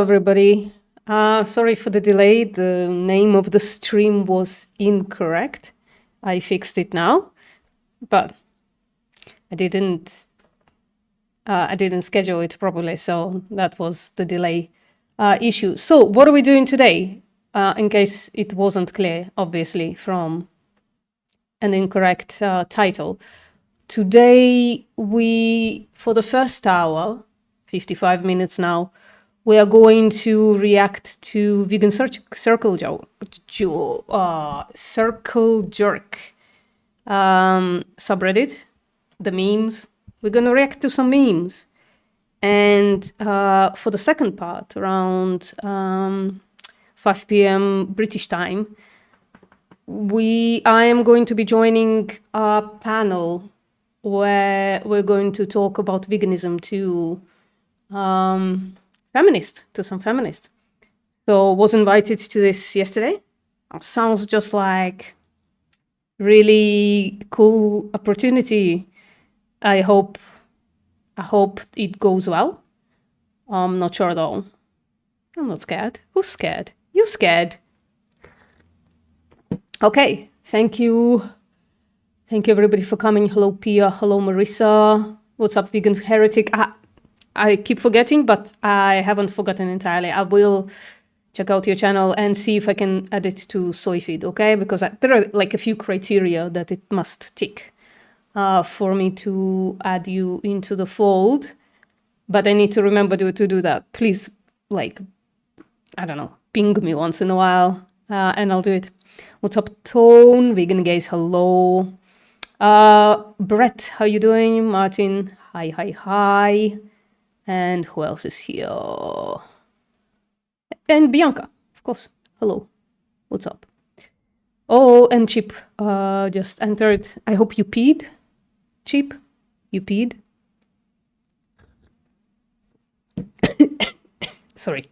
everybody. Sorry for the delay. The name of the stream was incorrect. I fixed it now, but I didn't schedule it properly, so that was the delay issue. So what are we doing today? In case it wasn't clear, obviously, from an incorrect title. Today, for the first hour, 55 minutes now, we are going to react to vegan circle jerk subreddit, the memes. We're going to react to some memes. And for the second part, around 5 p.m. British time, I am going to be joining a panel where we're going to talk about veganism to some feminists. So was invited to this yesterday. Sounds just like really cool opportunity. I hope it goes well. I'm not sure though. I'm not scared. Who's scared? You scared? Okay, thank you. Thank you everybody for coming. Hello Pia, hello Marissa. What's up, vegan heretic? I keep forgetting, but I haven't forgotten entirely. I will check out your channel and see if I can add it to soy feed, okay? Because there are like a few criteria that it must tick for me to add you into the fold. But I need to remember to do that. Please, like, I don't know, ping me once in a while and I'll do it. What's up, Tone? Vegan gays, hello. Brett, how you doing? Martin, hi. And who else is here? And Bianca, of course. Hello. What's up? Oh, and Chip just entered. I hope you peed. Chip, you peed? Sorry.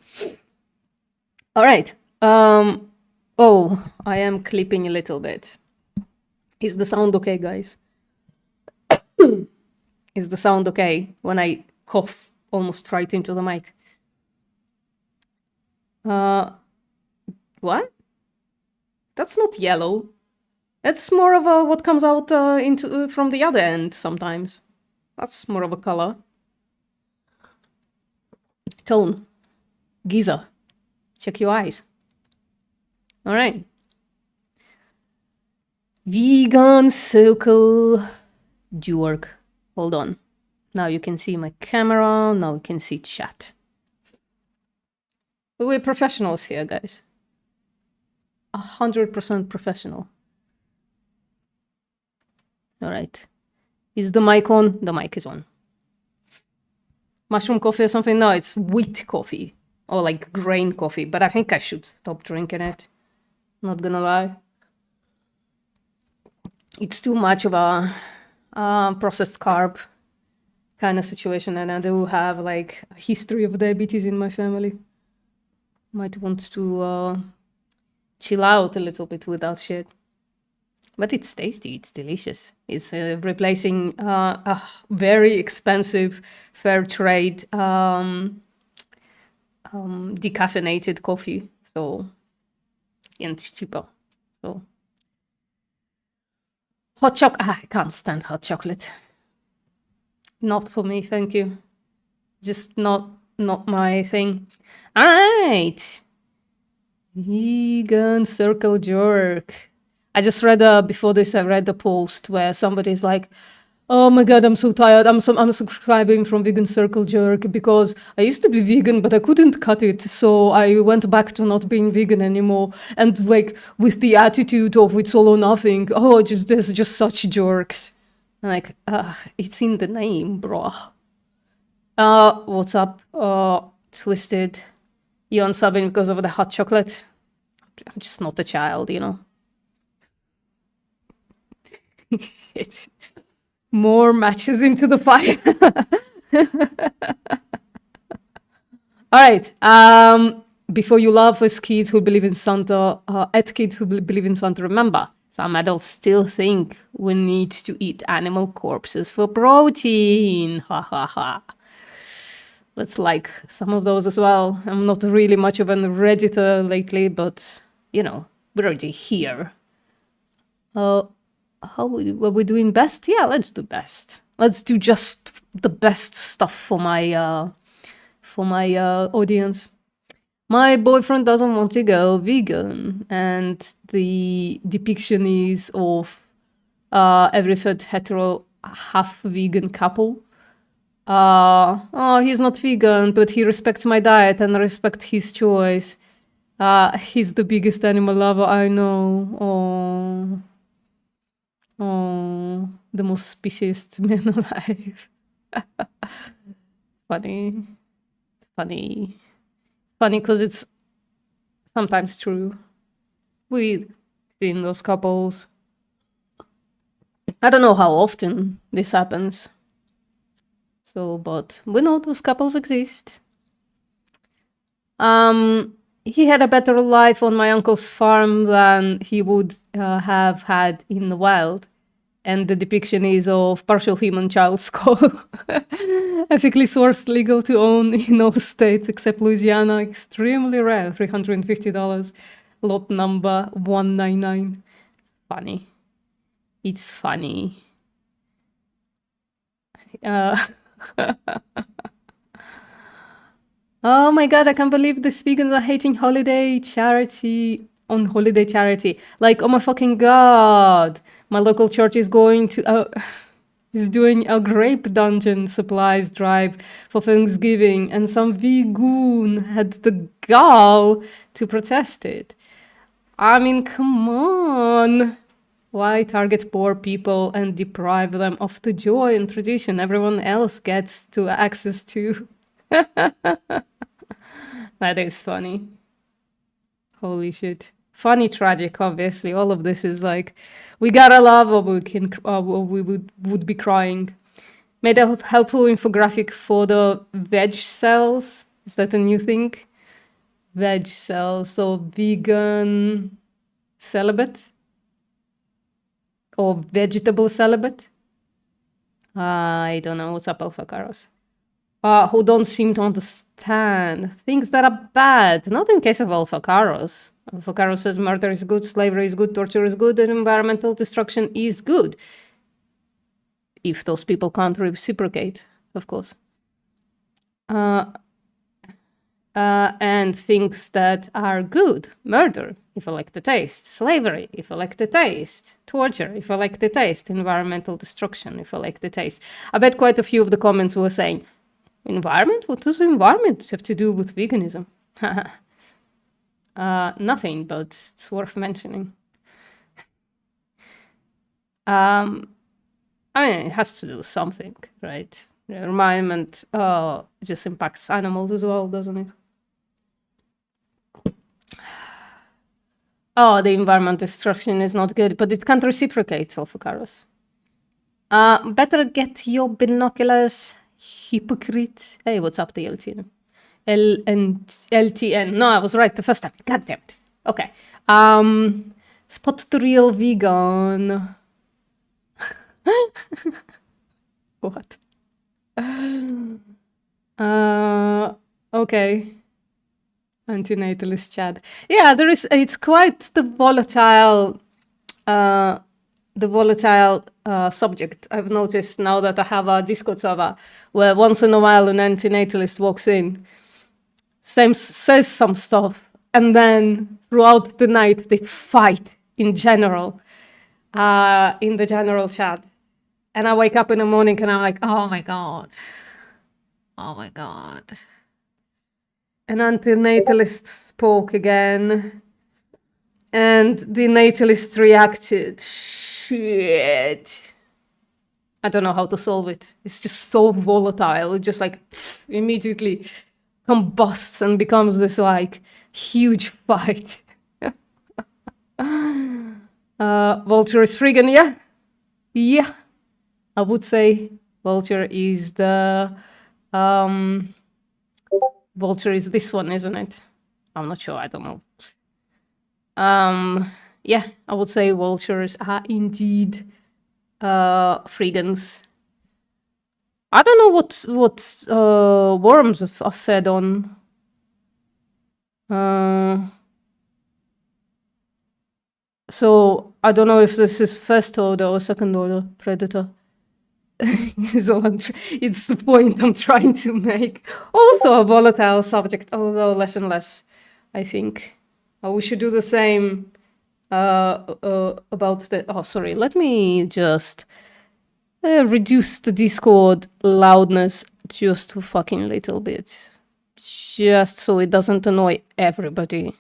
All right. Oh, I am clipping a little bit. Is the sound okay, guys? Is the sound okay when I cough almost right into the mic? What? That's not yellow. That's more of a what comes out from the other end sometimes. That's more of a color. Tone. Giza. Check your eyes. All right. Vegan circle jerk. Hold on. Now you can see my camera. Now you can see chat. We're professionals here, guys. 100% professional. All right. Is the mic on? The mic is on. Mushroom coffee or something? No, it's wheat coffee. Or like grain coffee. But I think I should stop drinking it. Not gonna lie. It's too much of a processed carb kind of situation, and I do have like a history of diabetes in my family. Might want to chill out a little bit with that shit. But it's tasty, it's delicious. It's replacing a very expensive fair trade decaffeinated coffee, so and cheaper. So hot chocolate. I can't stand hot chocolate. Not for me, thank you. Just not my thing. All right. Vegan circle jerk. I just read before this. I read the post where somebody's like, "Oh my god, I'm so tired. I'm subscribing from Vegan Circle Jerk because I used to be vegan, but I couldn't cut it, so I went back to not being vegan anymore." And like with the attitude of it's all or nothing. Oh, there's just such jerks. I'm like, it's in the name, bro. What's up, Twisted? You unsubbing because of the hot chocolate? I'm just not a child, you know. More matches into the fire. All right. Before you laugh, as kids who believe in Santa, remember, some adults still think we need to eat animal corpses for protein. Ha ha ha. let's like some of those as well. I'm not really much of an Redditor lately, but you know, we're already here. Are we doing best? Yeah, let's do best. Let's do just the best stuff for my audience. My boyfriend doesn't want to go vegan, and the depiction is of every third hetero half vegan couple. Oh, he's not vegan, but he respects my diet and I respect his choice. He's the biggest animal lover I know. Oh, the most spiciest man alive. Funny. It's funny. It's funny because it's sometimes true. We've seen those couples. I don't know how often this happens. So, but we know those couples exist. He had a better life on my uncle's farm than he would have had in the wild. And the depiction is of partial human child skull. Ethically sourced, legal to own in all states except Louisiana. Extremely rare, $350. Lot number 199. Funny. It's funny. Oh my god, I can't believe these vegans are hating holiday charity. Like, oh my fucking god. My local church is going to is doing a grape dungeon supplies drive for Thanksgiving, and some vegan had the gall to protest it. I mean, come on. Why target poor people and deprive them of the joy and tradition everyone else gets to access to? That is funny. Holy shit. Funny, tragic, obviously. All of this is like, we gotta love or we would be crying. Made a helpful infographic for the veg cells. Is that a new thing? Veg cells, so vegan celibate? Or vegetable celibate? I don't know. What's up, Alpha Caros? Who don't seem to understand things that are bad. Not in case of Alpha Caros. Alpha Caros says murder is good, slavery is good, torture is good, and environmental destruction is good. If those people can't reciprocate, of course. And things that are good. Murder, if I like the taste. Slavery, if I like the taste. Torture, if I like the taste. Environmental destruction, if I like the taste. I bet quite a few of the comments were saying, environment? What does the environment have to do with veganism? Nothing, but it's worth mentioning. I mean, it has to do with something, right? The environment just impacts animals as well, doesn't it? Oh, the environment destruction is not good, but it can't reciprocate, Alphacaros. Better get your binoculars, hypocrite. Hey, what's up, the LTN? LTN. No, I was right the first time. God damn it. Okay. Spot the real vegan. What? Okay. Antinatalist Chad. Yeah, it's quite the volatile subject. I've noticed now that I have a Discord server where once in a while an antinatalist walks in, says some stuff, and then throughout the night they fight in general, in the general chat. And I wake up in the morning and I'm like, oh my god. Oh my god. An antinatalist spoke again. And the natalist reacted. Shit. I don't know how to solve it. It's just so volatile. It just like immediately combusts and becomes this like huge fight. Vulture is friggin', yeah? Yeah. I would say Vulture is the... Vulture is this one, isn't it? I'm not sure, I don't know. Yeah, I would say vultures are indeed friggans. I don't know what worms are fed on. So I don't know if this is first order or second order predator. It's the point I'm trying to make. Also a volatile subject, although less and less, I think. We should do the same about the... Oh, sorry. Let me just reduce the Discord loudness just a fucking little bit. Just so it doesn't annoy everybody.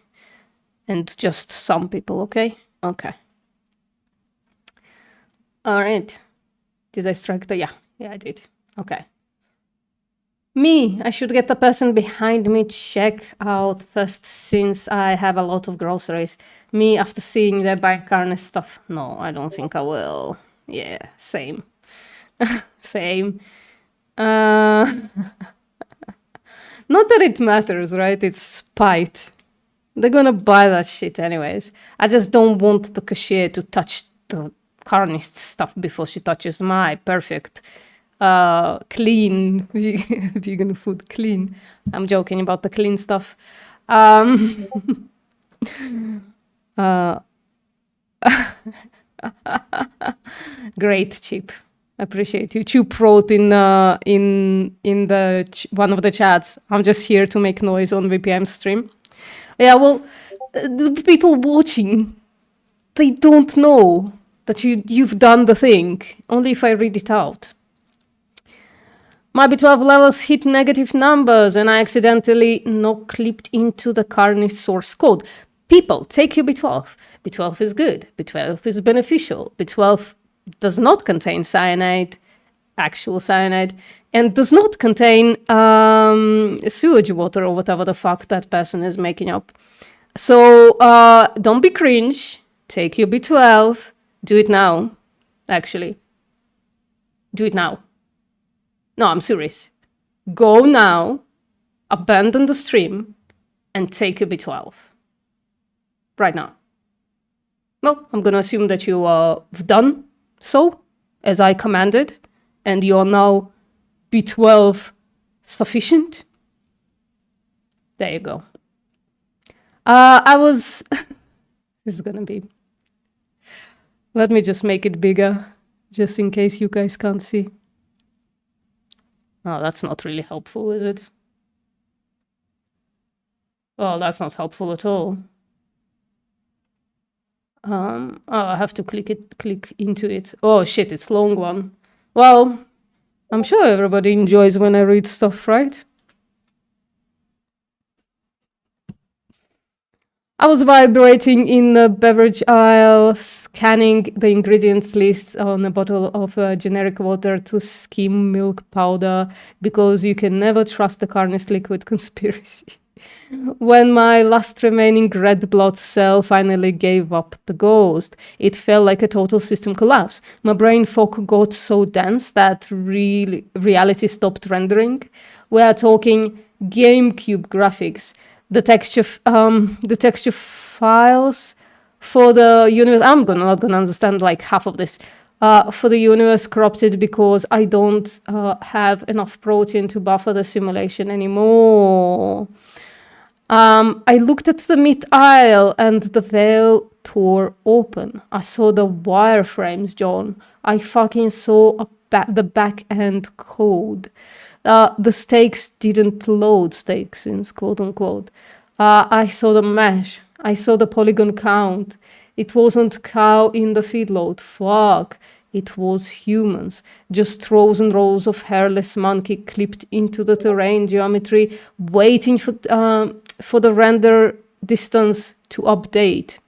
And just some people, okay? Okay. All right. Did I strike the... Yeah, I did. Okay. Me, I should get the person behind me check out first since I have a lot of groceries. Me, after seeing their bank carne stuff. No, I don't think I will. Yeah, same. Same. Not that it matters, right? It's spite. They're gonna buy that shit anyways. I just don't want the cashier to touch the carnist stuff before she touches my perfect clean vegan food. Clean. I'm joking about the clean stuff. Great, Chip. Appreciate you. Chip wrote in the one of the chats. I'm just here to make noise on VPM stream. Yeah, well, the people watching, they don't know that you've done the thing. Only if I read it out. My B12 levels hit negative numbers and I accidentally not clipped into the carnage source code. People, take your B12. B12 is good. B12 is beneficial. B12 does not contain cyanide, actual cyanide, and does not contain sewage water or whatever the fuck that person is making up. So don't be cringe. Take your B12. Do it now, actually. Do it now. No, I'm serious. Go now, abandon the stream, and take your B12. Right now. Well, I'm going to assume that you have done so, as I commanded, and you are now B12 sufficient. There you go. This is going to be... Let me just make it bigger, just in case you guys can't see. Oh, that's not really helpful, is it? Oh, that's not helpful at all. Oh, I have to click into it. Oh shit, it's long one. Well, I'm sure everybody enjoys when I read stuff, right? I was vibrating in the beverage aisle, scanning the ingredients list on a bottle of generic water to skim milk powder, because you can never trust the carnage liquid conspiracy. When my last remaining red blood cell finally gave up the ghost, it felt like a total system collapse. My brain fog got so dense that reality stopped rendering. We are talking GameCube graphics. The texture files for the universe. I'm not gonna understand like half of this. For the universe corrupted because I don't have enough protein to buffer the simulation anymore. I looked at the meat aisle and the veil tore open. I saw the wireframes, John. I fucking saw the back end code. The stakes didn't load, stakes in quote unquote. I saw the mesh. I saw the polygon count. It wasn't cow in the feedlot. Fuck. It was humans. Just rows and rows of hairless monkey clipped into the terrain geometry, waiting for the render distance to update.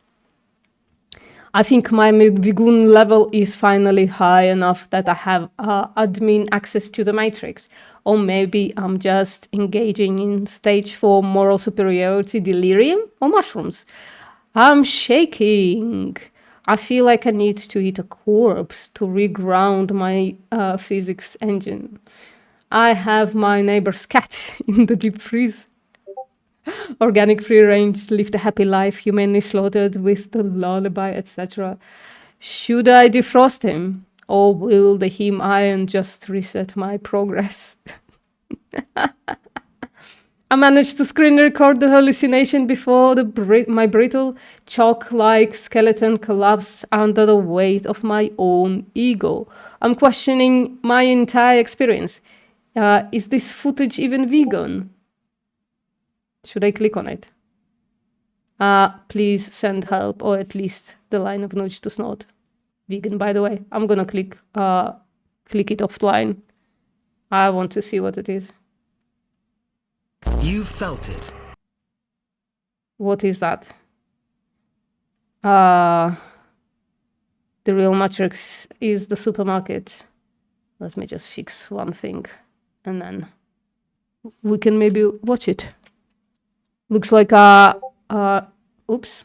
I think my Vigun level is finally high enough that I have admin access to the matrix. Or maybe I'm just engaging in stage 4 moral superiority delirium or mushrooms. I'm shaking. I feel like I need to eat a corpse to reground my physics engine. I have my neighbor's cat in the deep freeze. Organic free range, lived a happy life, humanely slaughtered with the lullaby, etc. Should I defrost him? Or will the heme iron just reset my progress? I managed to screen record the hallucination before my brittle, chalk-like skeleton collapsed under the weight of my own ego. I'm questioning my entire experience. Is this footage even vegan? Should I click on it? Please send help, or at least the line of nudge to snort. Vegan, by the way. I'm gonna click it offline. I want to see what it is. You felt it. What is that? The real matrix is the supermarket. Let me just fix one thing, and then we can maybe watch it. Looks like oops.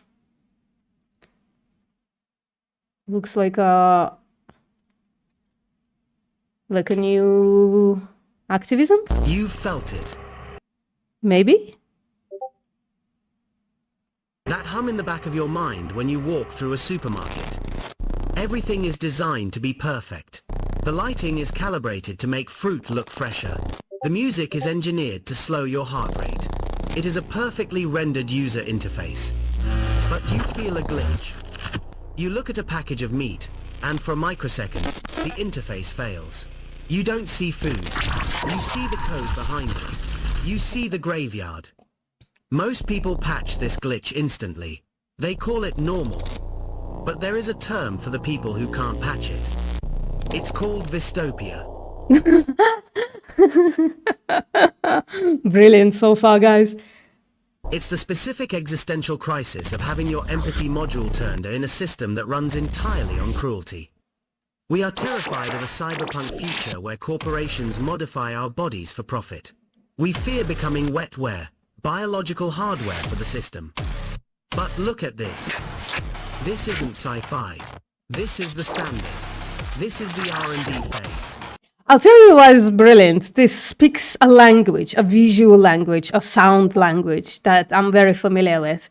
Looks like a new activism? You felt it. Maybe? That hum in the back of your mind when you walk through a supermarket. Everything is designed to be perfect. The lighting is calibrated to make fruit look fresher. The music is engineered to slow your heart rate. It is a perfectly rendered user interface. But you feel a glitch. You look at a package of meat, and for a microsecond, the interface fails. You don't see food. You see the code behind it. You see the graveyard. Most people patch this glitch instantly. They call it normal. But there is a term for the people who can't patch it. It's called dystopia. Brilliant so far, guys. It's the specific existential crisis of having your empathy module turned in a system that runs entirely on cruelty. We are terrified of a cyberpunk future where corporations modify our bodies for profit. We fear becoming wetware, biological hardware for the system. But look at this. This isn't sci-fi. This is the standard. This is the R&D phase. I'll tell you why it's brilliant. This speaks a language, a visual language, a sound language that I'm very familiar with.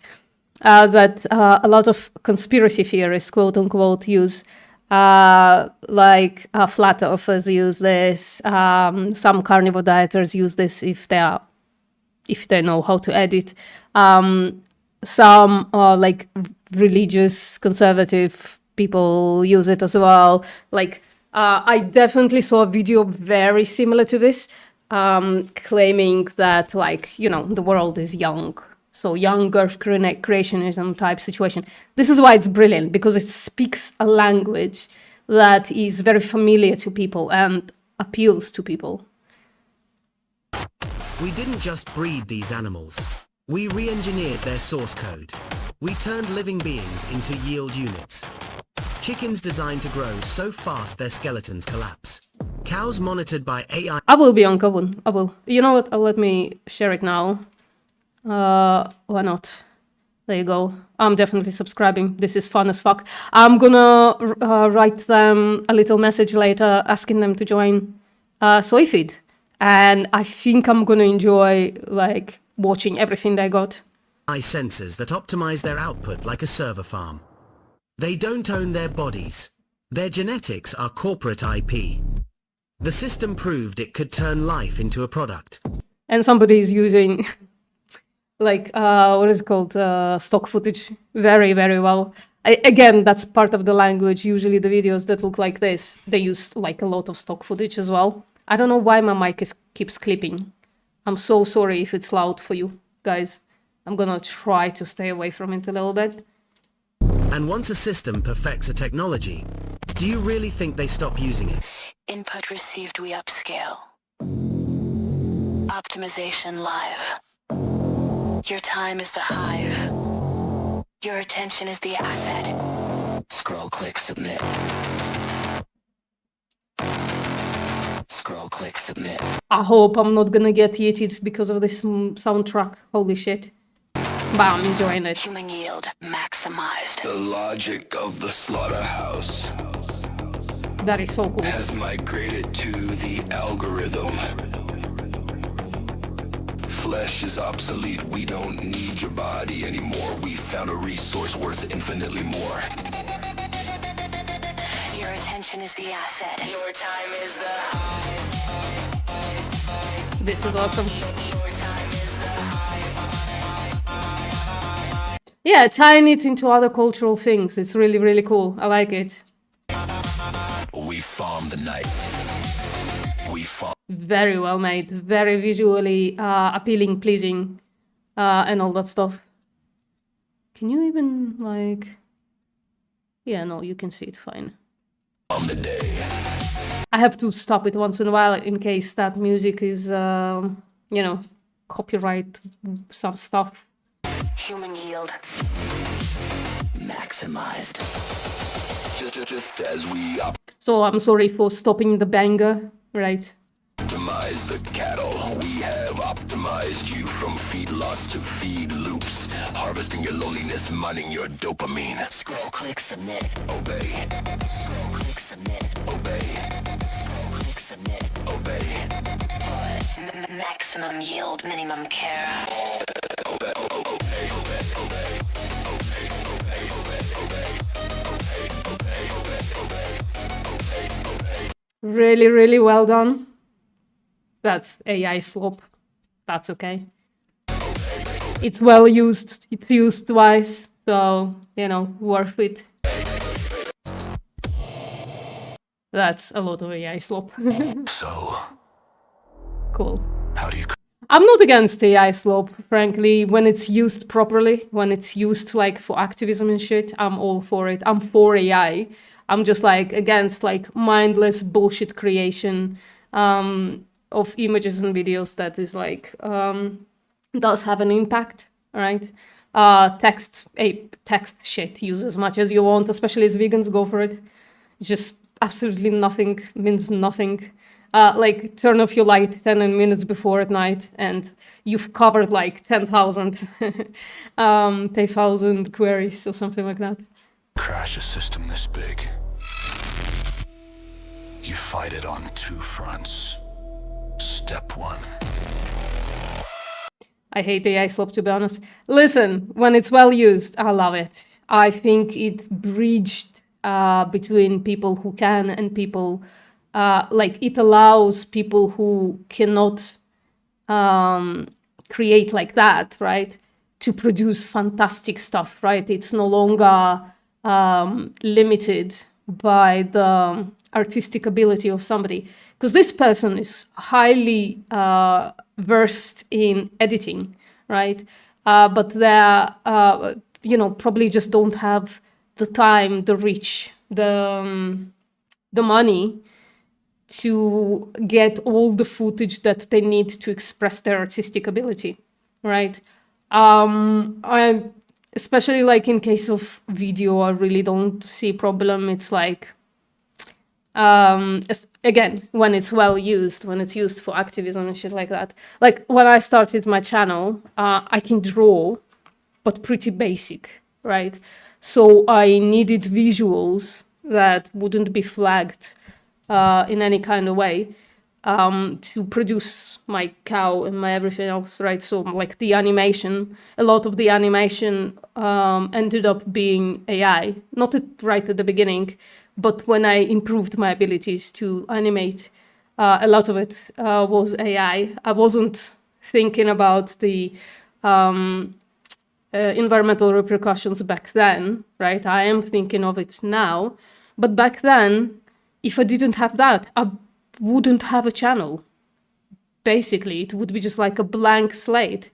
That a lot of conspiracy theorists, quote unquote, use. Like flat earthers use this. Some carnivore dieters use this if they know how to edit. Some like religious conservative people use it as well. Like I definitely saw a video very similar to this, claiming that, like, you know, the world is young. So young earth creationism type situation. This is why it's brilliant, because it speaks a language that is very familiar to people and appeals to people. We didn't just breed these animals. We re-engineered their source code. We turned living beings into yield units. Chickens designed to grow so fast their skeletons collapse. Cows monitored by AI. I will be on Kavun. I will. You know what? Let me share it now. Why not? There you go. I'm definitely subscribing. This is fun as fuck. I'm gonna write them a little message later asking them to join Soyfeed. And I think I'm gonna enjoy, like, watching everything they got. Sensors that optimize their output like a server farm. They don't own their bodies. Their genetics are corporate IP. The system proved it could turn life into a product. And somebody is using, like, what is it called? Stock footage very, very well. Again, that's part of the language. Usually the videos that look like this, they use, like, a lot of stock footage as well. I don't know why my mic keeps clipping. I'm so sorry if it's loud for you guys. I'm gonna try to stay away from it a little bit. And once a system perfects a technology, do you really think they stop using it? Input received, we upscale. Optimization live. Your time is the hive. Your attention is the asset. Scroll, click, submit. Scroll, click, submit. I hope I'm not gonna get yeeted because of this soundtrack. Holy shit. But I'm enjoying it. Human yield maximized. The logic of the slaughterhouse That is so cool. has migrated to the algorithm. Flesh is obsolete. We don't need your body anymore. We found a resource worth infinitely more. Your attention is the asset. Your time is the hive. This is awesome. Your time is the hive. Yeah, tying it into other cultural things. It's really, really cool. I like it. We farm the night. We farm. Very well made. Very visually appealing, pleasing, and all that stuff. Can you even, like... Yeah, no, you can see it fine. On the day. I have to stop it once in a while in case that music is, you know, copyright some stuff. Human yield. Maximized. Just as we So I'm sorry for stopping the banger, right? optimize the cattle, we have optimized you from feedlots to feed loops, harvesting your loneliness, mining your dopamine. Scroll, click, submit. Obey, Scroll, click, submit. obey, Scroll, click, submit. obey. Maximum yield, minimum care. Really, really well done. That's AI slop. That's okay. It's well used. It's used twice. So, you know, worth it. That's a lot of AI slop. So, Cool. how do you I'm not against AI slop, frankly. When it's used properly, when it's used like for activism and shit, I'm all for it. I'm for AI. I'm just like against like mindless bullshit creation of images and videos that is like does have an impact, right? Text shit, use as much as you want, especially as vegans, go for it. It's just absolutely nothing, means nothing. Like turn off your light 10 minutes before at night and you've covered like 10,000 10,000 queries or something like that. crash a system this big? You fight it on two fronts. Step one. I hate AI slop, to be honest. Listen, when it's well used, I love it. I think it bridged between people who can and people, like it allows people who cannot create like that, right, to produce fantastic stuff, right? It's no longer limited by the artistic ability of somebody, because this person is highly versed in editing, right? But they're, you know, probably just don't have the time, the reach, the money to get all the footage that they need to express their artistic ability, right? I, especially like in case of video, I really don't see a problem. It's like, again, when it's well used, when it's used for activism and shit like that. Like when I started my channel, I can draw, but pretty basic, right? So I needed visuals that wouldn't be flagged in any kind of way to produce my cow and my everything else, right? So like the animation, a lot of the animation ended up being AI, not right at the beginning, but when I improved my abilities to animate, a lot of it was AI. I wasn't thinking about the environmental repercussions back then, right? I am thinking of it now. But back then, if I didn't have that, I wouldn't have a channel. Basically, it would be just like a blank slate,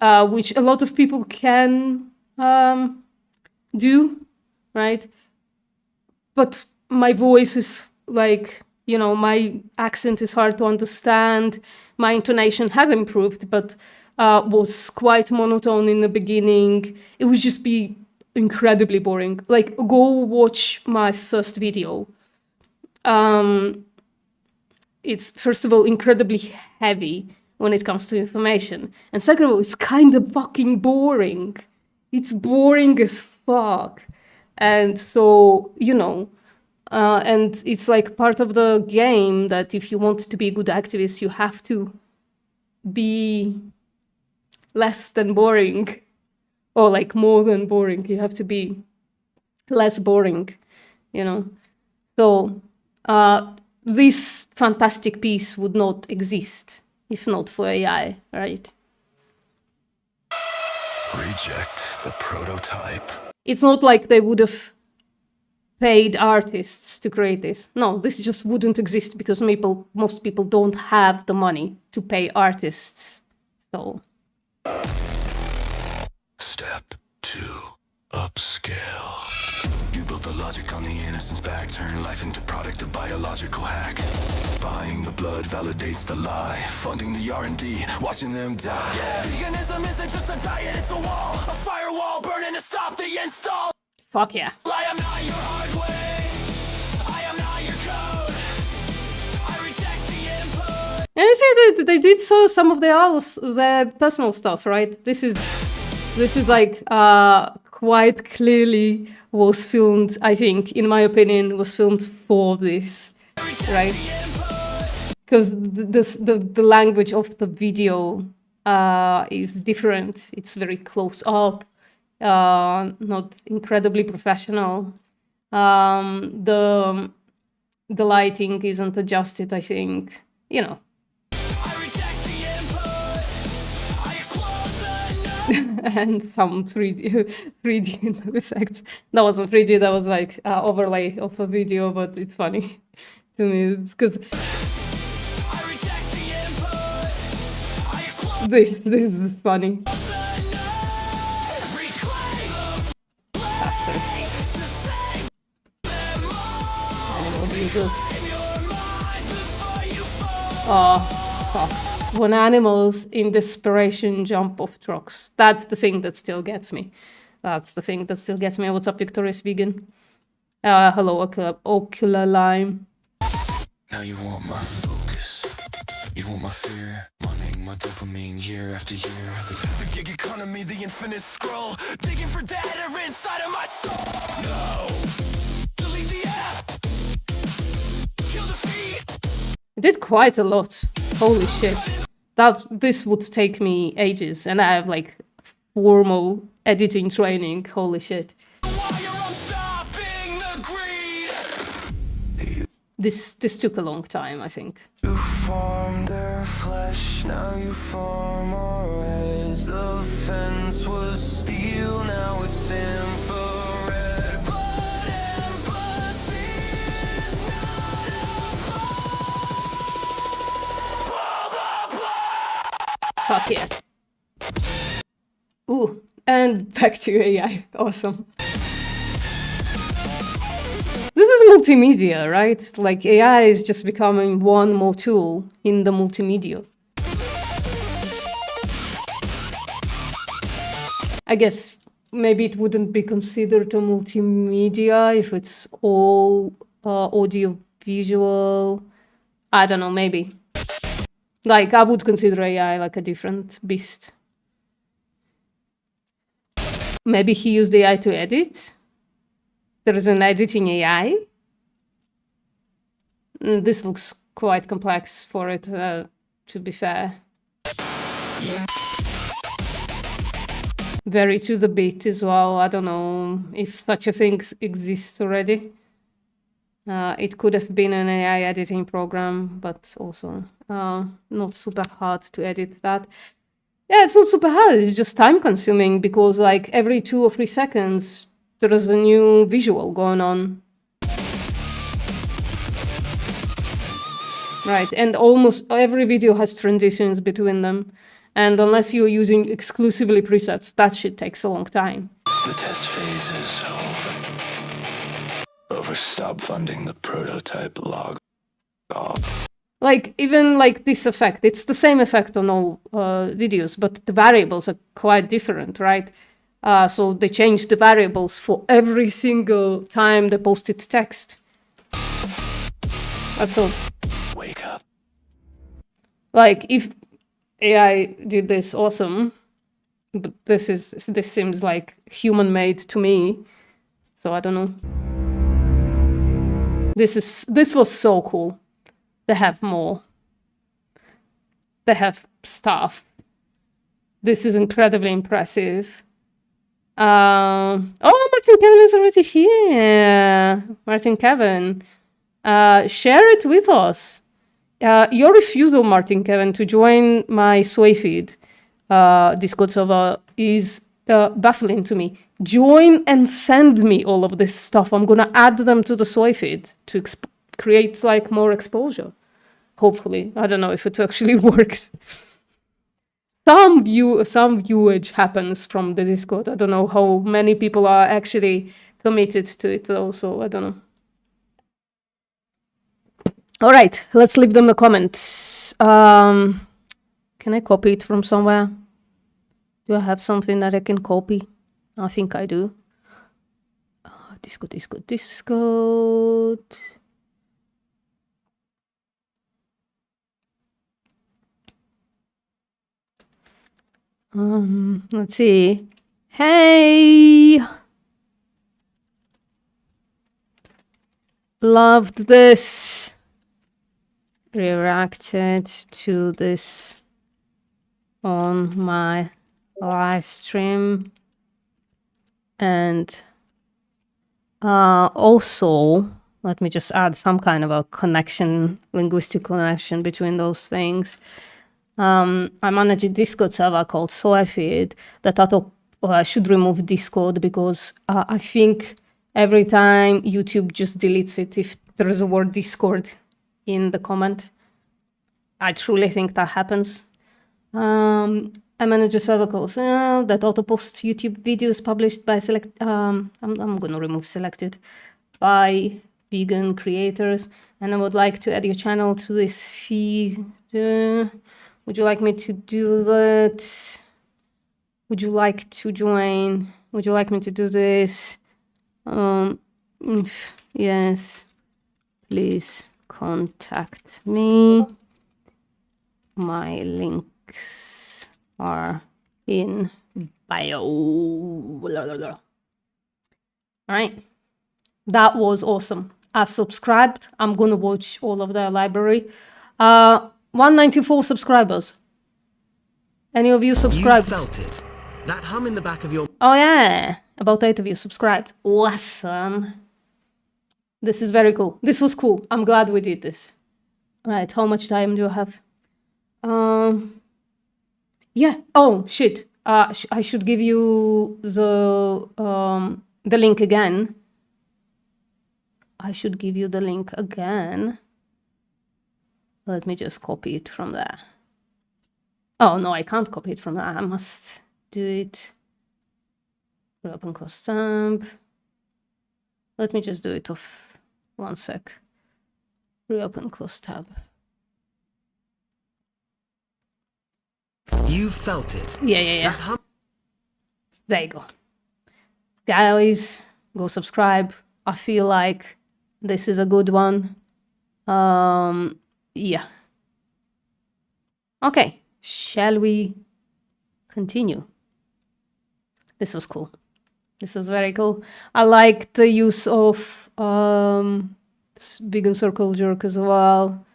which a lot of people can do, right? But my voice is like, you know, my accent is hard to understand. My intonation has improved, but was quite monotone in the beginning. It would just be incredibly boring. Like, go watch my first video. It's, first of all, incredibly heavy when it comes to information. And second of all, it's kind of fucking boring. It's boring as fuck. And so, you know, and it's like part of the game that if you want to be a good activist, you have to be less than boring, or like more than boring. You have to be less boring, you know. So this fantastic piece would not exist if not for AI, right? Reject the prototype. It's not like they would have paid artists to create this. No, this just wouldn't exist because most people don't have the money to pay artists. So. Step 2. Upscale. You built the logic on the innocent's back, turn life into product, a biological hack. Buying the blood validates the lie, funding the R&D, watching them die. Yeah. Veganism isn't just a diet, it's a wall, a firewall burning to stop the install. Fuck yeah. I am not your hardware, I am not your code, I reject the input. And you see they did some of their personal stuff, right? This is like quite clearly was filmed, I think, in my opinion, was filmed for this, right? Because the language of the video is different. It's very close up, not incredibly professional. The lighting isn't adjusted, I think, you know. And some 3D effects. That wasn't 3D, that was like overlay of a video, but it's funny to me because this is funny. Bastard. Animal users. Oh, fuck. When animals in desperation jump off trucks. That's the thing that still gets me. What's up, Victorious Vegan? Hello, Ocular Lime. Now you want my focus, you want my fear, wanting my dopamine year after year. The gig economy, the infinite scroll, digging for data inside of my soul. No, delete the app, kill the feed. I did quite a lot. Holy shit. This would take me ages, and I have like formal editing training. Holy shit. This took a long time, I think. You form their flesh, now you form our heads. The fence was steel, now it's infrared. But empathy is not Fuck yeah. Ooh, and back to AI. Awesome. This is multimedia, right? Like AI is just becoming one more tool in the multimedia. I guess maybe it wouldn't be considered a multimedia if it's all audio visual. I don't know, maybe. Like, I would consider AI like a different beast. Maybe he used AI to edit. There is an editing AI. This looks quite complex for it, to be fair. Very to the beat as well. I don't know if such a thing exists already. It could have been an AI editing program, but also not super hard to edit that. Yeah, it's not super hard, it's just time consuming because like every 2 or 3 seconds there is a new visual going on. Right, and almost every video has transitions between them. And unless you're using exclusively presets, that shit takes a long time. The test phase is over. Stop funding the prototype, log off. Like, even like this effect, it's the same effect on all videos, but the variables are quite different, right? So they changed the variables for every single time they posted text. That's all. Wake up. Like, if AI did this, awesome. But this seems like human-made to me. So I don't know. This was so cool. They have more. They have stuff. This is incredibly impressive. Oh, Martin Kevin is already here. Martin Kevin. Share it with us. Your refusal, Martin Kevin, to join my Soy Feed Discord server is baffling to me. Join and send me all of this stuff. I'm gonna add them to the Soy Feed to create like more exposure. Hopefully, I don't know if it actually works. Some viewage happens from the Discord. I don't know how many people are actually committed to it though, so I don't know. All right, let's leave them a comment. Can I copy it from somewhere? Do I have something that I can copy? I think I do. Discord. Let's see. Hey! Loved this. Reacted to this on my live stream. And also, let me just add some kind of a connection, linguistic connection between those things. I manage a Discord server called SoyFeed that I thought I should remove Discord because I think every time YouTube just deletes it if there's a word Discord in the comment. I truly think that happens. I manage a server called that auto-posts YouTube videos published by I'm gonna remove selected by vegan creators, and I would like to add your channel to this feed. Would you like me to do that? Would you like to join? Would you like me to do this? If yes, please contact me. My links are in bio. All right. That was awesome. I've subscribed. I'm going to watch all of their library. 194 subscribers. Any of you subscribed? You felt it. That hum in the back of your... Oh, yeah. About 8 of you subscribed. Awesome. This is very cool. This was cool. I'm glad we did this. All right. How much time do I have? Yeah. Oh, shit. I should give you the link again. I should give you the link again. Let me just copy it from there. Oh, no, I can't copy it from there. I must do it. Open close tab. Let me just do it off. 1 sec. Reopen close tab. You felt it. Yeah. That hum... There you go. Guys, go subscribe. I feel like this is a good one. Yeah. Okay, shall we continue? This was cool. This was very cool. I like the use of vegan circle jerk as well.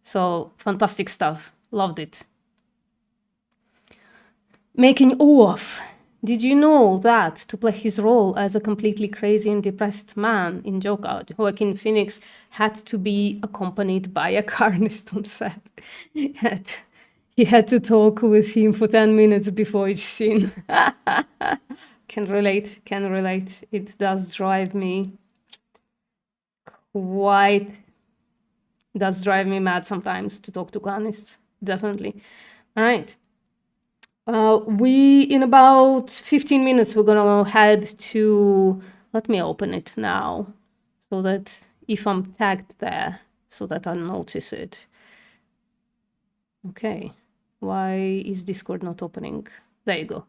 So fantastic stuff. Loved it. Making off. Did you know that to play his role as a completely crazy and depressed man in Joker, Joaquin Phoenix had to be accompanied by a carnist on set? He had to talk with him for 10 minutes before each scene. Can relate. It does drive me mad sometimes to talk to carnists. Definitely. All right. In about 15 minutes, we're gonna head to, let me open it now, so that if I'm tagged there, so that I notice it. Okay, why is Discord not opening? There you go.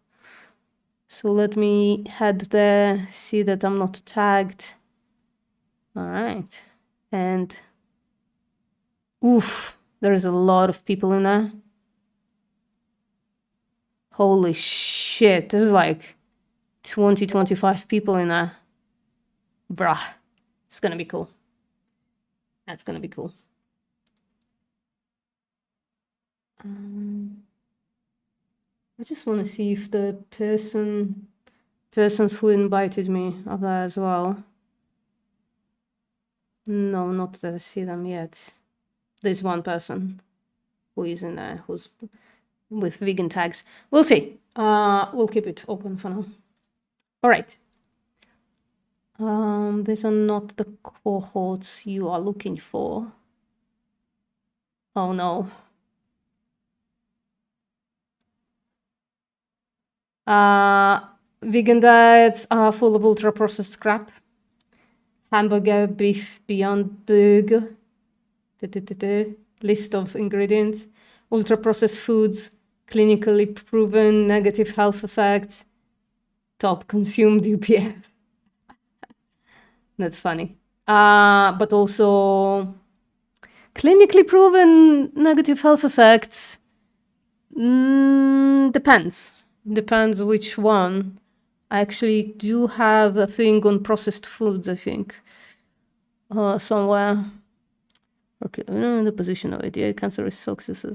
So let me head there, see that I'm not tagged. All right, and oof, there is a lot of people in there. Holy shit, there's like 25 people in there. Bruh, it's gonna be cool. That's gonna be cool. I just want to see if the persons who invited me are there as well. No, not that I see them yet. There's one person who is in there who's with vegan tags. We'll see. We'll keep it open for now. All right. These are not the cohorts you are looking for. Oh no. Vegan diets are full of ultra-processed crap. Hamburger, beef, Beyond Burger. List of ingredients. Ultra-processed foods, clinically proven negative health effects. Top consumed UPFs. That's funny. But also clinically proven negative health effects. Depends. Depends which one. I actually do have a thing on processed foods, I think. Somewhere. Okay, the position of ADA, cancer risk, success,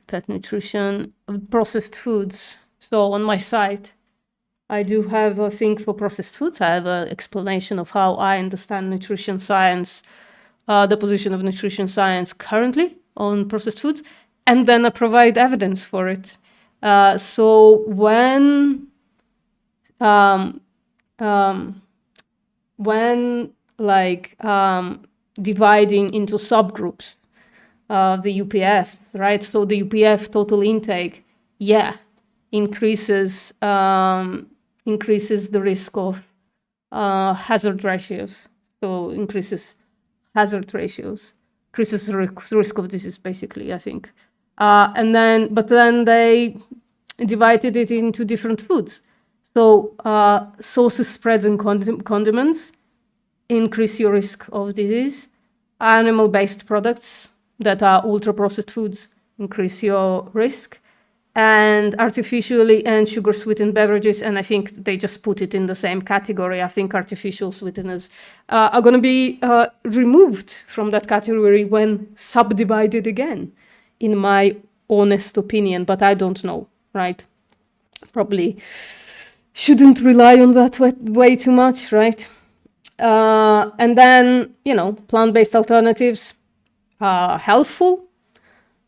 pet nutrition, processed foods. So on my site, I do have a thing for processed foods. I have an explanation of how I understand nutrition science, the position of nutrition science currently on processed foods, and then I provide evidence for it. So when dividing into subgroups the UPF, right? So the UPF total intake, increases the risk of hazard ratios. So increases hazard ratios, increases risk of disease, basically, I think. But then they divided it into different foods. So sauces, spreads, and condiments increase your risk of disease. Animal-based products that are ultra-processed foods increase your risk. And artificially and sugar-sweetened beverages, and I think they just put it in the same category. I think artificial sweeteners are going to be removed from that category when subdivided again, in my honest opinion, but I don't know, right? Probably shouldn't rely on that way too much, right? And then, plant-based alternatives are healthful,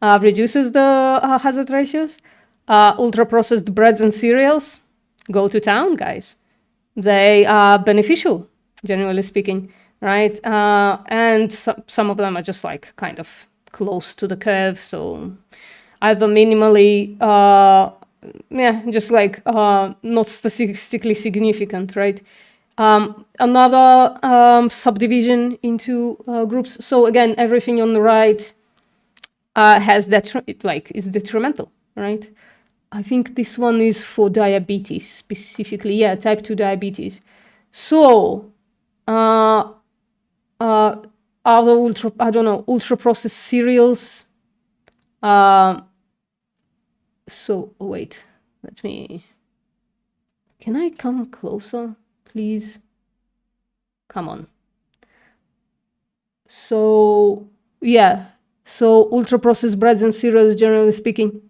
reduces the hazard ratios. Ultra-processed breads and cereals, go to town, guys. They are beneficial, generally speaking, right? And some of them are just kind of close to the curve, so either minimally, not statistically significant, right? Another subdivision into groups. So again, everything on the right has is detrimental, right? I think this one is for diabetes specifically. Yeah, type 2 diabetes. So other ultra-processed cereals. Wait, can I come closer, please? Come on. So ultra-processed breads and cereals, generally speaking,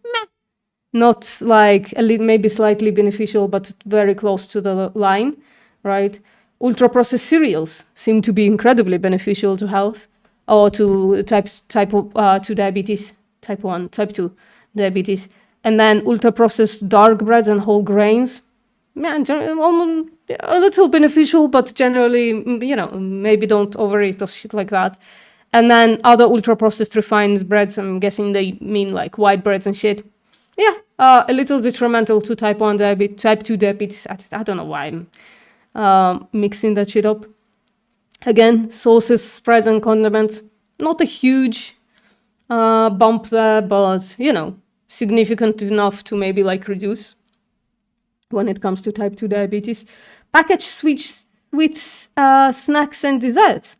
not maybe slightly beneficial, but very close to the line, right? Ultra-processed cereals seem to be incredibly beneficial to health, or to type 2 diabetes, type 1, type 2 diabetes. And then ultra-processed dark breads and whole grains, a little beneficial, but generally, maybe don't overeat or shit like that. And then other ultra-processed refined breads, I'm guessing they mean white breads and shit. A little detrimental to type 1 diabetes, type 2 diabetes. I don't know why I'm mixing that shit up. Again, sauces, spreads, and condiments. Not a huge bump there, but, significant enough to maybe reduce when it comes to type 2 diabetes. Packaged sweets, snacks, and desserts.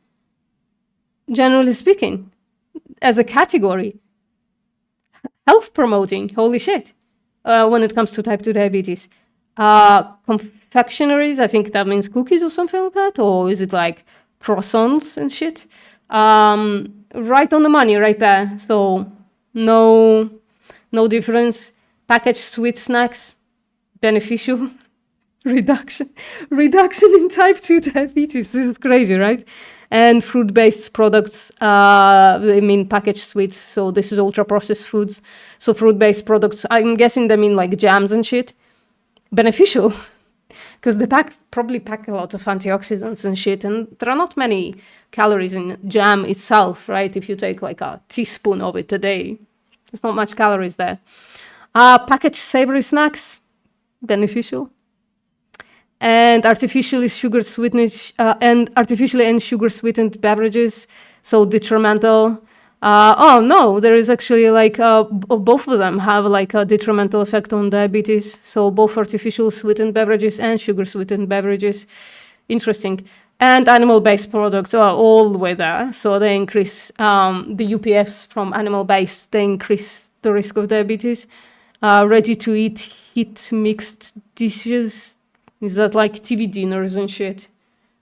Generally speaking, as a category, health promoting, holy shit, when it comes to type 2 diabetes. Confectionaries, I think that means cookies or something like that, or is it croissants and shit? Right on the money right there. So no difference. Packaged sweet snacks, beneficial. reduction in type 2 diabetes. This is crazy, right? And fruit-based products, they mean packaged sweets, so this is ultra-processed foods. So fruit-based products, I'm guessing they mean like jams and shit. Beneficial, because they probably pack a lot of antioxidants and shit, and there are not many calories in jam itself, right? If you take like a teaspoon of it a day, there's not much calories there. Packaged savory snacks, beneficial. And artificially and sugar sweetened beverages, so detrimental. Oh no, there is actually like both of them have like a detrimental effect on diabetes. So both artificial sweetened beverages and sugar sweetened beverages. Interesting. And animal-based products are all the way there. So they increase the UPFs from animal-based, they increase the risk of diabetes. Ready-to-eat heat mixed dishes. Is that like TV dinners and shit?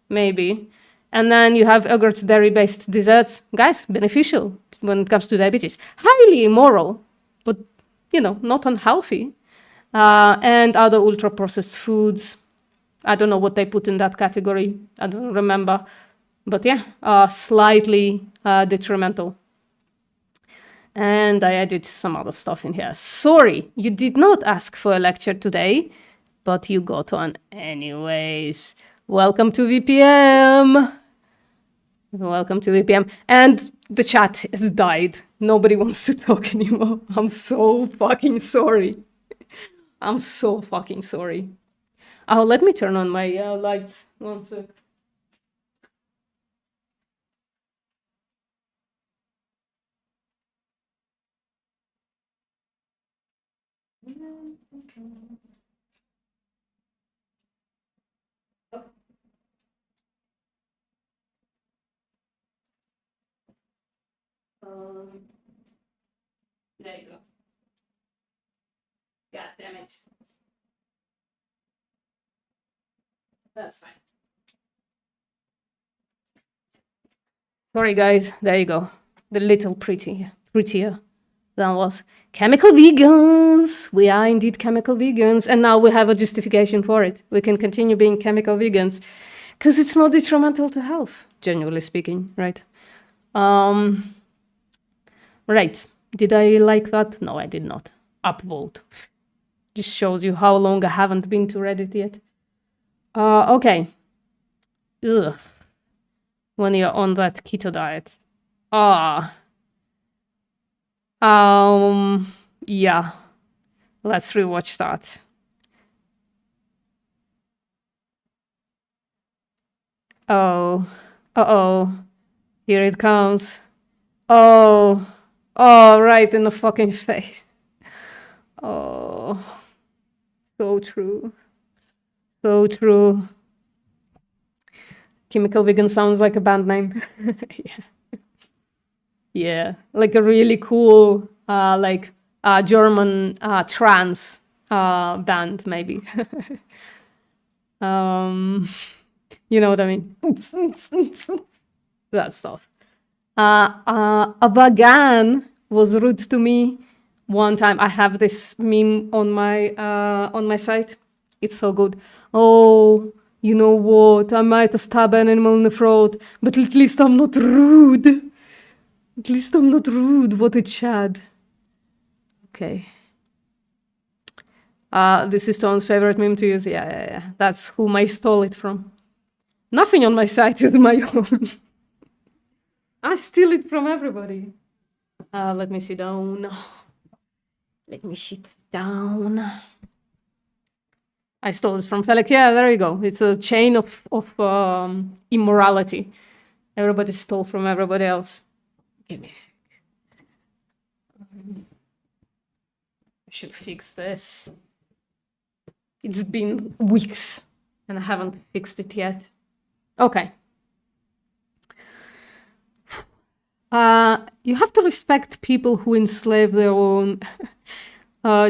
Maybe. And then you have yogurt dairy-based desserts. Guys, beneficial when it comes to diabetes. Highly immoral, but, not unhealthy. And other ultra-processed foods. I don't know what they put in that category. I don't remember. But yeah, slightly detrimental. And I added some other stuff in here. Sorry, you did not ask for a lecture today, but you got one anyways. Welcome to VPM. Welcome to VPM. And the chat has died. Nobody wants to talk anymore. I'm so fucking sorry. I'm so fucking sorry. Oh, let me turn on my lights. One sec. There you go. God damn it. That's fine. Sorry, guys. There you go. The little prettier that was. Chemical vegans. We are indeed chemical vegans. And now we have a justification for it. We can continue being chemical vegans because it's not detrimental to health, generally speaking, right? Right. Did I like that? No, I did not. Upvote. Just shows you how long I haven't been to Reddit yet. Okay. Ugh. When you're on that keto diet. Yeah. Let's rewatch that. Oh. Uh-oh. Here it comes. Oh. Oh, right in the fucking face. Oh. So true. So true. Chemical Vegan sounds like a band name. Yeah. Yeah. Like a really cool, German trance band, maybe. You know what I mean? That stuff. A vegan was rude to me one time. I have this meme on my site. It's so good. Oh, you know what? I might stab an animal in the throat, but at least I'm not rude. At least I'm not rude. What a Chad. Okay. This is Tom's favorite meme to use. Yeah. That's whom I stole it from. Nothing on my site is my own. I steal it from everybody. Let me sit down. Let me sit down. I stole it from Felix. Yeah, there you go. It's a chain of immorality. Everybody stole from everybody else. Give me a sec. I should fix this. It's been weeks and I haven't fixed it yet. Okay. You have to respect people who enslave their own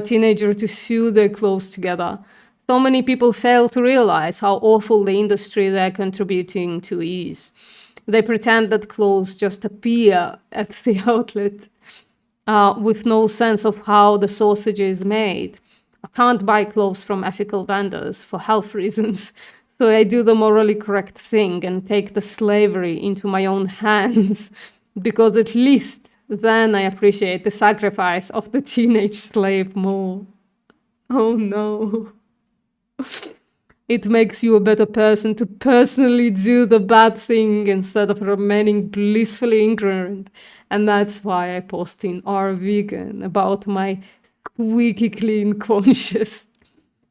teenager to sew their clothes together. So many people fail to realize how awful the industry they're contributing to is. They pretend that clothes just appear at the outlet with no sense of how the sausage is made. I can't buy clothes from ethical vendors for health reasons. So I do the morally correct thing and take the slavery into my own hands, because at least then I appreciate the sacrifice of the teenage slave more. Oh no. It makes you a better person to personally do the bad thing instead of remaining blissfully ignorant. And that's why I post in R Vegan about my squeaky clean conscious.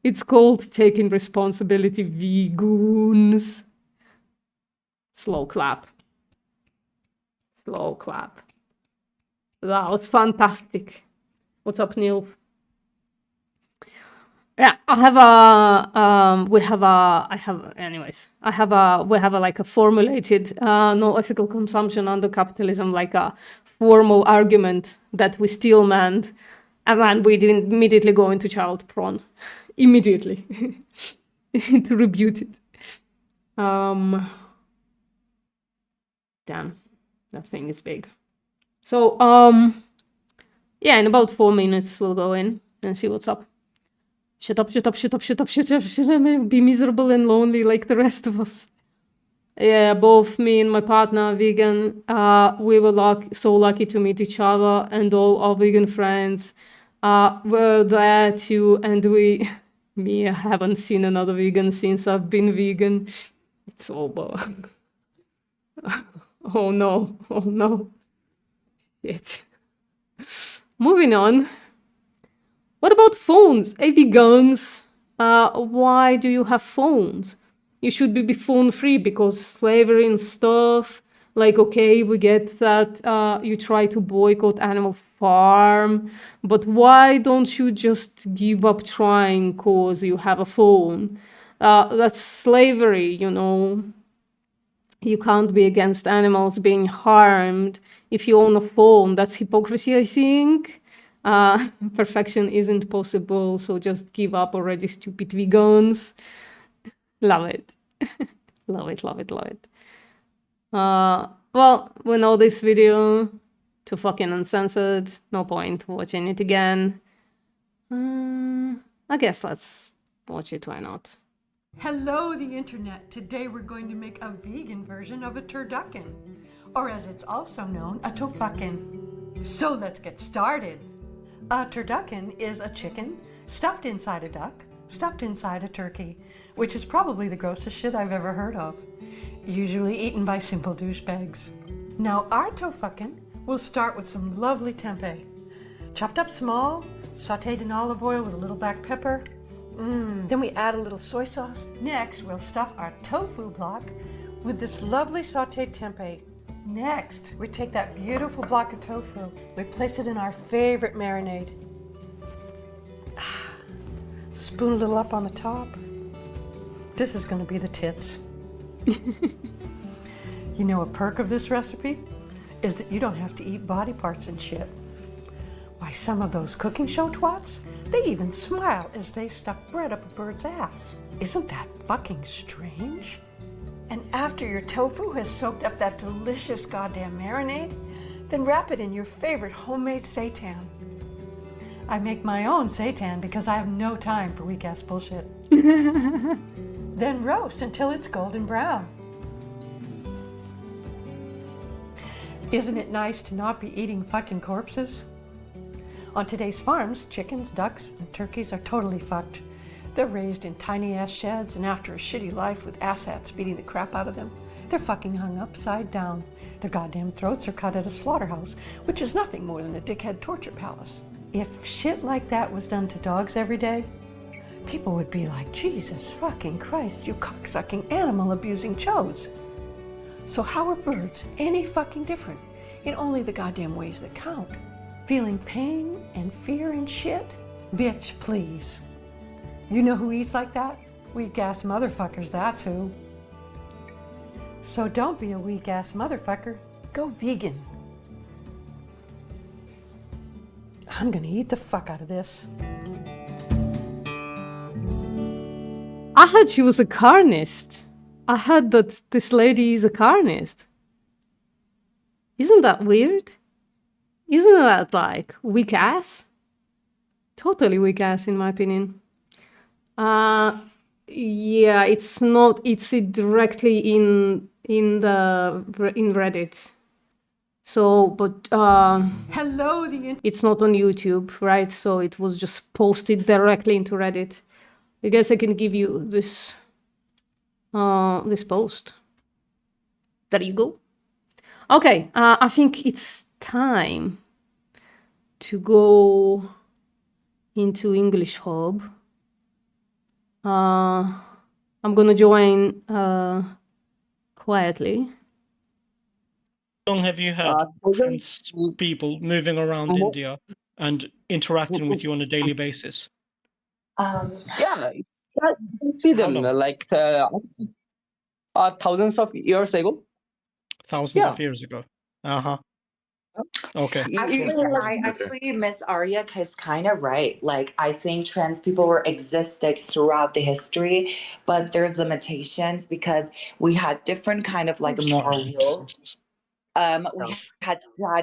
It's called Taking Responsibility, Vegans. Slow clap. Slow clap. That was fantastic. What's up, Neil? Yeah, I have a, we have a like a formulated no ethical consumption under capitalism, like a formal argument that we still meant, and then we didn't immediately go into child porn. Immediately. To rebut it. Damn, that thing is big. So, yeah, in about 4 minutes we'll go in and see what's up. Shut up, be miserable and lonely like the rest of us. Yeah, both me and my partner are vegan. We were so lucky to meet each other, and all our vegan friends were there too, and I haven't seen another vegan since I've been vegan. It's over. Oh no. Shit. Moving on. What about phones? Hey, vegans, why do you have phones? You should be phone free because slavery and stuff. Like, okay, we get that you try to boycott Animal Farm, but why don't you just give up trying cause you have a phone? That's slavery, you know. You can't be against animals being harmed if you own a phone. That's hypocrisy, I think. Perfection isn't possible, so just give up already, stupid vegans. Love it. Love it. Well, we know this video too fucking uncensored. No point watching it again. I guess let's watch it, why not? Hello, the internet. Today we're going to make a vegan version of a turducken, or as it's also known, a tofuckin. So let's get started. A turducken is a chicken stuffed inside a duck, stuffed inside a turkey, which is probably the grossest shit I've ever heard of, usually eaten by simple douchebags. Now our tofukin will start with some lovely tempeh, chopped up small, sauteed in olive oil with a little black pepper. Then we add a little soy sauce. Next, we'll stuff our tofu block with this lovely sauteed tempeh. Next, we take that beautiful block of tofu, we place it in our favorite marinade. Spoon a little up on the top. This is going to be the tits. You know, a perk of this recipe is that you don't have to eat body parts and shit. Why, some of those cooking show twats, they even smile as they stuff bread up a bird's ass. Isn't that fucking strange? And after your tofu has soaked up that delicious goddamn marinade, then wrap it in your favorite homemade seitan. I make my own seitan because I have no time for weak-ass bullshit. Then roast until it's golden brown. Isn't it nice to not be eating fucking corpses? On today's farms, chickens, ducks, and turkeys are totally fucked. They're raised in tiny-ass sheds, and after a shitty life with asshats beating the crap out of them, they're fucking hung upside down. Their goddamn throats are cut at a slaughterhouse, which is nothing more than a dickhead torture palace. If shit like that was done to dogs every day, people would be like, Jesus fucking Christ, you cocksucking animal-abusing chos. So how are birds any fucking different in only the goddamn ways that count? Feeling pain and fear and shit? Bitch, please. You know who eats like that? Weak-ass motherfuckers, that's who. So don't be a weak-ass motherfucker. Go vegan. I'm gonna eat the fuck out of this. I heard she was a carnist. I heard that this lady is a carnist. Isn't that weird? Isn't that like weak ass? totally weak ass, in my opinion. Yeah, it's not. It's directly in Reddit. So, but Hello, it's not on YouTube, right? So it was just posted directly into Reddit. I guess I can give you this this post. There you go. Okay, I think it's time to go into English Hub. I'm gonna join quietly. How long have you had Thousand, trans people moving around India and interacting with you on a daily basis? yeah, you can see How them long? like thousands of years ago. Thousands Yeah. of years ago. Uh-huh. Okay. Actually, Miss Arya is kind of right. Like, I think trans people were existing throughout the history, but there's limitations because we had different kind of like moral rules. We had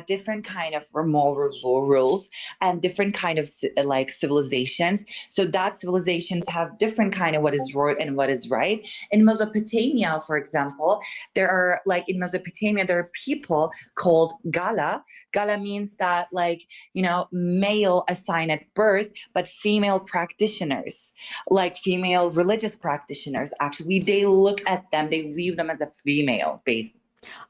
different kind of moral rules and different kind of like civilizations. So that civilizations have different kind of what is right and what is right. In Mesopotamia, for example, there are like in Mesopotamia there are people called Gala. Gala means that like male assigned at birth, but female practitioners, like female religious practitioners. Actually, they look at them, they view them as a female based.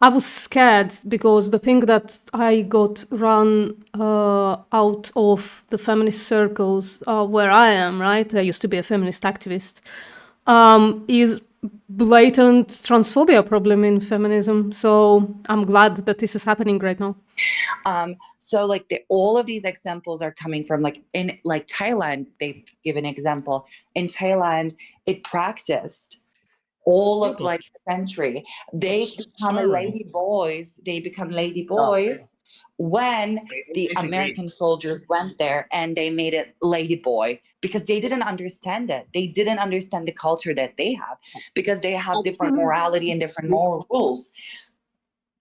I was scared because the thing that I got run out of the feminist circles where I am, right? I used to be a feminist activist, is blatant transphobia problem in feminism. So I'm glad that this is happening right now. So like all of these examples are coming from like in like Thailand. They give an example. In Thailand, it practiced all of like the century. They become lady boys. They become lady boys when the American soldiers went there and they made it lady boy because they didn't understand it. They didn't understand the culture that they have because they have different morality and different moral rules.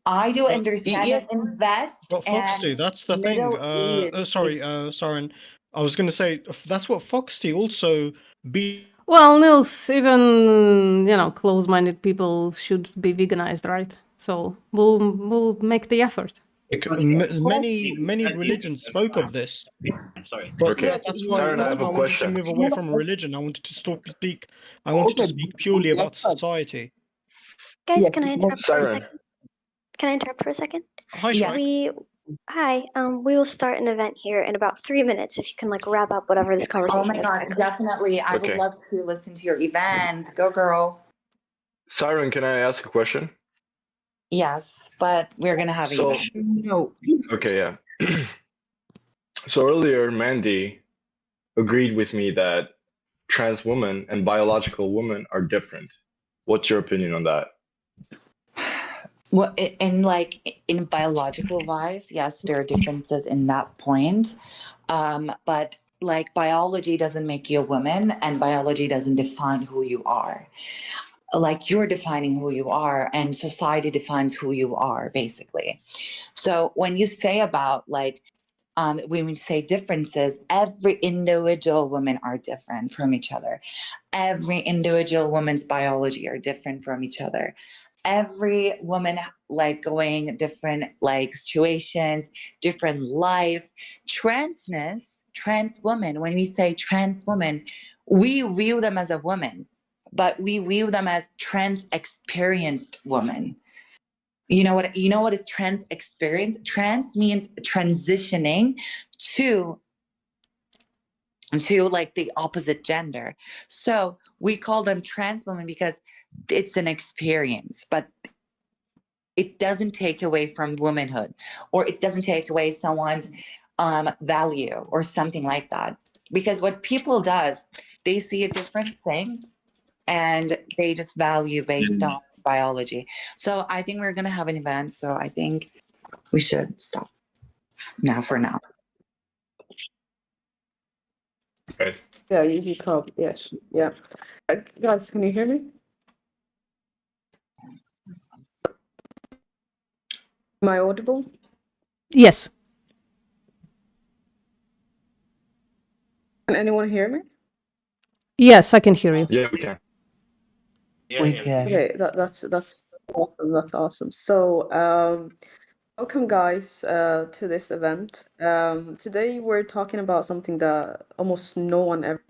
I do understand that in West But Fox and do, that's the thing. Middle East. Soren. I was gonna say that's what Fox do also be. Well, Nils, even close-minded people should be veganized, right? So we'll make the effort. Many religions spoke of this. But Okay. that's why Siren, I have a I wanted to question. move away from religion. I wanted to speak. I wanted to speak purely about society. Guys, Yes. can I interrupt for a Siren. second? Can I interrupt for a second? Hi, Yes. Shrek. We will start an event here in about 3 minutes. If you can like wrap up whatever this conversation Oh my is God, quickly. definitely. I would Okay. love to listen to your event. Go, girl. Siren, can I ask a question? Yes, but we're going to have So, an event. No. okay, yeah. So earlier, Mandy agreed with me that trans women and biological women are different. What's your opinion on that? Well, in biological wise, yes, there are differences in that point. But like biology doesn't make you a woman and biology doesn't define who you are. Like you're defining who you are and society defines who you are, basically. So when you say about like, when we say differences, every individual women are different from each other. Every individual woman's biology are different from each other. Every woman like going different like situations, different life. Transness, trans woman, when we say trans woman, we view them as a woman, but we view them as trans experienced woman. You know what is trans experience? Trans means transitioning to like the opposite gender. So we call them trans women because it's an experience, but it doesn't take away from womanhood or it doesn't take away someone's value or something like that. Because what people does, they see a different thing and they just value based on biology. So I think we're going to have an event. So I think we should stop now for now. Right. Yeah, you can't. Yes. Yeah. Guys, can you hear me? Am I audible? Yes. Can anyone hear me? Yes, I can hear you. Yeah, we can. We can. Okay, that's awesome. That's awesome. So, welcome guys to this event. Today we're talking about something that almost no one ever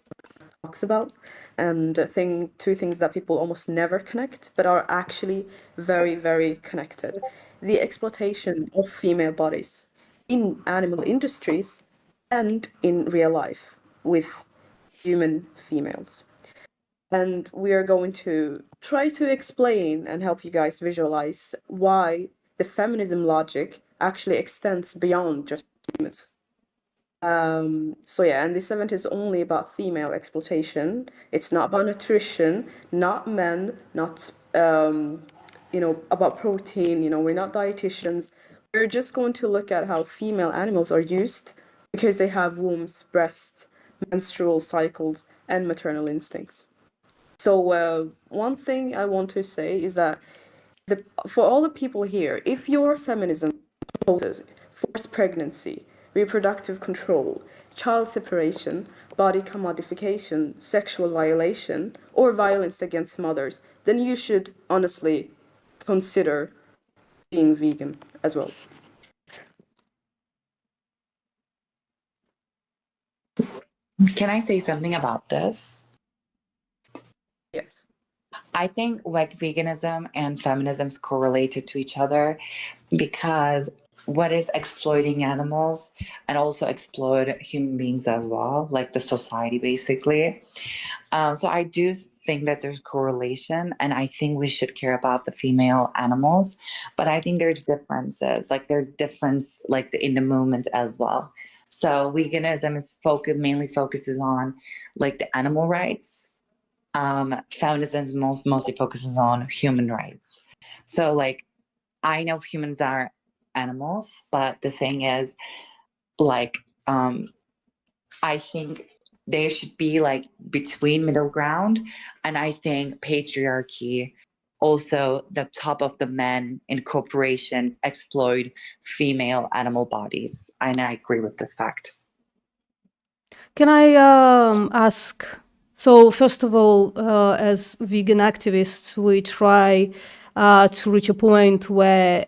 talks about, and two things that people almost never connect, but are actually very, very connected. The exploitation of female bodies in animal industries and in real life with human females. And we are going to try to explain and help you guys visualize why the feminism logic actually extends beyond just humans. So yeah, and this event is only about female exploitation. It's not about nutrition, not men, not about protein. We're not dietitians. We're just going to look at how female animals are used because they have wombs, breasts, menstrual cycles, and maternal instincts. So one thing I want to say is that for all the people here, if your feminism opposes forced pregnancy, reproductive control, child separation, body commodification, sexual violation, or violence against mothers, then you should honestly consider being vegan as well. Can I say something about this? Yes. I think like veganism and feminism is correlated to each other because what is exploiting animals and also exploit human beings as well, like the society basically. So I do think that there's correlation, and I think we should care about the female animals, but I think there's differences. Like there's difference like in the movement as well. So veganism is mainly focuses on like the animal rights. Feminism mostly focuses on human rights. So like I know humans are animals, but the thing is like I think there should be like between middle ground, and I think patriarchy, also the top of the men in corporations exploit female animal bodies, and I agree with this fact. Can I ask? So, first of all, as vegan activists, we try to reach a point where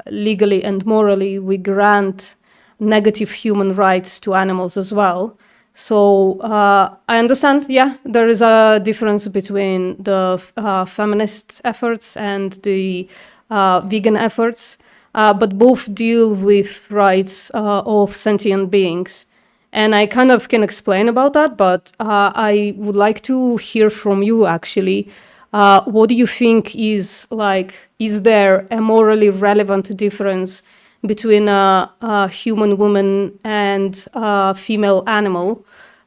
legally and morally we grant negative human rights to animals as well. So, I understand, yeah, there is a difference between the feminist efforts and the vegan efforts, but both deal with rights of sentient beings. And I kind of can explain about that, but I would like to hear from you actually. What do you think is there a morally relevant difference between a human woman and a female animal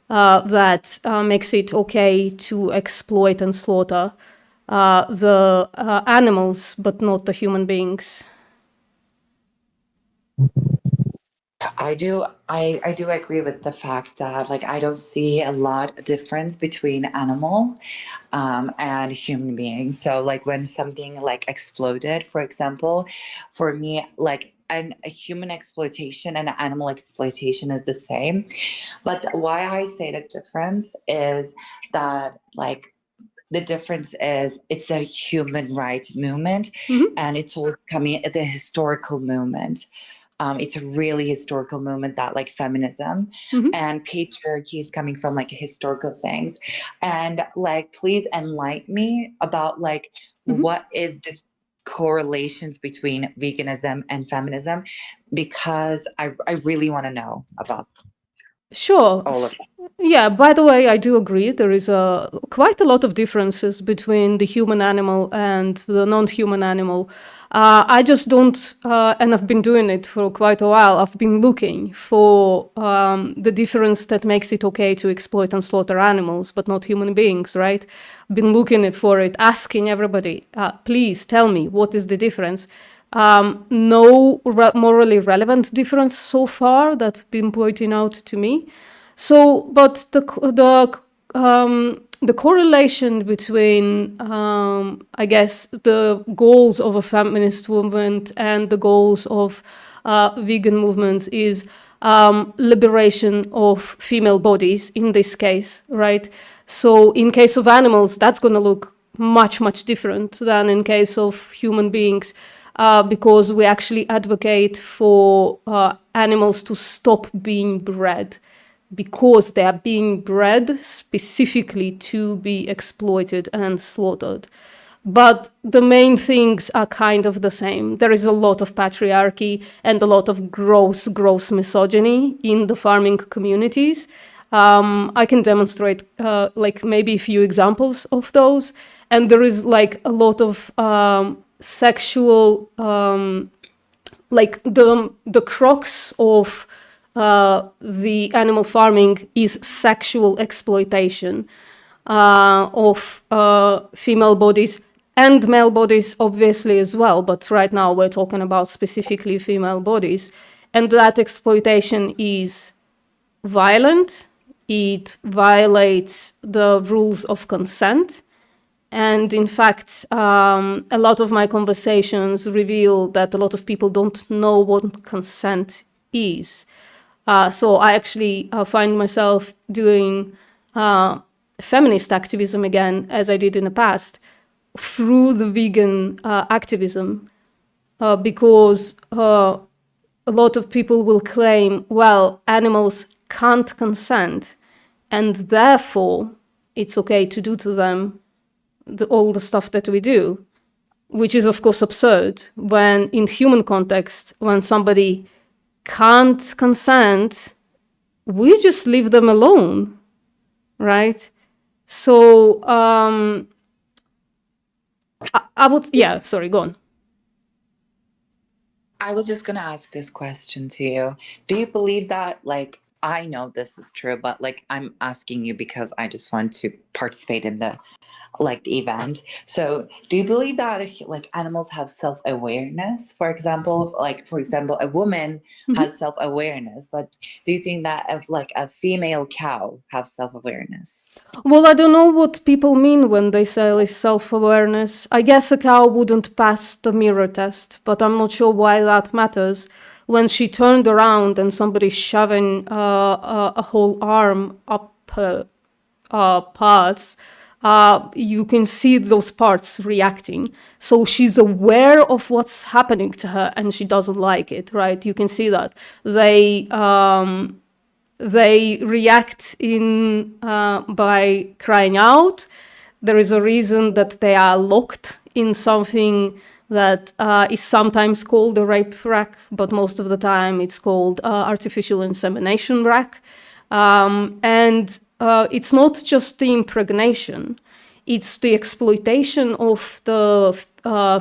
that makes it okay to exploit and slaughter the animals, but not the human beings? I do agree with the fact that like I don't see a lot of difference between animal and human beings. So like when something like exploded, for example, for me like a human exploitation and animal exploitation is the same. But why I say the difference is that like the difference is it's a human rights movement, and it's a historical movement. It's a really historical movement that like feminism and patriarchy is coming from like historical things. And like please enlighten me about like what is the correlations between veganism and feminism, because I really want to know about Sure. all of it. Yeah, by the way, I do agree. There is quite a lot of differences between the human animal and the non-human animal. I just don't, and I've been doing it for quite a while, I've been looking for the difference that makes it okay to exploit and slaughter animals, but not human beings, right? I've been looking for it, asking everybody, please tell me, what is the difference? No morally relevant difference so far that's been pointed out to me. So, but the correlation between, I guess, the goals of a feminist movement and the goals of vegan movements is liberation of female bodies in this case, right? So in case of animals, that's going to look much, much different than in case of human beings, because we actually advocate for animals to stop being bred, because they are being bred specifically to be exploited and slaughtered. But the main things are kind of the same. There is a lot of patriarchy and a lot of gross misogyny in the farming communities. I can demonstrate like maybe a few examples of those. And there is like a lot of sexual, like the crux of the animal farming is sexual exploitation of female bodies and male bodies, obviously, as well. But right now we're talking about specifically female bodies. And that exploitation is violent. It violates the rules of consent. And in fact, a lot of my conversations reveal that a lot of people don't know what consent is. So I actually find myself doing feminist activism again, as I did in the past, through the vegan activism, because a lot of people will claim, well, animals can't consent, and therefore it's okay to do to them all the stuff that we do, which is of course absurd. When in human context, when somebody can't consent, we just leave them alone, right? So I would, yeah, sorry, go on. I was just going to ask this question to you. Do you believe that, like, I know this is true, but like I'm asking you because I just want to participate in the event. So do you believe that like animals have self-awareness? For example, a woman has self-awareness, but do you think that a female cow have self-awareness? Well, I don't know what people mean when they say self-awareness. I guess a cow wouldn't pass the mirror test, but I'm not sure why that matters. When she turned around and somebody shoving a whole arm up her parts, you can see those parts reacting. So she's aware of what's happening to her and she doesn't like it, right? You can see that. They react by crying out. There is a reason that they are locked in something that is sometimes called a rape rack, but most of the time it's called artificial insemination rack. And it's not just the impregnation, it's the exploitation of the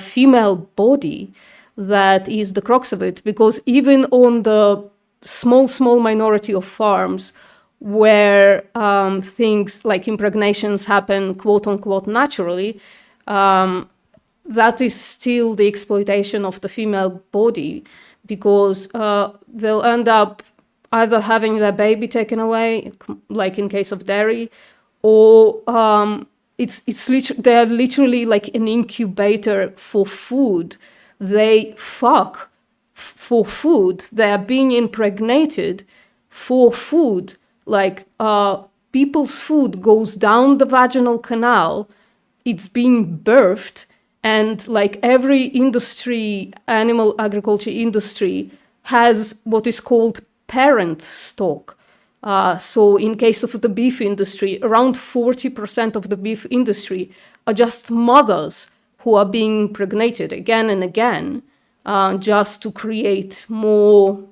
female body that is the crux of it. Because even on the small minority of farms where things like impregnations happen, quote unquote, naturally, that is still the exploitation of the female body, because they'll end up either having their baby taken away, like in case of dairy, or they're literally like an incubator for food. They fuck for food. They are being impregnated for food. Like people's food goes down the vaginal canal. It's being birthed, and like every industry, animal agriculture industry, has what is called parent stock. So in case of the beef industry, around 40% of the beef industry are just mothers who are being impregnated again and again, just to create more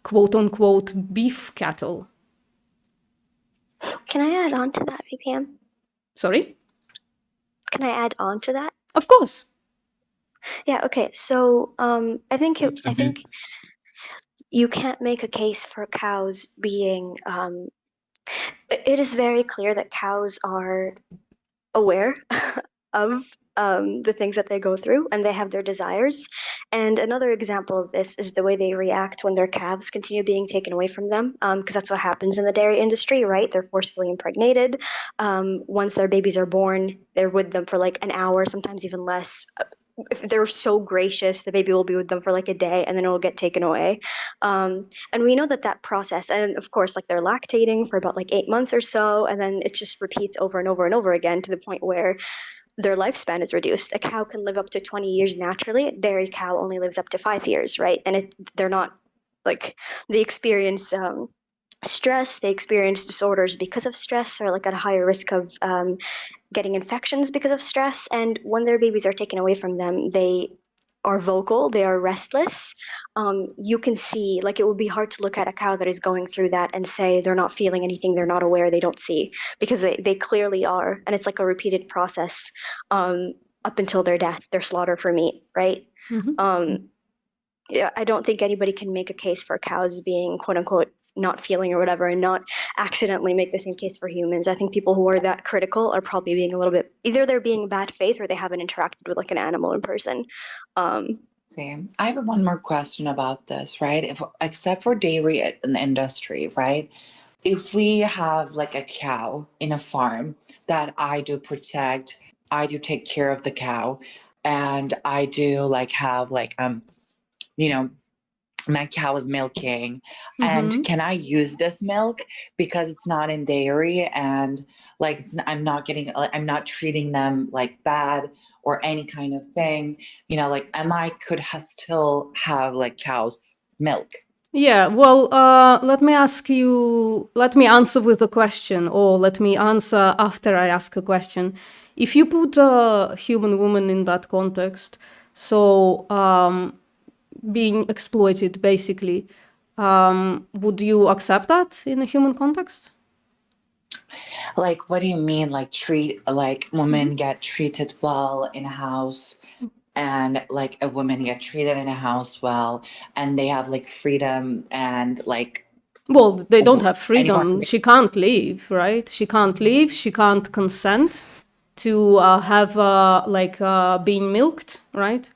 quote unquote beef cattle. Can I add on to that, VPM? Sorry? Can I add on to that? Of course. Yeah, okay. So I think you can't make a case for cows being it is very clear that cows are aware of the things that they go through, and they have their desires. And another example of this is the way they react when their calves continue being taken away from them, because that's what happens in the dairy industry, right? They're forcefully impregnated. Once their babies are born, they're with them for like an hour, sometimes even less, if they're so gracious, the baby will be with them for like a day and then it will get taken away. And we know that process, and of course, like they're lactating for about like 8 months or so, and then it just repeats over and over and over again to the point where their lifespan is reduced. A cow can live up to 20 years naturally. A dairy cow only lives up to 5 years, right? And they're not like, they experience stress, they experience disorders because of stress, or like at a higher risk of getting infections because of stress. And when their babies are taken away from them, they are vocal, they are restless. You can see, like, it would be hard to look at a cow that is going through that and say they're not feeling anything, they're not aware, they don't see, because they clearly are. And it's like a repeated process up until their death, their slaughter for meat, right? Yeah, I don't think anybody can make a case for cows being quote unquote not feeling or whatever, and not accidentally make the same case for humans. I think people who are that critical are probably being a little bit, either they're being bad faith or they haven't interacted with like an animal in person. Same. I have one more question about this, right? If except for dairy in the industry, right? If we have like a cow in a farm that I do protect, I do take care of the cow, and I do like have like you know, my cow is milking, and can I use this milk because it's not in dairy, and like I'm not getting, I'm not treating them like bad or any kind of thing, like I could still have like cow's milk. Yeah, well, let me answer with a question, or let me answer after I ask a question. If you put a human woman in that context, so being exploited, basically, would you accept that in a human context? Like, what do you mean? Like women get treated well in a house, and like a woman get treated in a house well, and they have like freedom, and like, well, they don't have anyone. freedom. She can't leave, right? She can't leave. She can't consent to have being milked, right?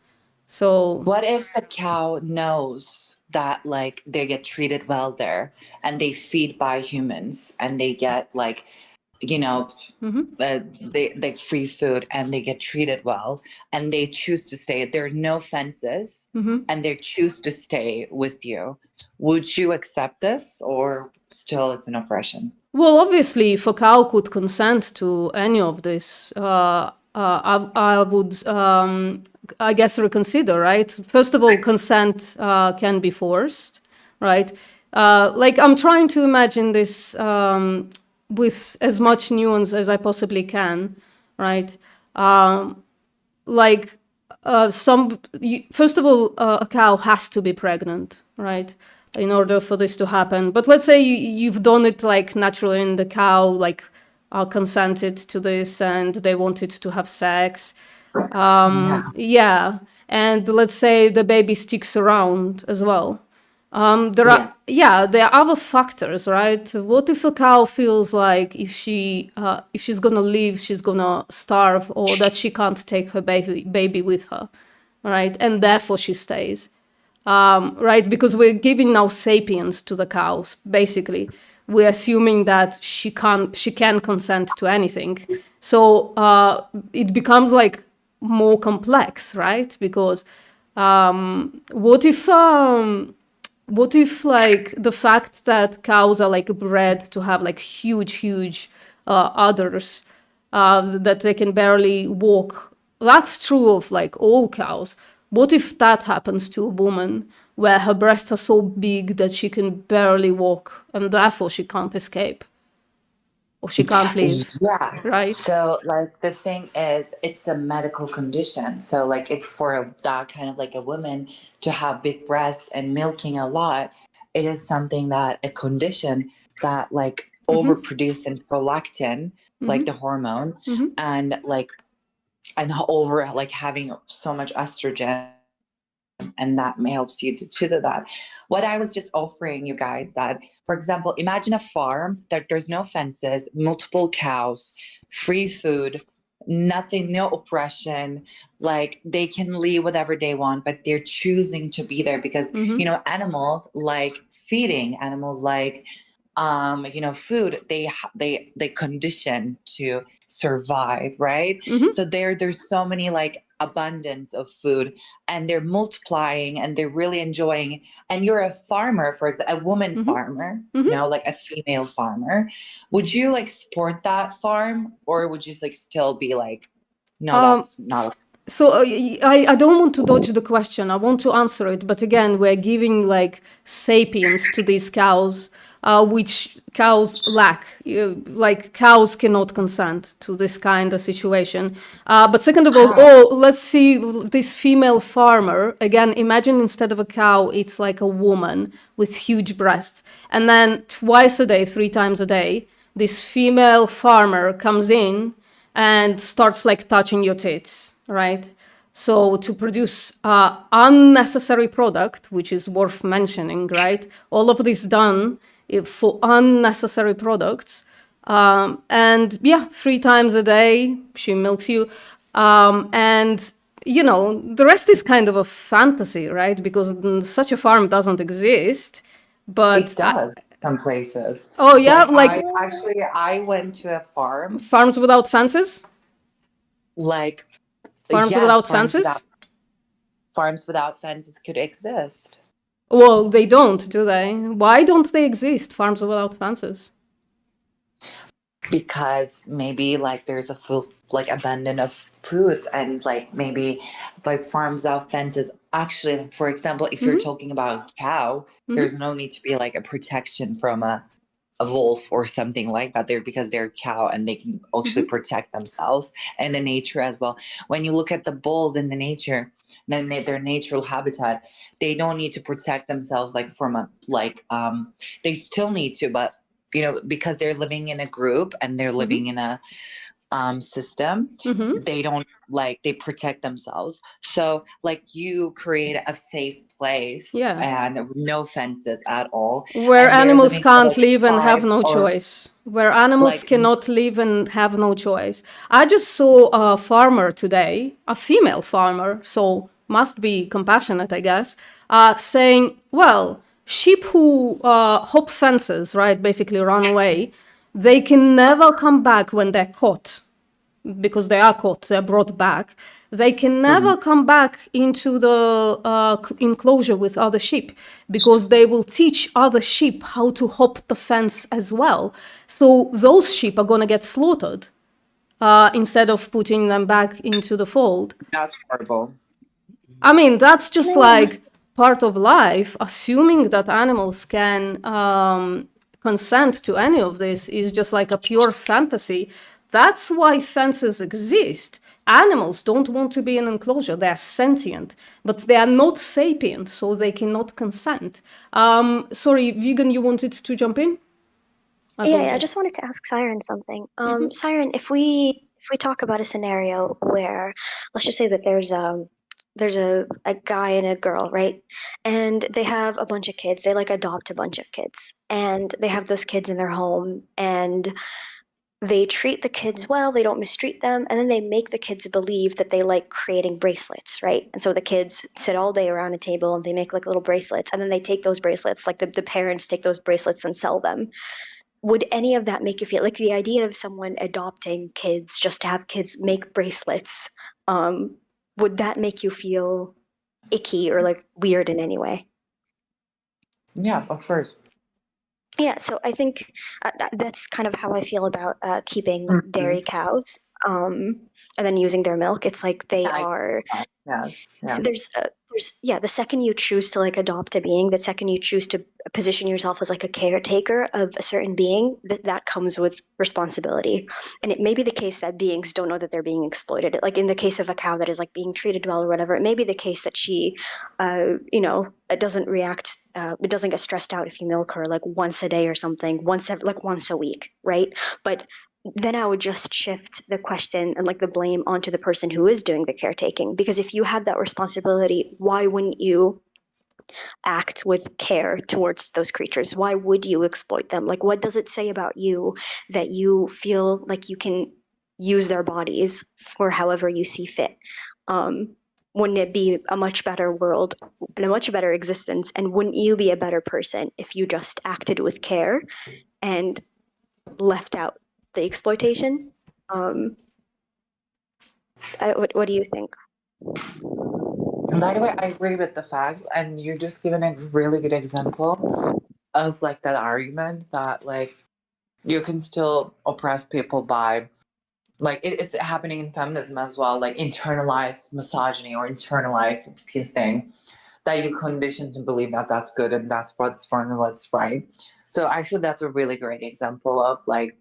So What if the cow knows that like they get treated well there, and they feed by humans, and they get like, they free food, and they get treated well, and they choose to stay? There are no fences, and they choose to stay with you. Would you accept this, or still it's an oppression? well, obviously, if a cow could consent to any of this, I would, I guess, reconsider, right? First of all, consent can be forced, right? Like, I'm trying to imagine this with as much nuance as I possibly can, right? First of all, a cow has to be pregnant, right, in order for this to happen. But let's say you've done it like naturally, and the cow like consented to this, and they wanted to have sex. Yeah, and let's say the baby sticks around as well. There are other factors, right? What if a cow feels like if she's gonna leave, she's gonna starve, or that she can't take her baby with her, right? And therefore she stays, right? Because we're giving now sapience to the cows. Basically, we're assuming that she can consent to anything. So it becomes like more complex, right? Because what if like the fact that cows are like bred to have like huge udders that they can barely walk? That's true of like all cows. What if that happens to a woman, where her breasts are so big that she can barely walk, and therefore she can't escape, or she can't leave? Yeah. Right? So like the thing is, it's a medical condition. So like it's for that kind of like a woman to have big breasts and milking a lot. It is something that a condition that like overproducing prolactin, like the hormone, and like over like having so much estrogen, and that helps you to do that. What I was just offering you guys, that, for example, imagine a farm that there's no fences, multiple cows, free food, nothing, no oppression, like they can leave whatever they want, but they're choosing to be there because animals like feeding, animals like food, they condition to survive, right? So there's so many like abundance of food, and they're multiplying and they're really enjoying, and you're a farmer, for example, a woman farmer, you know, like a female farmer, would you like support that farm, or would you like still be like, no, that's not So I don't want to dodge the question. I want to answer it. But again, we're giving like sapience to these cows, which cows lack. Like cows cannot consent to this kind of situation. But second of all, let's see this female farmer. Again, imagine instead of a cow, it's like a woman with huge breasts. And then twice a day, 3 times a day, this female farmer comes in and starts like touching your tits, right? So to produce unnecessary product, which is worth mentioning, right? All of this done for unnecessary products. And yeah, 3 times a day, she milks you. And, you know, the rest is kind of a fantasy, right? Because such a farm doesn't exist. But it does some places. Oh yeah, like I went to a farm. Farms without fences? Like farms yes, without fences? Farms without fences could exist. Well, they don't, do they? Why don't they exist, farms without fences? Because maybe like there's a full like abundance of foods, and like maybe like farms without fences. Actually, for example, if you're talking about cow, there's no need to be like a protection from a wolf or something like that there, because they're cow and they can actually protect themselves, and the nature as well. When you look at the bulls in the nature, then their natural habitat, they don't need to protect themselves like from a like they still need to, but you know, because they're living in a group and they're living in a system, they don't like, they protect themselves. So like you create a safe place and no fences at all, where animals can't live and have no or, choice, where animals like, cannot live and have no choice. I just saw a farmer today, a female farmer, so must be compassionate, I guess, saying, well, sheep who hop fences, right, basically run away, they can never come back when they're caught, because they are caught, they're brought back. They can never come back into the enclosure with other sheep, because they will teach other sheep how to hop the fence as well. So those sheep are going to get slaughtered instead of putting them back into the fold. That's horrible. I mean, that's just like part of life. Assuming that animals can consent to any of this is just like a pure fantasy. That's why fences exist. Animals don't want to be in an enclosure. They're sentient, but they are not sapient, so they cannot consent. Sorry, Vegan, you wanted to jump in? I just wanted to ask Siren something. Siren, if we talk about a scenario where, let's just say that there's a guy and a girl, right? And they have a bunch of kids. They like adopt a bunch of kids, and they have those kids in their home, and they treat the kids well, they don't mistreat them, and then they make the kids believe that they like creating bracelets, right? And so the kids sit all day around a table and they make like little bracelets, and then they take those bracelets, like the parents take those bracelets and sell them. Would any of that make you feel like the idea of someone adopting kids just to have kids make bracelets, would that make you feel icky or like weird in any way? Yeah, of course. Yeah, so I think that's kind of how I feel about keeping dairy cows, and then using their milk. It's like they are. Yes. There's the second you choose to like adopt a being, the second you choose to position yourself as like a caretaker of a certain being, that comes with responsibility. And it may be the case that beings don't know that they're being exploited. Like in the case of a cow that is like being treated well or whatever, it may be the case that she, it doesn't react, it doesn't get stressed out if you milk her like once a day or something, once a week, right? But then I would just shift the question and like the blame onto the person who is doing the caretaking. Because if you had that responsibility, why wouldn't you act with care towards those creatures? Why would you exploit them? Like, what does it say about you that you feel like you can use their bodies for however you see fit? Wouldn't it be a much better world and a much better existence? And wouldn't you be a better person if you just acted with care and left out the exploitation? What do you think? And by the way, I agree with the facts, and you're just giving a really good example of like that argument that like you can still oppress people by like it's happening in feminism as well, like internalized misogyny or internalized thing that you condition to believe that that's good and that's what's wrong and what's right. So I feel that's a really great example of like,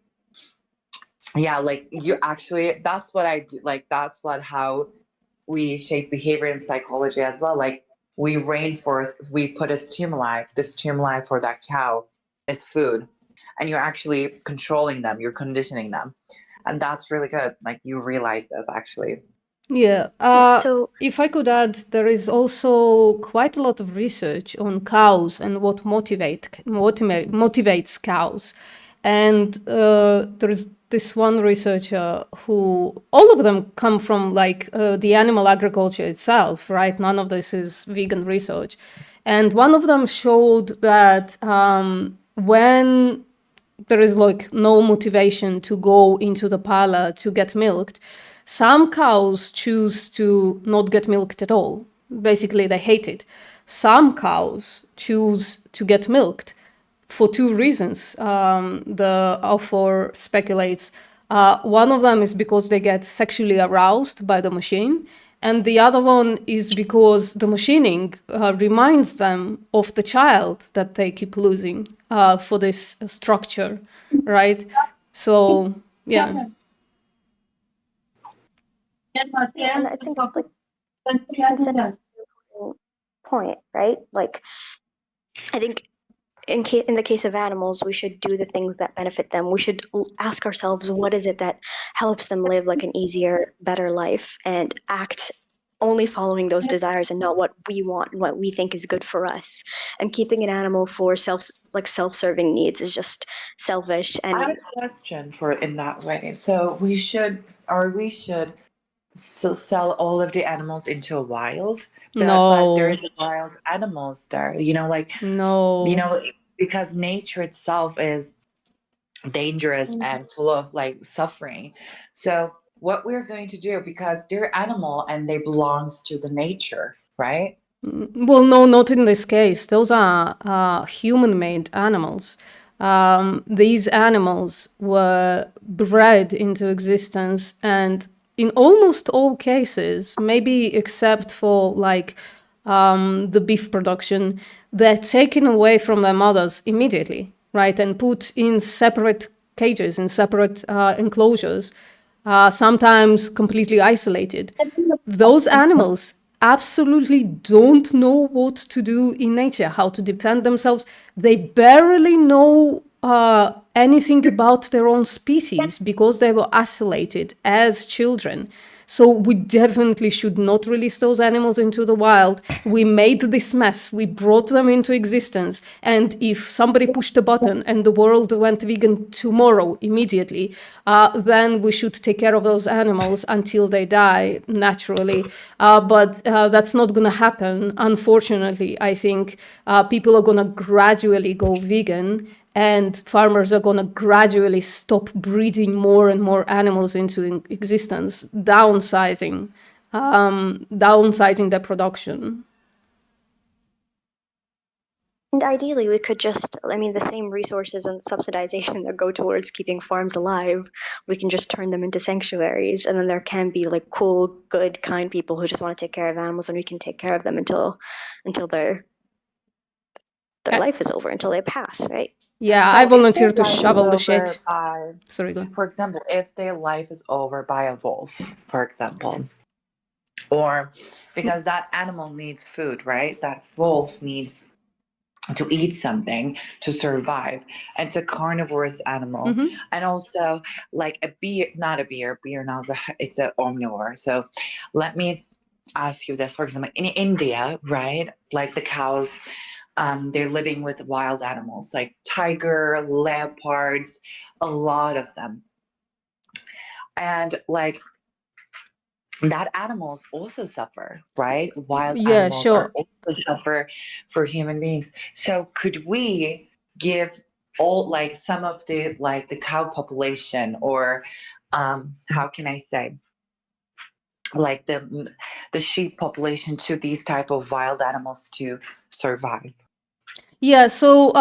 yeah, like you actually, that's what I do. Like that's what how we shape behavior in psychology as well. Like we reinforce, we put a stimuli, the stimuli for that cow is food, and you're actually controlling them, you're conditioning them, and that's really good. Like you realize this actually. Yeah. So If I could add, there is also quite a lot of research on cows and what motivates cows. And there is this one researcher who, all of them come from like the animal agriculture itself, right? None of this is vegan research. And one of them showed that when there is like no motivation to go into the parlor to get milked, some cows choose to not get milked at all. Basically, they hate it. Some cows choose to get milked for two reasons. The author speculates. One of them is because they get sexually aroused by the machine, and the other one is because the machining reminds them of the child that they keep losing for this structure, right? So, yeah. yeah, and I think like consent is an important point, right? Like I think in the case of animals, we should do the things that benefit them. We should ask ourselves, what is it that helps them live like an easier, better life, and act only following those desires and not what we want and what we think is good for us. And keeping an animal for self-serving needs is just selfish. I And have a question for in that way. So we should, or we should so sell all of the animals into a wild, but there No, is wild animals there, you know, like, you no. know, because nature itself is dangerous and full of like suffering. So what we're going to do, because they're animal and they belongs to the nature, right? Well, no, not in this case. Those are human-made animals. These animals were bred into existence, and in almost all cases, maybe except for like the beef production, they're taken away from their mothers immediately, right, and put in separate cages, in separate enclosures, sometimes completely isolated. Those animals absolutely don't know what to do in nature, how to defend themselves. They barely know anything about their own species because they were isolated as children. So we definitely should not release those animals into the wild. We made this mess. We brought them into existence. And if somebody pushed a button and the world went vegan tomorrow, immediately, then we should take care of those animals until they die naturally. But that's not going to happen. Unfortunately, I think people are going to gradually go vegan, and farmers are going to gradually stop breeding more and more animals into existence, downsizing their production. And ideally, we could just, I mean, the same resources and subsidization that go towards keeping farms alive, we can just turn them into sanctuaries. And then there can be like cool, good, kind people who just want to take care of animals, and we can take care of them until their life is over, until they pass, right? Yeah, So I if their volunteer to life is shovel the over shit. by, Sorry, go on. for example, if their life is over by a wolf, for example, or because that animal needs food, right? That wolf needs to eat something to survive. It's a carnivorous animal, Mm-hmm. and also like a beer, not a beer. Beer now it's an omnivore. So let me ask you this: for example, in India, right? Like the cows, they're living with wild animals like tiger, leopards, a lot of them, and like that animals also suffer, right? Wild Yeah, animals are sure. also suffer for human beings. So could we give all like some of the like the cow population, or how can I say, like the sheep population to these type of wild animals to survive. Yeah, so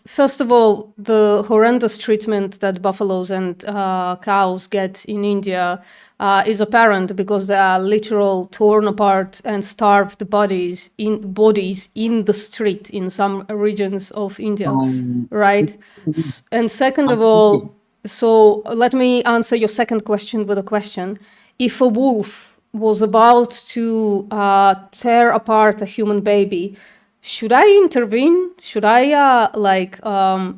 first of all, the horrendous treatment that buffaloes and cows get in India is apparent because they are literal torn apart and starved bodies in the street in some regions of India, right? And second of all, so let me answer your second question with a question. If a wolf was about to tear apart a human baby, should I intervene? Should I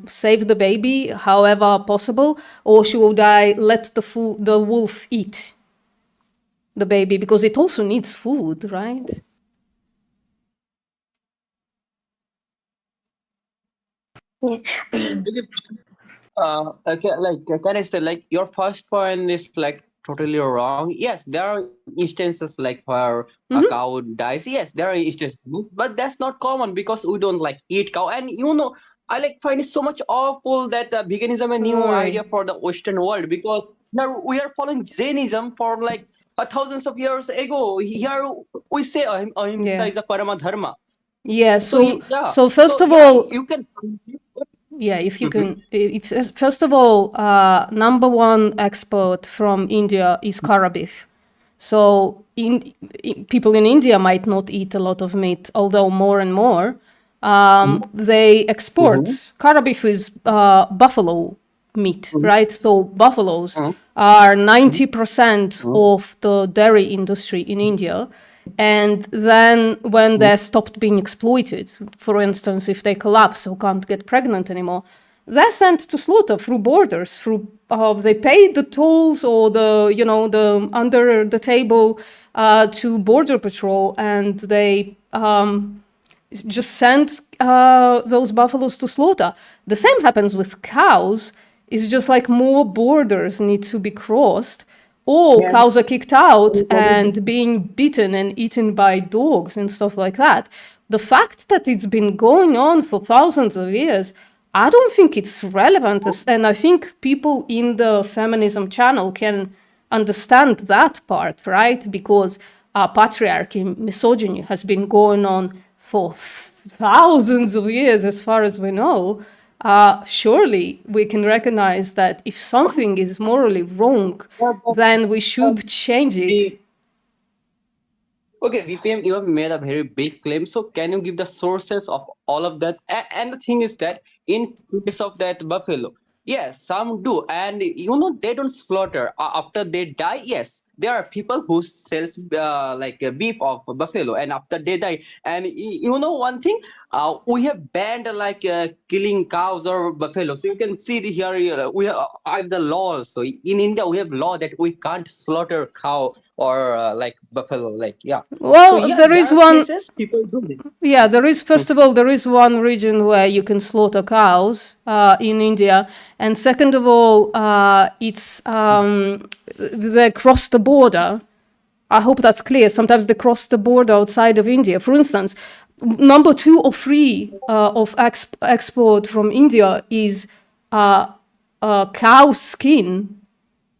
save the baby however possible, or should I let the wolf eat the baby because it also needs food, right? Yeah. Okay, can I say, like, your first point is like totally wrong. Yes, there are instances like where a cow dies. Yes, there are instances, but that's not common because we don't like eat cow. And I like find it so much awful that veganism a new idea for the Western world, because now we are following Jainism for like thousands of years ago. Here we say ahimsa is a parama dharma. Yeah. Yeah. So first of yeah, all, you can. yeah, if you can, first of all, number one export from India is kara beef. So people in India might not eat a lot of meat, although more and more they export. Kara beef is buffalo meat, right? So buffaloes are 90% of the dairy industry in India. And then when they're stopped being exploited, for instance, if they collapse or can't get pregnant anymore, they're sent to slaughter through borders, through they pay the tolls or the under the table to border patrol, and they just send those buffaloes to slaughter. The same happens with cows. It's just like more borders need to be crossed, or cows are kicked out and being beaten and eaten by dogs and stuff like that. The fact that it's been going on for thousands of years, I don't think it's relevant. And I think people in the feminism channel can understand that part, right? Because patriarchy, misogyny has been going on for thousands of years, as far as we know. Surely we can recognize that if something is morally wrong, then we should change it. Okay, VPM, you have made a very big claim. So can you give the sources of all of that? And the thing is that in case of that buffalo, yes, some do, and they don't slaughter after they die. Yes, there are people who sells beef of buffalo, and after they die. And one thing, we have banned killing cows or buffalo. So you can see here we have the laws. So in India we have law that we can't slaughter cow or buffalo. Well, So there is are one. cases people do this. Yeah, there is. First of all, there is one region where you can slaughter cows in India, and second of all, it's they cross the border. I hope that's clear. Sometimes they cross the border outside of India. For instance, number 2 or 3 of export from India is cow skin,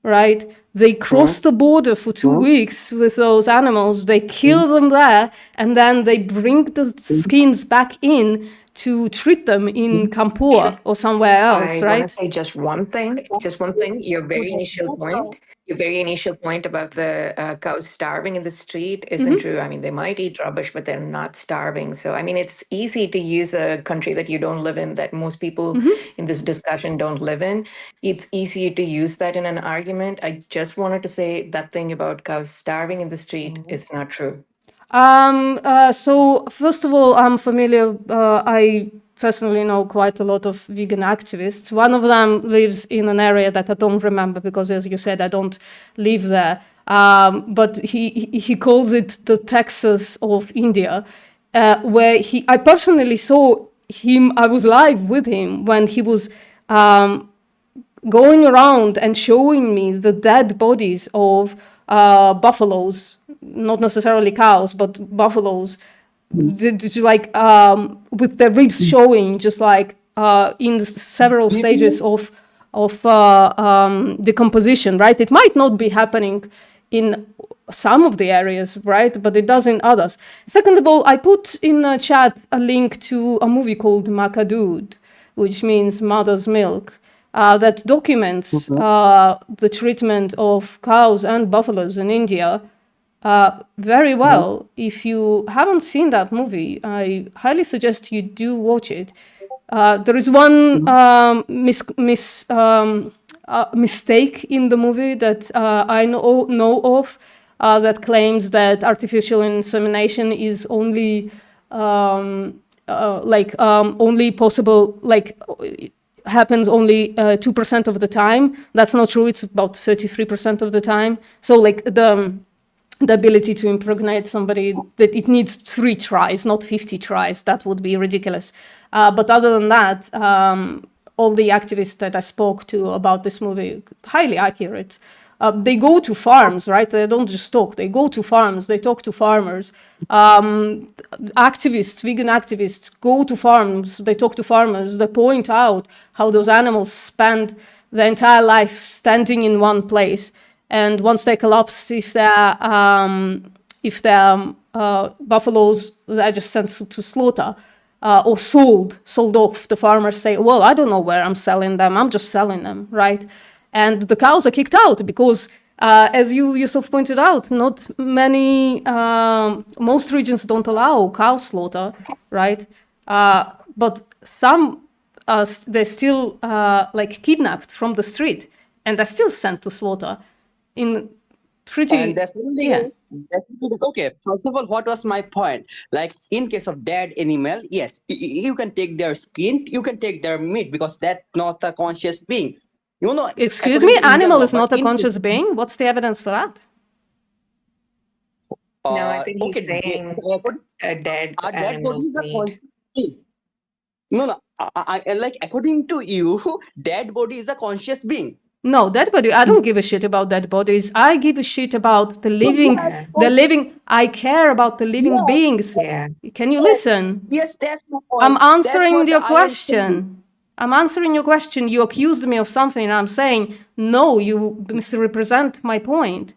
right? They cross the border for 2 weeks with those animals. They kill them there, and then they bring the skins back in to treat them in Kanpur or somewhere else, I right? want to say just one thing. Your very initial point about the cows starving in the street isn't true. I mean, they might eat rubbish, but they're not starving. So, I mean, it's easy to use a country that you don't live in, that most people in this discussion don't live in. It's easy to use that in an argument. I just wanted to say that thing about cows starving in the street is not true. So first of all, I'm familiar, I personally know quite a lot of vegan activists. One of them lives in an area that I don't remember because, as you said, I don't live there. But he calls it the Texas of India, where I personally saw him, I was live with him when he was going around and showing me the dead bodies of buffaloes, not necessarily cows, but buffaloes, just like with the ribs showing, just like in several stages of decomposition, right? It might not be happening in some of the areas, right? But it does in others. Second of all, I put in the chat a link to a movie called Makadud, which means mother's milk, that documents the treatment of cows and buffaloes in India very well. If you haven't seen that movie, I highly suggest you do watch it. There is one mistake in the movie that I know of that claims that artificial insemination is only only possible, like happens only 2% of the time. That's not true. It's about 33% of the time. So like the ability to impregnate somebody, that it needs 3 tries, not 50 tries. That would be ridiculous. But other than that, all the activists that I spoke to about this movie, highly accurate. They go to farms, right? They don't just talk. They go to farms. They talk to farmers. Activists, vegan activists, go to farms. They talk to farmers. They point out how those animals spend their entire life standing in one place. And once they collapse, if they're buffaloes, they're just sent to slaughter or sold off. The farmers say, well, I don't know where I'm selling them. I'm just selling them, right? And the cows are kicked out because, as you yourself pointed out, not many, most regions don't allow cow slaughter, right? But some, they're still like kidnapped from the street and they're still sent to slaughter. In pretty, and that's illegal. That's illegal. Okay, first of all, what was my point? Like in case of dead animal, yes, you can take their skin, you can take their meat because that's not a conscious being. You know. Excuse me, animal is not a conscious being. What's the evidence for that? No, I think he's saying a dead animal's meat. No, I like according to you, dead body is a conscious being. No, dead body. I don't give a shit about dead bodies. I give a shit about the living. The living. I care about the living beings. Yeah. Can you listen? Yes, that's my point. I'm answering your question. I'm answering your question. You accused me of something, and I'm saying no. You misrepresent my point.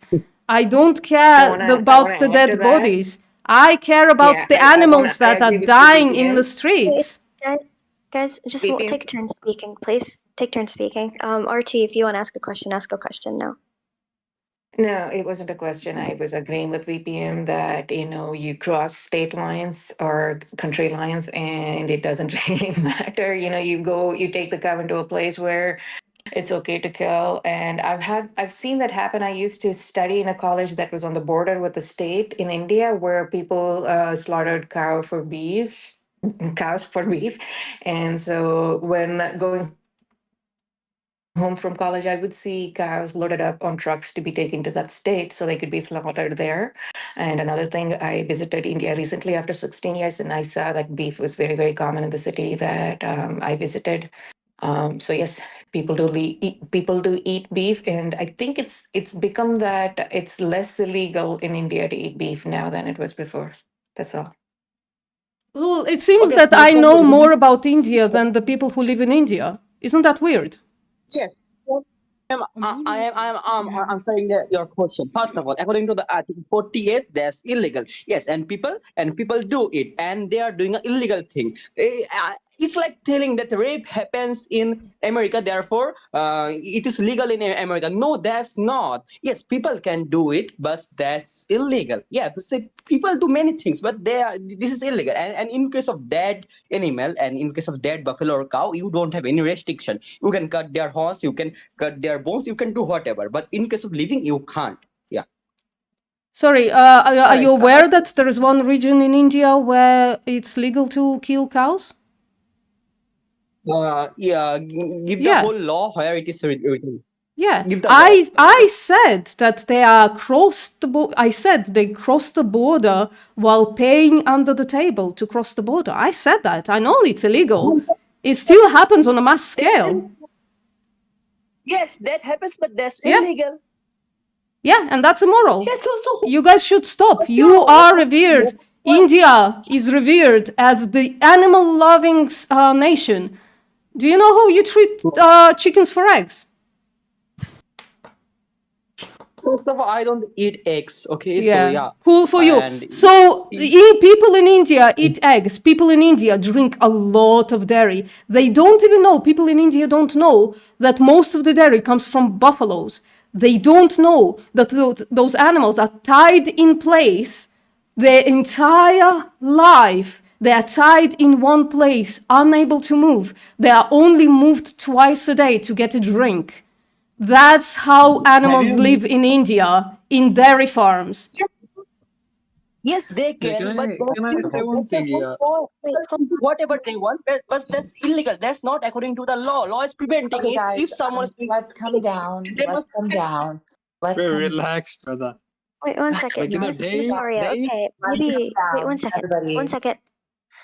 I don't care about the dead bodies. I care about the animals that are dying in the streets. Guys, just take turns speaking, please. Take turns speaking. RT, if you want to ask a question now. No, it wasn't a question. I was agreeing with VPM that, you cross state lines or country lines and it doesn't really matter. You take the cow into a place where it's okay to kill. And I've seen that happen. I used to study in a college that was on the border with the state in India where people slaughtered cows for beef. And so when going home from college, I would see cows loaded up on trucks to be taken to that state so they could be slaughtered there. And another thing, I visited India recently after 16 years, and I saw that beef was very, very common in the city that I visited. So yes, people do eat beef, and I think it's become that it's less illegal in India to eat beef now than it was before. That's all. Well, it seems that I know more about India than the people who live in India. Isn't that weird? Yes. I'm answering your question. First of all, according to the Article 48, that's illegal. Yes, and people do it, and they are doing an illegal thing. It's like telling that rape happens in America, therefore it is legal in America. No, that's not. Yes, people can do it, but that's illegal. Yeah, so people do many things, but this is illegal. And in case of dead animal and in case of dead buffalo or cow, you don't have any restriction. You can cut their horns, you can cut their bones, you can do whatever. But in case of living, you can't. Yeah. Sorry, are you aware that there is one region in India where it's legal to kill cows? Give the whole law where it is written. Yeah, I said that they are crossed the I said they crossed the border while paying under the table to cross the border. I said that. I know it's illegal. It still happens on a mass scale. Yes, that happens, but that's illegal. Yeah, and that's immoral. Yes, also. You guys should stop. You are revered. India is revered as the animal-loving nation. Do you know how you treat chickens for eggs? first of all, I don't eat eggs. Okay, so Yeah, yeah, cool for you. and So people in India eat eggs. People in India drink a lot of dairy. They don't even know, people in India don't know that most of the dairy comes from buffaloes. They don't know that those animals are tied in place their entire life. They are tied in one place, unable to move. They are only moved twice a day to get a drink. That's how have animals you? live in India, in dairy farms. Yes, they Yeah, can, but can that's I say illegal. one That's the thing whole here? point. Wait, People can do whatever they want, but that's illegal. That's not according to the law. Law is preventing Okay, it. If guys, someone is let's come down. they Let's must come prevent. down. Let's Bro, come. relax, brother. wait one second, Like, Miss dairy, Aria. dairy. Okay, Let's come maybe wait down, one second. everybody. One second.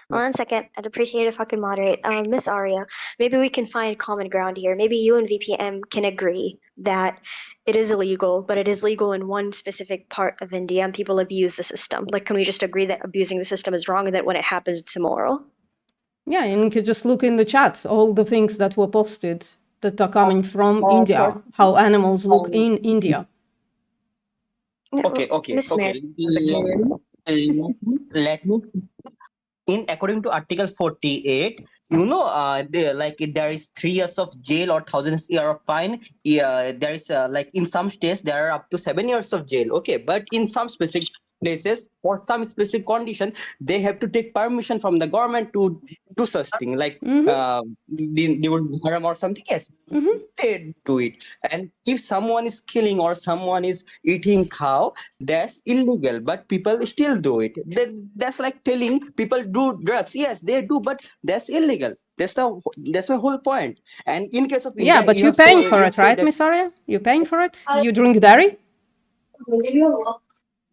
One second. I'd appreciate if I could moderate. Miss Aria, maybe we can find common ground here. Maybe you and VPM can agree that it is illegal, but it is legal in one specific part of India and people abuse the system. Like, can we just agree that abusing the system is wrong and that when it happens, it's immoral? Yeah, and you could just look in the chat, all the things that were posted that are coming from India, First, how animals look um, in India. okay, okay, Miss okay. Smith. Let me in according to article 48, like there is 3 years of jail or thousands year of fine. Yeah, there is like in some states there are up to 7 years of jail. Okay, but in some specific places for some specific condition they have to take permission from the government to do such thing, like they will harm or something. Yes, they do it. And if someone is killing or someone is eating cow, that's illegal, but people still do it. Then that's like telling people do drugs. Yes, they do, but that's illegal. That's my whole point. And in case of Yeah, India, but you you're have so paying for you it, have said right, that. Miss Aria? You're paying for it? You drink dairy?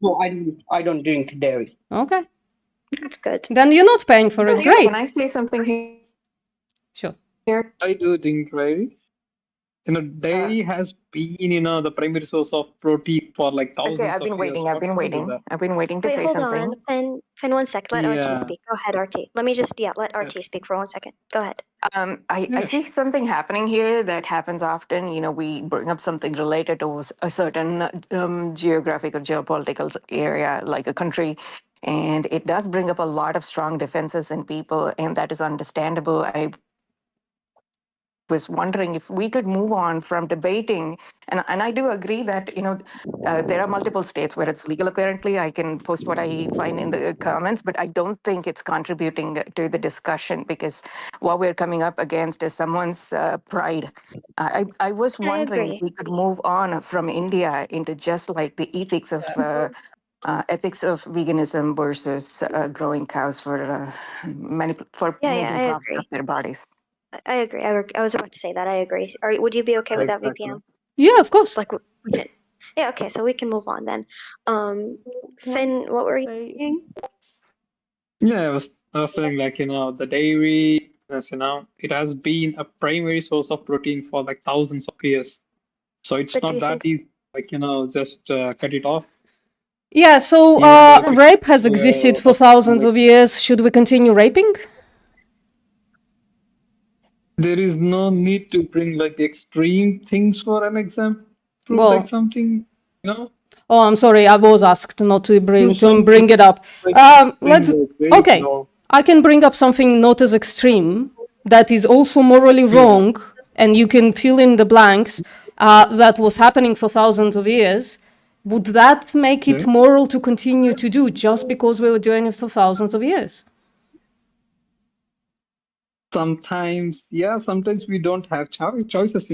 No, I don't drink dairy. Okay. That's good. Then you're not paying for it. Can Great. I say something Sure. here? I do think, right? Dairy has been, the primary source of protein for like Okay, thousands I've of been years. waiting. I've What been can do waiting. that? I've been waiting to Wait, say hold something. on. Finn, 1 sec. Let RT Yeah. speak. Go ahead, RT. Let me just, let RT speak for 1 second. Go ahead. I see something happening here that happens often. We bring up something related to a certain geographic or geopolitical area, like a country, and it does bring up a lot of strong defenses in people, and that is understandable. I was wondering if we could move on from debating, and I do agree that there are multiple states where it's legal. Apparently, I can post what I find in the comments, but I don't think it's contributing to the discussion, because what we're coming up against is someone's pride. I was wondering if agree. we could move on from India into just like the ethics of veganism versus growing cows for making I profit agree. of their bodies. I agree. I was about to say that. I agree. Would you be okay with that, Exactly. VPM? Yeah, of course. Like, we can. Yeah. Okay. So we can move on then. Finn, what were you Say, saying? Yeah, I was saying, like, the dairy, as it has been a primary source of protein for like thousands of years. So it's But do not you that think? easy, like, just cut it off. Yeah, so Even though if it's, rape has existed for thousands of years. Should we continue raping? there is no need to bring like extreme things for an example, like Well, something, oh, I'm sorry. I was asked not to bring something it up. like Let's. like rape Okay, or I can bring up something not as extreme that is also morally wrong, and you can fill in the blanks. That was happening for thousands of years. Would that make it moral to continue to do just because we were doing it for thousands of years? sometimes, yeah, sometimes we don't have choices.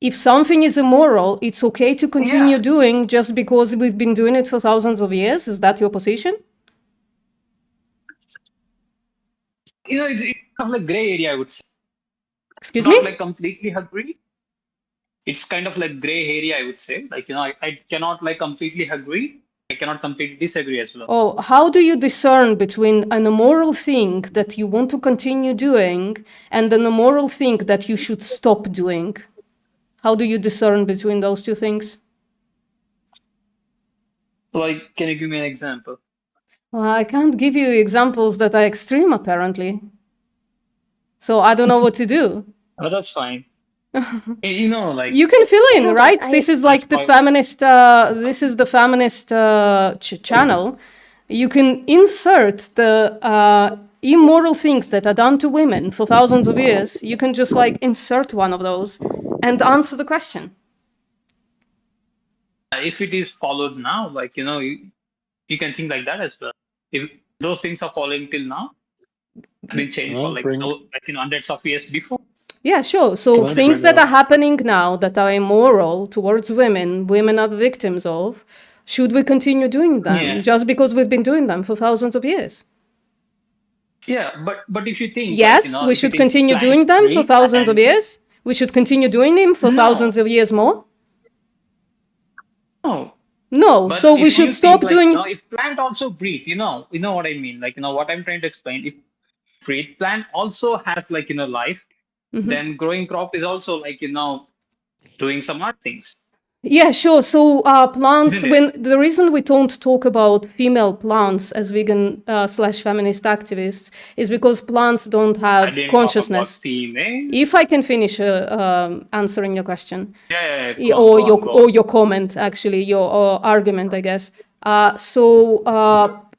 If something is immoral, it's okay to continue doing just because we've been doing it for thousands of years. Is that your position? It's kind of like gray area, I would say. Excuse Not me? like completely agree. It's kind of like gray area, I would say. Like, I cannot like completely agree. I cannot completely disagree as well. Oh, how do you discern between an immoral thing that you want to continue doing and an immoral thing that you should stop doing? How do you discern between those two things? Like, can you give me an example? Well, I can't give you examples that are extreme, apparently. So I don't know what to do. Oh, that's fine. You know, like You can fill in, Hold on, right? This is like the feminist. This is the feminist channel. You can insert the immoral things that are done to women for thousands of years. You can just like insert one of those and answer the question. if it is followed now, like you can think like that as well. If those things are following till now, been changed for hundreds of years before. Yeah, sure. So things that are happening now that are immoral towards women, women are the victims of, should we continue doing them just because we've been doing them for thousands of years? Yeah, but if you think yes, we should continue doing them for thousands of years. We should continue doing them for thousands of years more. No, so we should stop doing. If plant also breathe, you know what I mean. Like what I'm trying to explain. If breathe, plant also has life. Then growing crop is also doing some art things. Yeah, sure. So plants, when the reason we don't talk about female plants as vegan slash feminist activists is because plants don't have consciousness. If I can finish answering your question, or your comment, actually, your argument, I guess.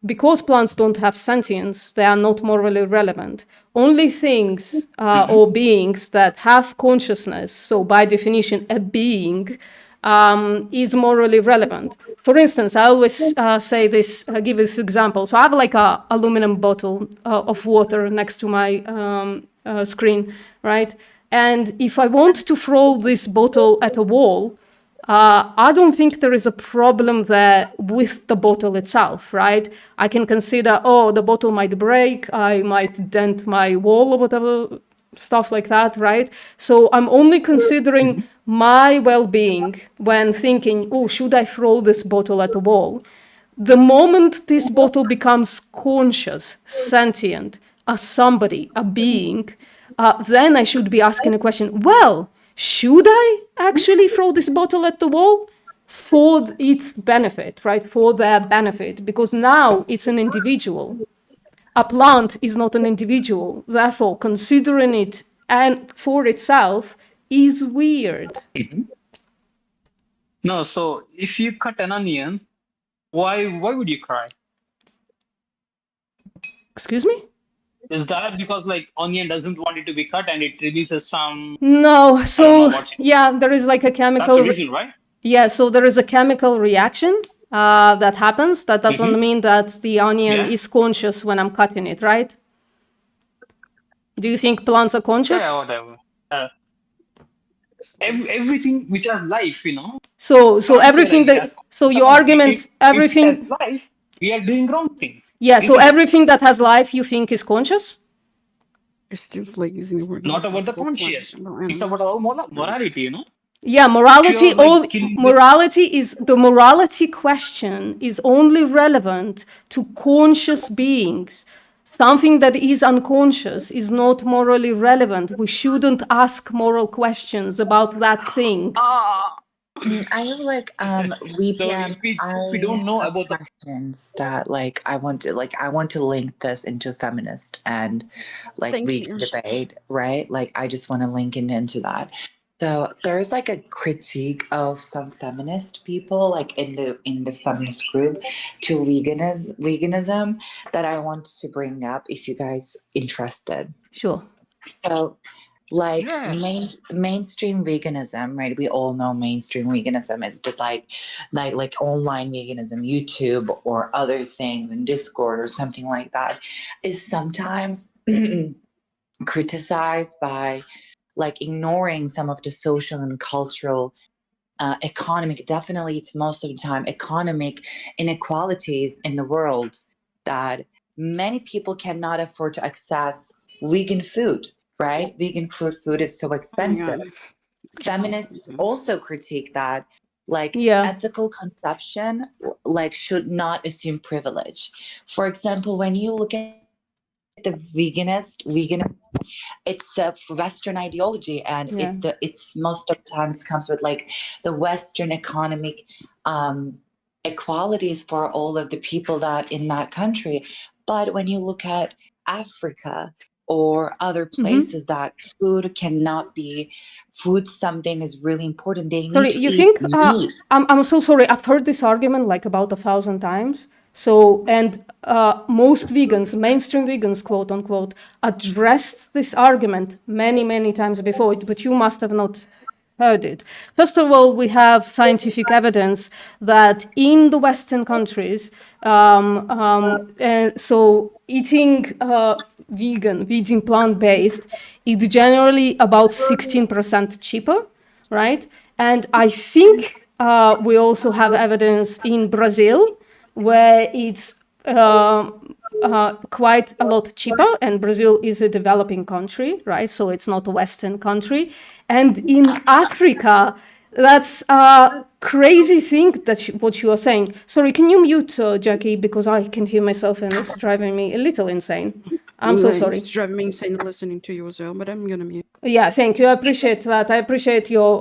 Because plants don't have sentience, they are not morally relevant. Only things or beings that have consciousness, so by definition, a being, is morally relevant. For instance, I always say this, give this example. So I have like a aluminum bottle of water next to my screen, right? And if I want to throw this bottle at a wall, I don't think there is a problem there with the bottle itself, right? I can consider, oh, the bottle might break, I might dent my wall or whatever, stuff like that, right? So I'm only considering my well-being when thinking, oh, should I throw this bottle at the wall? The moment this bottle becomes conscious, sentient, a somebody, a being, then I should be asking a question, well, should I actually throw this bottle at the wall? For its benefit, right? For their benefit, because now it's an individual. A plant is not an individual. Therefore, considering it and for itself is weird. No, so if you cut an onion, why would you cry? Excuse me? Is that because onion doesn't want it to be cut and it releases some? No, so yeah, there is like a chemical. That's the reason, right? Yeah, so there is a chemical reaction that happens. That doesn't mean that the onion is conscious when I'm cutting it, right? Do you think plants are conscious? Yeah, whatever. Everything which has life, So everything that. So your argument, everything. If it has life, we are doing wrong thing. Yeah, so everything that has life you think is conscious? It's just like using the word. Not about the conscious. It's about our morality, Yeah, morality. The morality question is only relevant to conscious beings. Something that is unconscious is not morally relevant. We shouldn't ask moral questions about that thing. I have VPM. So we don't know about questions that I want to link this into feminist and vegan debate, right? I just want to link into that. So there's a critique of some feminist people in the feminist group to veganism that I want to bring up if you guys interested. Sure. So mainstream veganism, right? We all know mainstream veganism is just like online veganism, YouTube or other things in Discord or something like that, is sometimes criticized by ignoring some of the social and cultural economic, definitely it's most of the time economic inequalities in the world that many people cannot afford to access vegan food, right? Vegan food is so expensive. Feminists also critique that ethical consumption should not assume privilege. For example, when you look at the vegan, it's a Western ideology, and it's most of the times comes with the Western economic equalities for all of the people that in that country. But when you look at Africa or other places that food cannot be food. Something is really important. They need Sorry, to you eat think meat. I'm so sorry. I've heard this argument like about 1,000 times. So, and most vegans, mainstream vegans, quote unquote, addressed this argument many, many times before, but you must have not heard it. First of all, we have scientific evidence that in the Western countries, so eating eating plant-based, is generally about 16% cheaper, right? And I think we also have evidence in Brazil where it's quite a lot cheaper, and Brazil is a developing country, right? So it's not a Western country. And in Africa, that's a crazy thing that what you are saying. Sorry, can you mute Jackie, because I can hear myself and it's driving me a little insane. I'm so sorry. It's driving me insane listening to you as well, but I'm gonna mute. Yeah, thank you. I appreciate that. I appreciate your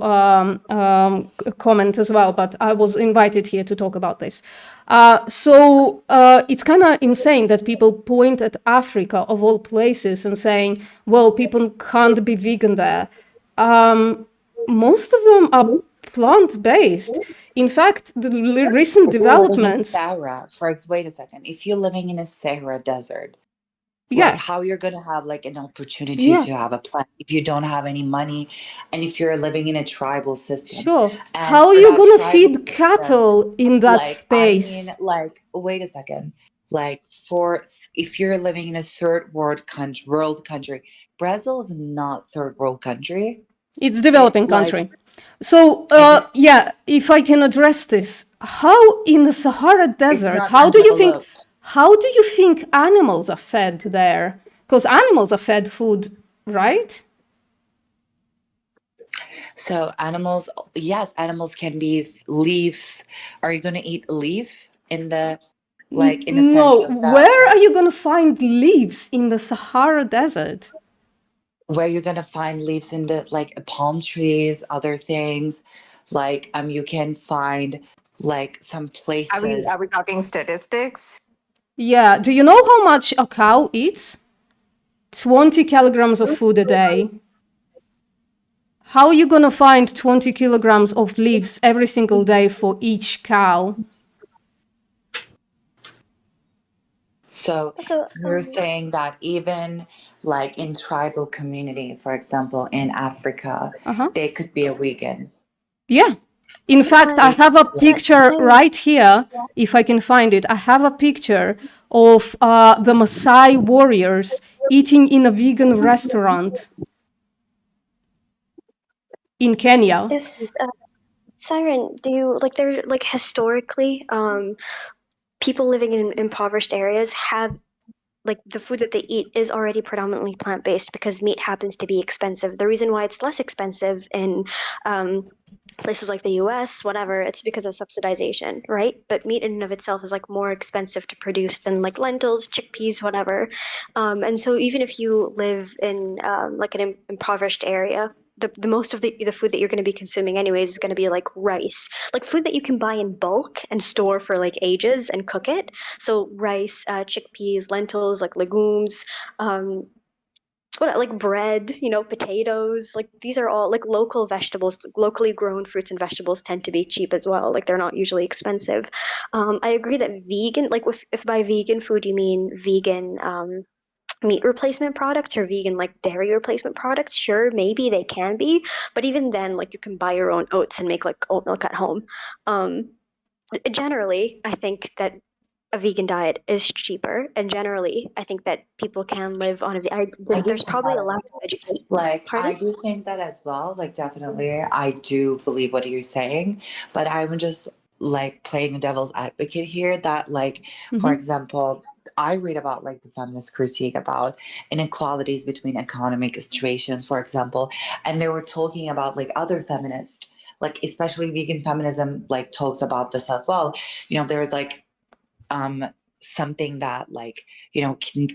comment as well, but I was invited here to talk about this. So it's kind of insane that people point at Africa, of all places, and saying, well, people can't be vegan there. Most of them are plant-based. In fact, the recent If you're living in developments... Sahara, wait a second. If you're living in a Sahara desert, Yeah. like how you're gonna have like an opportunity to have a plant if you don't have any money, and if you're living in a tribal system. Sure. And How are for you that going to tribal feed cattle in that like, space? I mean, like, wait a second. Like, if you're living in a third world country, Brazil is not third world country. It's developing country. So, yeah, if I can address this, how in the Sahara Desert, how do you think animals are fed there? Because animals are fed food, right? So animals, yes, animals can be leaves. Are you going to eat leaf in the, like in the No, center of that? where are you going to find leaves in the Sahara Desert? Where you're going to find leaves in the, like palm trees, other things. Like, you can find like some places. Are we talking statistics? Yeah. Do you know how much a cow eats? 20 kilograms of food a day. How are you going to find 20 kilograms of leaves every single day for each cow? So you're saying that even like in tribal community, for example, in Africa, they could be a vegan. Yeah. In fact, I have a picture right here, if I can find it. I have a picture of the Maasai warriors eating in a vegan restaurant in Kenya. Siren, do you like they're like historically people living in impoverished areas have like the food that they eat is already predominantly plant-based because meat happens to be expensive. The reason why it's less expensive in places like the US, whatever, it's because of subsidization, right? But meat in and of itself is like more expensive to produce than like lentils, chickpeas, whatever. And so even if you live in like an impoverished area, the most of the food that you're going to be consuming anyways is going to be like rice, like food that you can buy in bulk and store for like ages and cook it. So rice, chickpeas, lentils, like legumes, like bread, potatoes, like these are all like local vegetables. Locally grown fruits and vegetables tend to be cheap as well. Like they're not usually expensive. I agree that vegan, like if by vegan food you mean vegan meat replacement products or vegan like dairy replacement products, sure, maybe they can be, but even then, like you can buy your own oats and make like oat milk at home. Generally, I think that a vegan diet is cheaper, and generally, I think that people can live on there's probably a lack of education. Like, I do think that as well. Like, definitely, I do believe what you're saying, but I'm just like playing a devil's advocate here. That, like, for example, I read about like the feminist critique about inequalities between economic situations, for example, and they were talking about like other feminists, like especially vegan feminism, like talks about this as well. There's like something that like can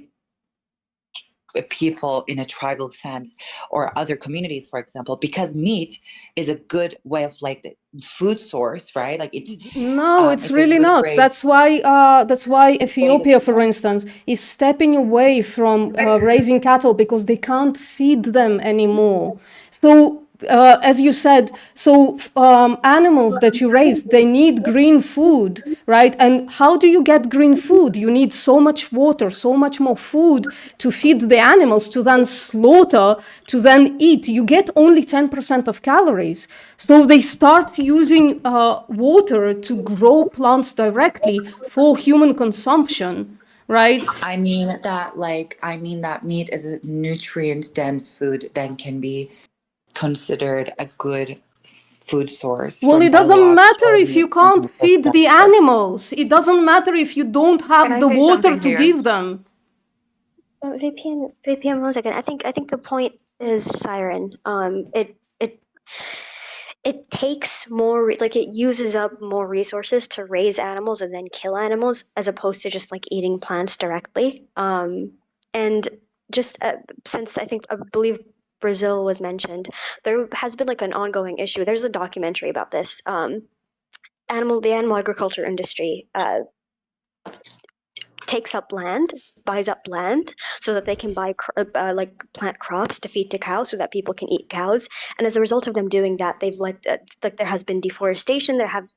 people in a tribal sense or other communities, for example, because meat is a good way of like the food source, right? Like No, it's it's a really good not. way. That's why Ethiopia, for instance, is stepping away from raising cattle because they can't feed them anymore. So, as you said, animals that you raise, they need green food, right? And how do you get green food? You need so much water, so much more food to feed the animals, to then slaughter, to then eat. You get only 10% of calories. So they start using water to grow plants directly for human consumption, right? I mean that meat is a nutrient dense food that can be considered a good food source Well, from it doesn't matter biological if you can't nutrient feed the perspective. animals. It doesn't matter if you don't Can have I the say water something to here? give them. VPN, 1 second. I think the point is Siren. It takes more like it uses up more resources to raise animals and then kill animals as opposed to just like eating plants directly. And just since I believe Brazil was mentioned, there has been like an ongoing issue. There's a documentary about this. The animal agriculture industry buys up land so that they can buy like plant crops to feed to cows so that people can eat cows. And as a result of them doing that, they've like there has been deforestation. There have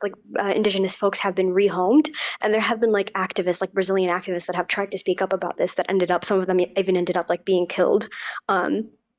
indigenous folks have been rehomed, and there have been like activists, like Brazilian activists, that have tried to speak up about this. That ended up, some of them even ended up like being killed.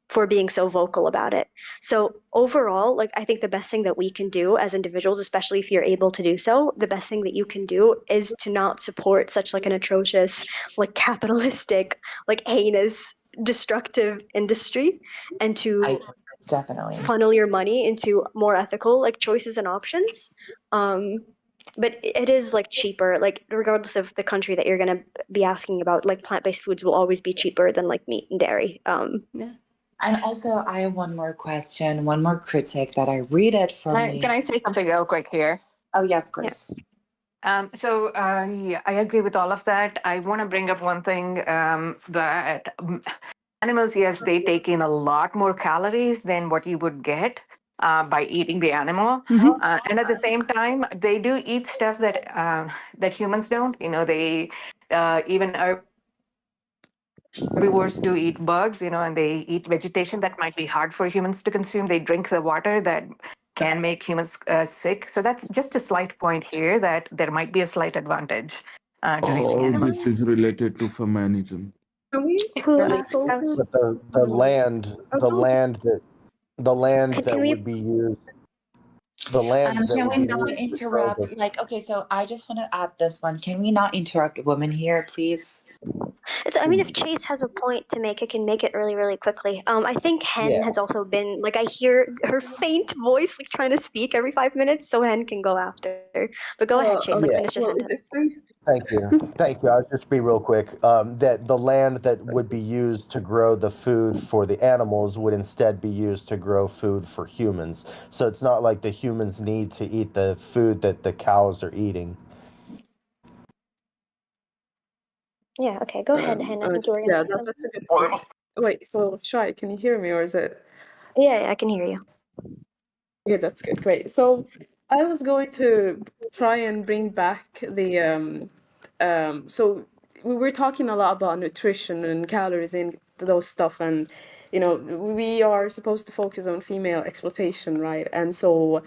For being so vocal about it. So overall, like I think the best thing that we can do as individuals, especially if you're able to do so, the best thing that you can do is to not support such like an atrocious, like capitalistic, like heinous, destructive industry, and to Definitely funnel your money into more ethical like choices and options. But it is like cheaper, like regardless of the country that you're going to be asking about, like plant-based foods will always be cheaper than like meat and dairy. Yeah. And also, I have one more question, one more critic that I read it from Can I say something real quick here? Oh yeah, of course. Yeah, I agree with all of that. I want to bring up one thing that animals, yes, they take in a lot more calories than what you would get by eating the animal. And at the same time, they do eat stuff that humans don't. You know, they even herbivores do eat bugs, and they eat vegetation that might be hard for humans to consume. They drink the water that can make humans sick. So that's just a slight point here that there might be a slight advantage to raising All animals. this is related to feminism. Can we Who focus? But the land, the land that Can we would be used, the land that Can would we be not used to grow the. interrupt? Like, okay, so I just want to add this one. Can we not interrupt women here, please? I mean, if Chase has a point to make, it can make it really, really quickly. I think Hen Yeah. has also been like I hear her faint voice like trying to speak every 5 minutes, so Hen can go after. But go ahead, Chase. Like Yeah. finish your sentence. Thank you. Thank you. I'll just be real quick. That the land that would be used to grow the food for the animals would instead be used to grow food for humans. So it's not like the humans need to eat the food that the cows are eating. Yeah. Okay. Go ahead, Hen. I think you were gonna Yeah, say something. that's a good point. Wait, so Shai, can you hear me, or is it? Yeah, I can hear you. Yeah, that's good. Great. So I was going to try and bring back the so we were talking a lot about nutrition and calories and those stuff, and we are supposed to focus on female exploitation, right? And so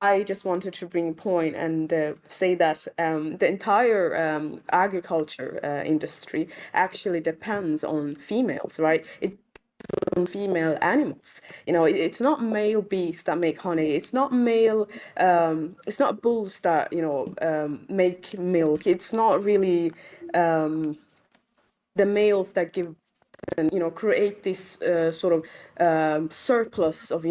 I just wanted to bring a point and say that the entire agriculture industry actually depends on females, right? It on female animals. It's not male bees that make honey. It's not it's not bulls that make milk. It's not really the males that give and create this sort of surplus of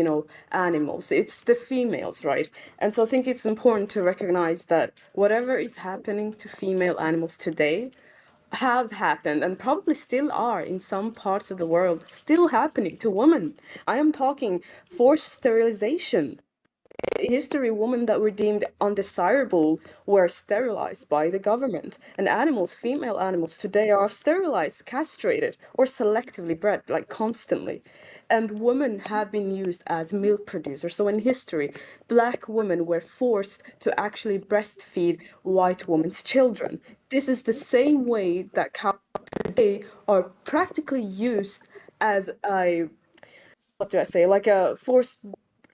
animals. It's the females, right? And so I think it's important to recognize that whatever is happening to female animals today have happened and probably still are in some parts of the world still happening to women. I am talking forced sterilization in history, women that were deemed undesirable were sterilized by the government. And animals, female animals today are sterilized, castrated, or selectively bred, like constantly. And women have been used as milk producers. So in history, black women were forced to actually breastfeed white women's children. This is the same way that cows today are practically used as a, what do I say, like a forced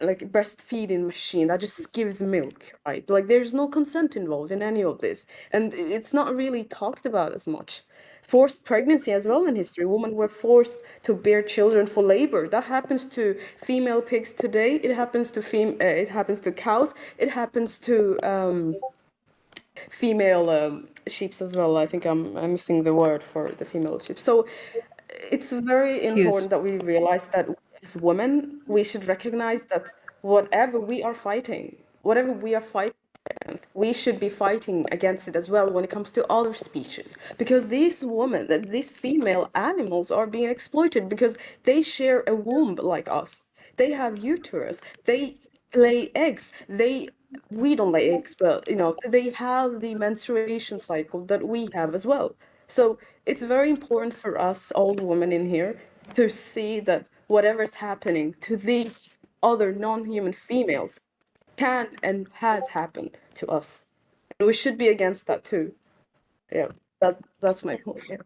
like breastfeeding machine that just gives milk, right? Like there's no consent involved in any of this. And it's not really talked about as much. Forced pregnancy as well in history. Women were forced to bear children for labor. That happens to female pigs today. It happens to it happens to cows. It happens to female sheep as well. I think I'm missing the word for the female sheep. So it's very important that we realize that as women, we should recognize that whatever we are fighting, against, we should be fighting against it as well when it comes to other species. Because these women, these female animals are being exploited because they share a womb like us. They have uterus. They lay eggs. We don't lay eggs, but they have the menstruation cycle that we have as well. So it's very important for us old women in here to see that whatever's happening to these other non-human females can and has happened to us. And we should be against that too. Yeah, that's my point. Yeah.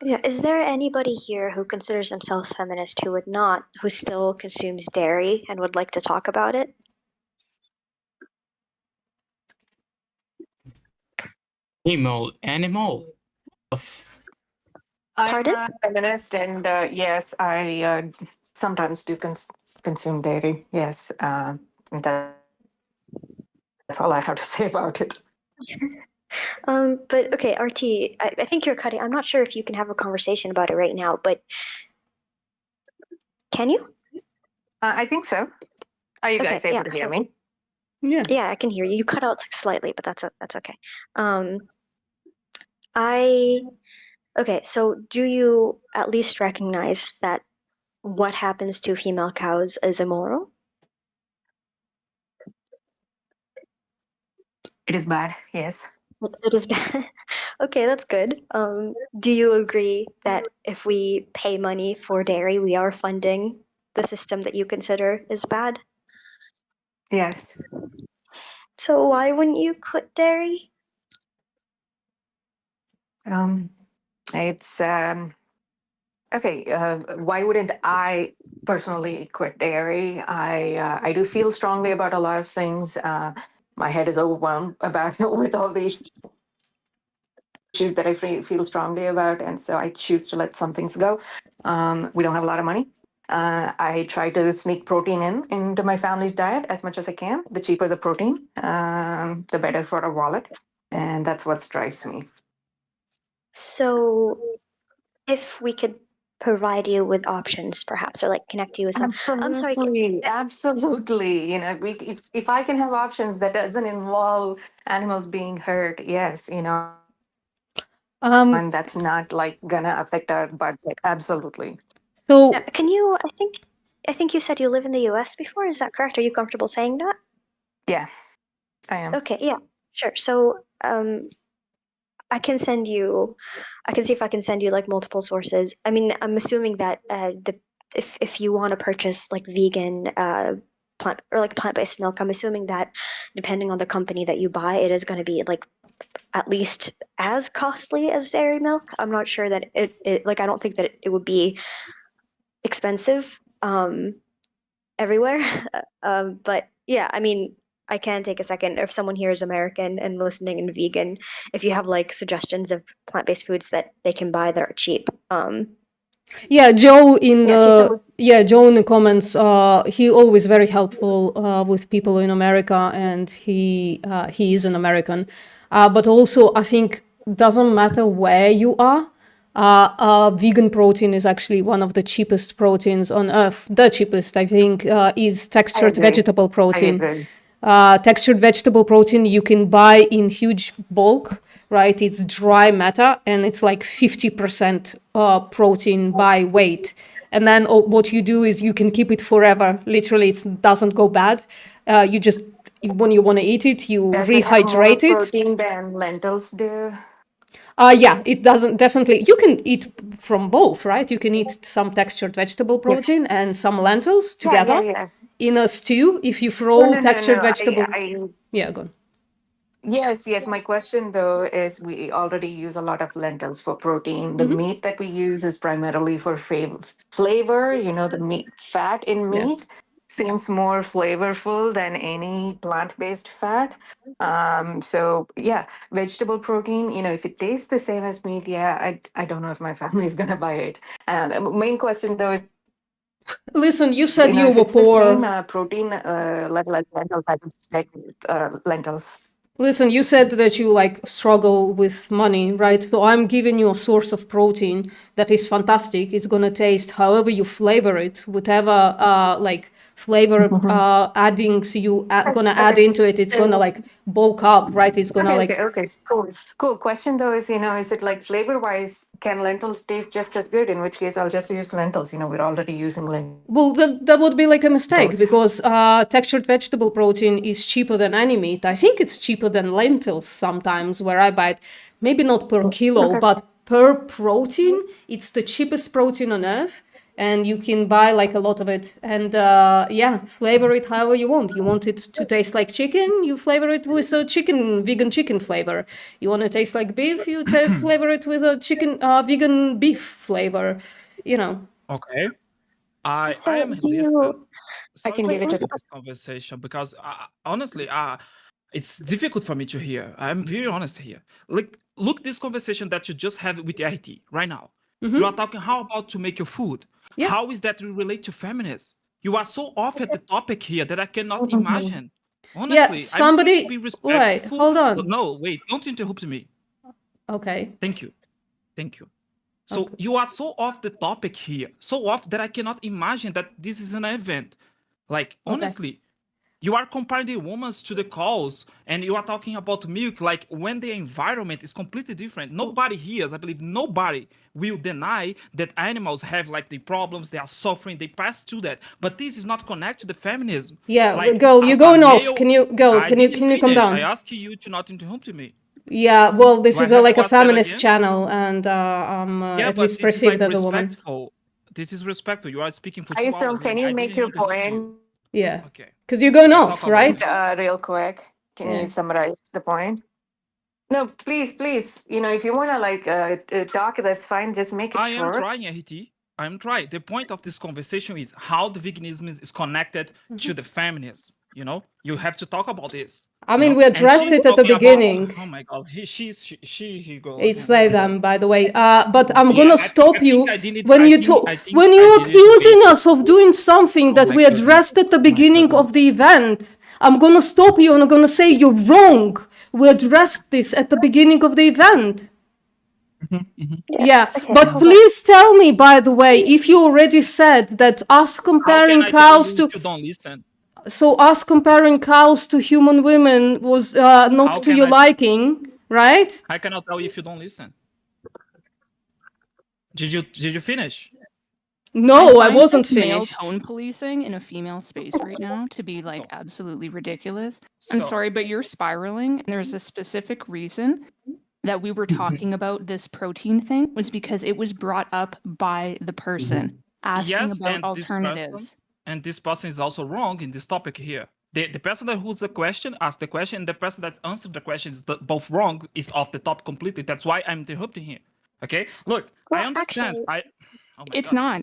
Yeah, is there anybody here who considers themselves feminist who still consumes dairy and would like to talk about it? Animal. I'm Pardon? a feminist, and yes, I sometimes do consume dairy. Yes, and that's all I have to say about it. But okay, RT, I think you're cutting. I'm not sure if you can have a conversation about it right now, but can you? I think so. Are you guys Okay, able yeah, to hear so me? yeah, I can hear you. You cut out slightly, but that's okay. I Okay, so do you at least recognize that what happens to female cows is immoral? It is bad. Yes. It is bad. Okay, that's good. Do you agree that if we pay money for dairy, we are funding the system that you consider is bad? Yes. So why wouldn't you quit dairy? It's okay. Why wouldn't I personally quit dairy? I do feel strongly about a lot of things. My head is overwhelmed about with all the issues that I feel strongly about, and so I choose to let some things go. We don't have a lot of money. I try to sneak protein into my family's diet as much as I can. The cheaper the protein, the better for a wallet, and that's what drives me. So if we could provide you with options, perhaps, or like connect you with some. I'm sorry. Absolutely. If I can have options that doesn't involve animals being hurt, yes, and that's not like gonna affect our budget. Absolutely. So Yeah, can you? I think you said you live in the U.S. before. Is that correct? Are you comfortable saying that? Yeah, I am. Okay. Yeah. Sure. So, I can send you. I can see if I can send you like multiple sources. I mean, I'm assuming that if you want to purchase like vegan plant-based milk, I'm assuming that depending on the company that you buy, it is going to be like at least as costly as dairy milk. I'm not sure that it like I don't think that it would be expensive everywhere. But yeah, I mean, I can take a second if someone here is American and listening and vegan, if you have like suggestions of plant-based foods that they can buy that are cheap. Yeah, Joe Joe in the comments, he always very helpful with people in America, and he is an American. But also, I think doesn't matter where you are. Vegan protein is actually one of the cheapest proteins on earth. The cheapest, I think, is textured vegetable protein. Textured vegetable protein you can buy in huge bulk, right? It's dry matter, and it's like 50% protein by weight. And then what you do is you can keep it forever. Literally, it doesn't go bad. You just, when you want to eat it, you Does it have more rehydrate it. protein than lentils do? Yeah, it doesn't definitely. You can eat from both, right? You can eat some textured vegetable protein and some lentils together Yeah. in a stew. If you No, throw no, no, textured no. vegetable, yeah, go on. Yes. My question though is we already use a lot of lentils for protein. The meat that we use is primarily for flavor. You know, the meat fat in meat seems more flavorful than any plant-based fat. So yeah, vegetable protein, you know, if it tastes the same as meat, I don't know if my family is gonna buy it. And the main question though is, Listen, you said you know, you if were it's the same poor. protein level as lentils, I would stick with lentils. Listen, you said that you like struggle with money, right? So I'm giving you a source of protein that is fantastic. It's gonna taste however you flavor it, whatever like flavor addings you gonna add into it. It's gonna like bulk up, right? It's gonna like. Okay, cool. Question though is, you know, is it like flavor wise, can lentils taste just as good? In which case, I'll just use lentils. You know, we're already using lentils. Well, that would be like a mistake because textured vegetable protein is cheaper than any meat. I think it's cheaper than lentils sometimes where I buy it. Maybe not per kilo, but per protein, it's the cheapest protein on earth. And you can buy like a lot of it. And flavor it however you want. You want it to taste like chicken, you flavor it with a vegan chicken flavor. You want to taste like beef, you flavor it with a vegan beef flavor, you know. Okay. I So am do listening. you? I can Sorry give it to to. this conversation because honestly, it's difficult for me to hear. I'm very honest here. Like, look, this conversation that you just had with IT right now. You are talking how about to make your food. Yeah. How is that relate to feminists? You are so off at the topic here that I cannot imagine. Honestly, I'm trying to be respectful. Wait, hold on. No, wait, don't interrupt me. Okay. Thank you. So you are so off the topic here, so off that I cannot imagine that this is an event. Like, honestly, you are comparing the women to the cows, and you are talking about milk, like when the environment is completely different. Nobody here, I believe nobody will deny that animals have like the problems, they are suffering, they pass through that. But this is not connected to the feminism. Yeah, like, girl, you're going off. Can you I can didn't you come finish. down? I ask you to not interrupt me. Yeah, well, this Do I is have like to a ask that feminist again? channel, and I'm Yeah, at but least this is perceived like as a woman. respectful. This is respectful. You are speaking for 2 I hours. can And you I make didn't your interrupt you. point? Yeah. Okay. Because you're going We off, talk about right? it. Real quick. Can Yeah. you summarize the point? No, please. You know, if you want to like talk, that's fine. Just make it I am short. trying, RT. I'm trying. The point of this conversation is how the veganism is connected to the feminism. You know, you have to talk about this. I mean, we addressed it at the beginning. Oh my God, she go. It's them, by the way. But I'm Yeah, gonna I stop think you I didn't- when I you think- talk I think when I you're didn't accusing debate. us of doing something that my we addressed at the beginning of the event. I'm gonna stop you and I'm gonna say you're wrong. We addressed this at the beginning of the event. Yeah, Okay, but hold on. please tell me, by the way, if you already said that us How comparing can I tell cows you to if you don't listen? so us comparing cows to human women was not How to can your I- liking, right? I cannot tell you if you don't listen. Did you finish? No, I find, wasn't like, male finished. tone policing in a female space right now to be like absolutely ridiculous. I'm So- sorry, but you're spiraling, and there's a specific reason that we were talking about this protein thing was because it was brought up by the person asking about alternatives. This person is also wrong in this topic here. The person that who's the question asked the question, and the person that's answered the question is both wrong, is off the top completely. That's why I'm interrupting here. Okay, look, I understand. It's not.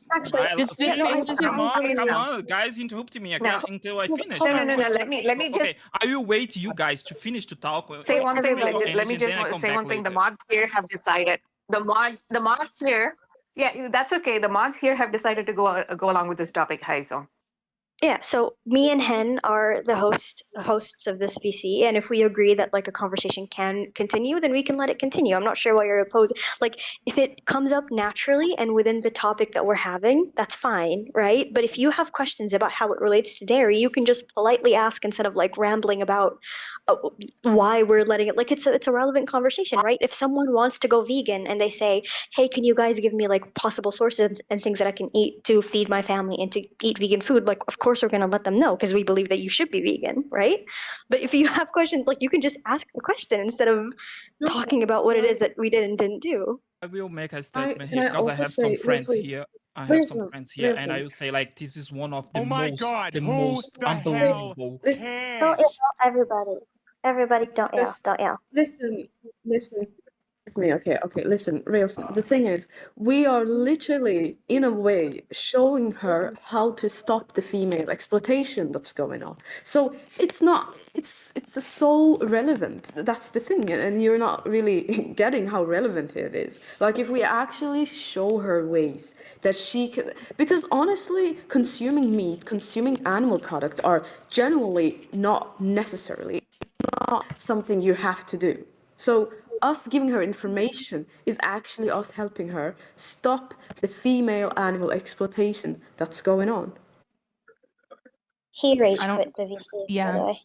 This space isn't- come on, guys, interrupting me again until I finish. No. Let me Okay, just I will wait you guys to finish to talk. say one thing. Let me and then I just come say back one thing. The later. mods here have decided. The mods here. Yeah, that's okay. The mods here have decided to go along with this topic. Hi, so. Yeah, so me and Hen are the hosts of this VC, and if we agree that like a conversation can continue, then we can let it continue. I'm not sure why you're opposed. Like, if it comes up naturally and within the topic that we're having, that's fine, right? But if you have questions about how it relates to dairy, you can just politely ask instead of like rambling about why we're letting it. Like, it's a relevant conversation, right? If someone wants to go vegan and they say, "Hey, can you guys give me like possible sources and things that I can eat to feed my family and to eat vegan food?" Like, of course course we're going to let them know because we believe that you should be vegan, right? But if you have questions, like you can just ask the question instead of talking about what it is that we did and didn't do. I will make a Can statement I here because I also have some say, wait, friends wait, here. I have some Wilson, friends here, and I Wilson. will say like this is one of the Oh my most God, the who most the hell unbelievable. Don't yell, everybody. Everybody, don't yell. Just Don't yell. listen to me. Okay, listen, Wilson. The thing is, we are literally, in a way, showing her how to stop the female exploitation that's going on. So it's so relevant. That's the thing, and you're not really getting how relevant it is. Like if we actually show her ways that she can, because honestly, consuming meat, consuming animal products are genuinely not necessarily not something you have to do. So us giving her information is actually us helping her stop the female animal exploitation that's going on. He rage I don't. quit the VC, by the Yeah, way.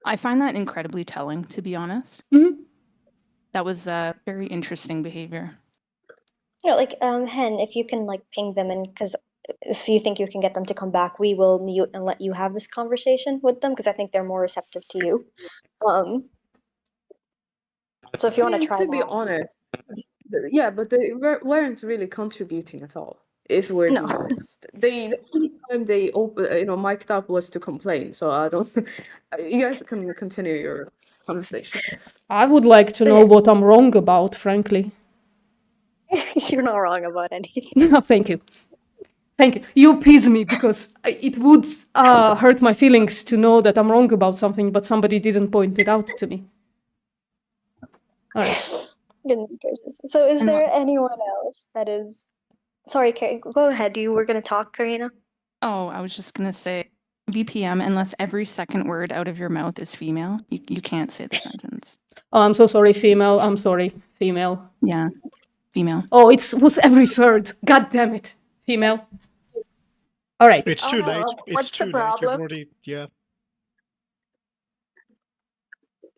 I find that incredibly telling, to be honest. Mhm. That was very interesting behavior. You know, like Hen, if you can like ping them, and because if you think you can get them to come back, we will mute and let you have this conversation with them because I think they're more receptive to you. So if you want to try to be that. honest, yeah, but they weren't really contributing at all. If we're No. being honest, the only time they mic'd up was to complain. So I don't. You guys can continue your conversation. I would like to know what I'm wrong about, frankly. You're not wrong about anything. Thank you. Thank you. You appease me because it would hurt my feelings to know that I'm wrong about something, but somebody didn't point it out to me. All right. Goodness gracious. So is there anyone else that is... Sorry, go ahead. You were going to talk, Karina? Oh, I was just gonna say, VPM, unless every second word out of your mouth is female, you can't say the sentence. Oh, I'm so sorry, female. I'm sorry, female. Yeah, female. Oh, it was every third. God damn it. Female. All right. It's too late. It's What's too the late. You've problem? already, yeah.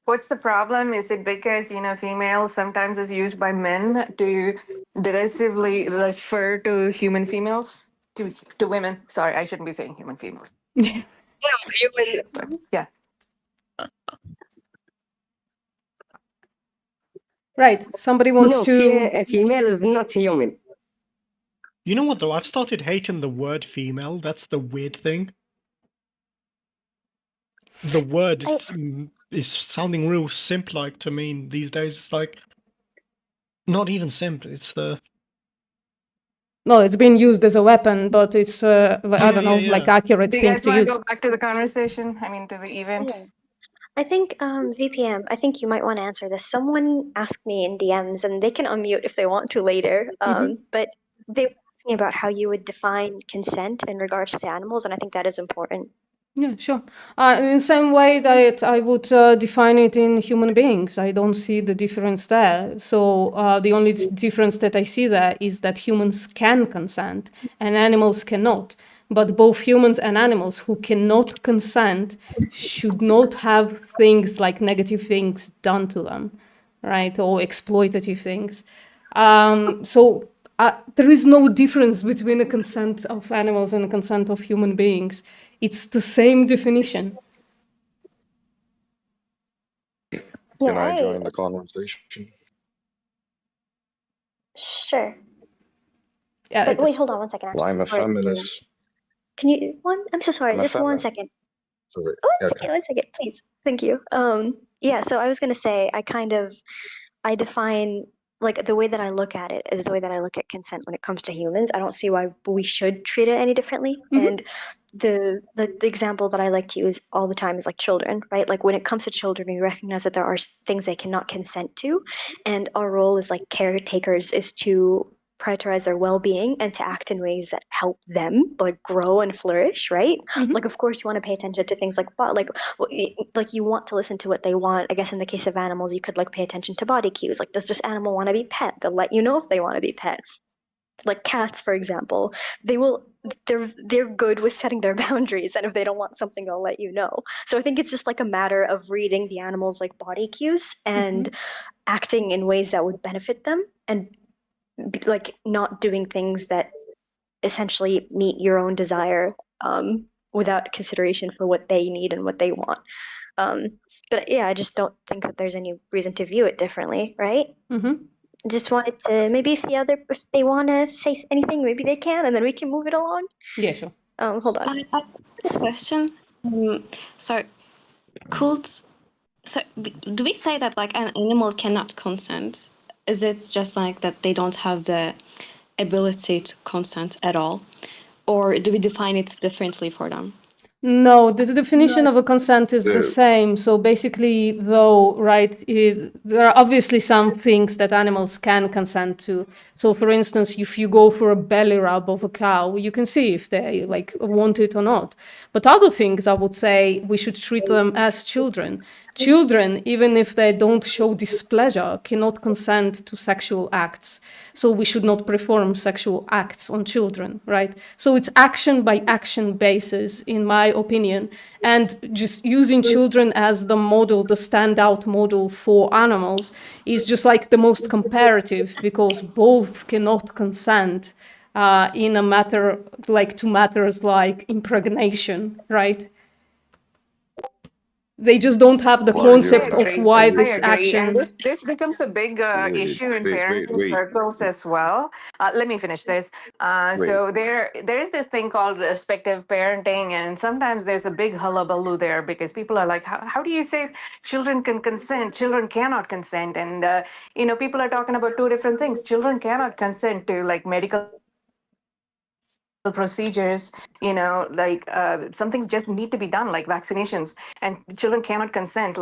What's the problem? Is it because, female sometimes is used by men to derisively refer to human females? To women. Sorry, I shouldn't be saying human females. Human. Yeah. Right. Somebody wants to... a female is not human. You know what though? I've started hating the word female. That's the weird thing. The word is sounding real simp-like to me these days. It's like not even simp. It's the... No, it's been used as a weapon, but it's, I don't know, like accurate Do you thing guys to want to use. go back to the conversation? I mean, to the event? Yeah. I think, VPM, I think you might want to answer this. Someone asked me in DMs, and they can unmute if they want to later, but they were asking about how you would define consent in regards to animals, and I think that is important. Yeah, sure. In the same way that I would define it in human beings, I don't see the difference there. So the only difference that I see there is that humans can consent and animals cannot. But both humans and animals who cannot consent should not have things like negative things done to them, right? Or exploitative things. So there is no difference between the consent of animals and the consent of human beings. It's the same definition. Can I join the conversation? Sure. Yeah, but wait, hold on one second. Well, I'm a feminist. Can you I'm so sorry, I'm a just one feminist. second. Sorry. One second, please. Thank you. Yeah, so I was gonna say I define, like, the way that I look at it is the way that I look at consent when it comes to humans. I don't see why we should treat it any differently. And the example that I like to use all the time is like children, right? Like when it comes to children, we recognize that there are things they cannot consent to, and our role as like caretakers is to prioritize their well-being and to act in ways that help them like grow and flourish, right? Like of course you want to pay attention to things like you want to listen to what they want. I guess in the case of animals you could like pay attention to body cues, like does this animal want to be pet? They'll let you know if they want to be pet. Like cats, for example, they're good with setting their boundaries, and if they don't want something they'll let you know. So I think it's just like a matter of reading the animals like body cues and acting in ways that would benefit them, and like not doing things that essentially meet your own desire without consideration for what they need and what they want. But yeah, I just don't think that there's any reason to view it differently, right? Just wanted to, maybe if they want to say anything, maybe they can, and then we can move it along. Yeah, sure. Hold on. I have a question. So, do we say that like an animal cannot consent? Is it just like that they don't have the ability to consent at all, or do we define it differently for them? No, the definition of a consent is the same. So basically, though, right, there are obviously some things that animals can consent to. So for instance, if you go for a belly rub of a cow, you can see if they like want it or not. But other things, I would say, we should treat them as children. Children, even if they don't show displeasure, cannot consent to sexual acts. So we should not perform sexual acts on children, right? So it's action by action basis, in my opinion. And just using children as the model, the standout model for animals, is just like the most comparative, because both cannot consent in a matter like to matters like impregnation, right? They just don't have the concept of why this I agree. And action. this becomes a big issue in parenting circles as well. Let me finish this. So there is this thing called respective parenting, and sometimes there's a big hullabaloo there because people are like, how do you say children can consent? Children cannot consent. And, people are talking about two different things. Children cannot consent to like medical procedures, some things just need to be done, like vaccinations, and children cannot consent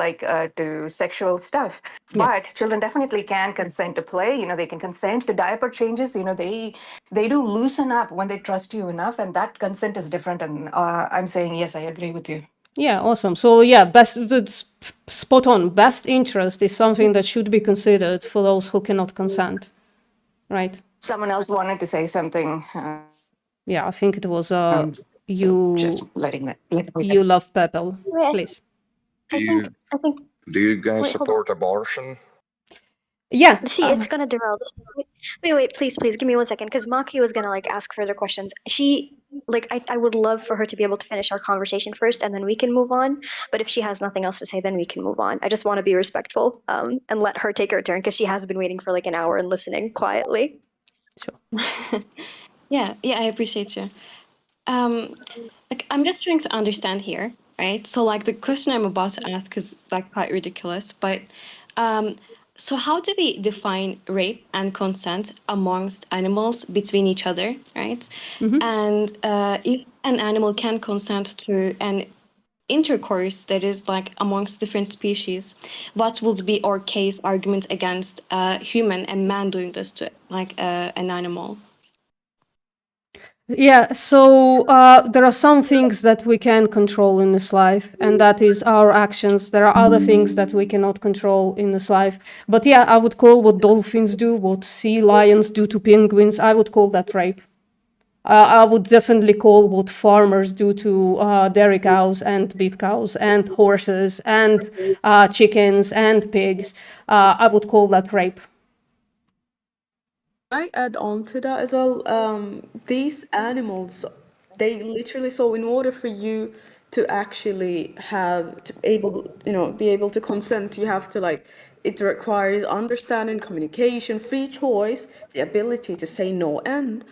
to sexual stuff. But children definitely can consent to play. They can consent to diaper changes. They do loosen up when they trust you enough, and that consent is different. And I'm saying yes, I agree with you. Yeah, awesome. So yeah, that's spot on. Best interest is something that should be considered for those who cannot consent, right? Someone else wanted to say something. Yeah, I think it was So just letting that. you love Pebble, please. I think. Do you guys Wait, hold support abortion? Yeah. See, it's gonna derail this. Wait, please, give me 1 second, because Maki was gonna like ask further questions. I would love for her to be able to finish our conversation first, and then we can move on. But if she has nothing else to say, then we can move on. I just want to be respectful, and let her take her turn, because she has been waiting for like an hour and listening quietly. Sure. Yeah, I appreciate you. I'm just trying to understand here, right? So like the question I'm about to ask is like quite ridiculous, but so how do we define rape and consent amongst animals between each other, right? And if an animal can consent to an intercourse that is like amongst different species, what would be our case argument against a human and man doing this to like an animal? Yeah, so there are some things that we can control in this life, and that is our actions. There are other things that we cannot control in this life. But yeah, I would call what dolphins do, what sea lions do to penguins, I would call that rape. I would definitely call what farmers do to dairy cows and beef cows and horses and chickens and pigs. I would call that rape. I add on to that as well. These animals, they literally, so in order for you to actually be able to consent, you have to it requires understanding, communication, free choice, the ability to say no, and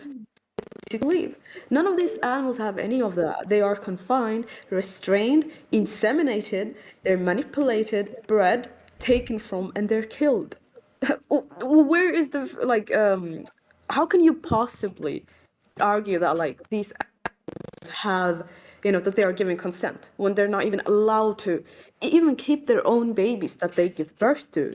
to leave. None of these animals have any of that. They are confined, restrained, inseminated, they're manipulated, bred, taken from, and they're killed. Where is the how can you possibly argue that these have that they are giving consent when they're not even allowed to even keep their own babies that they give birth to?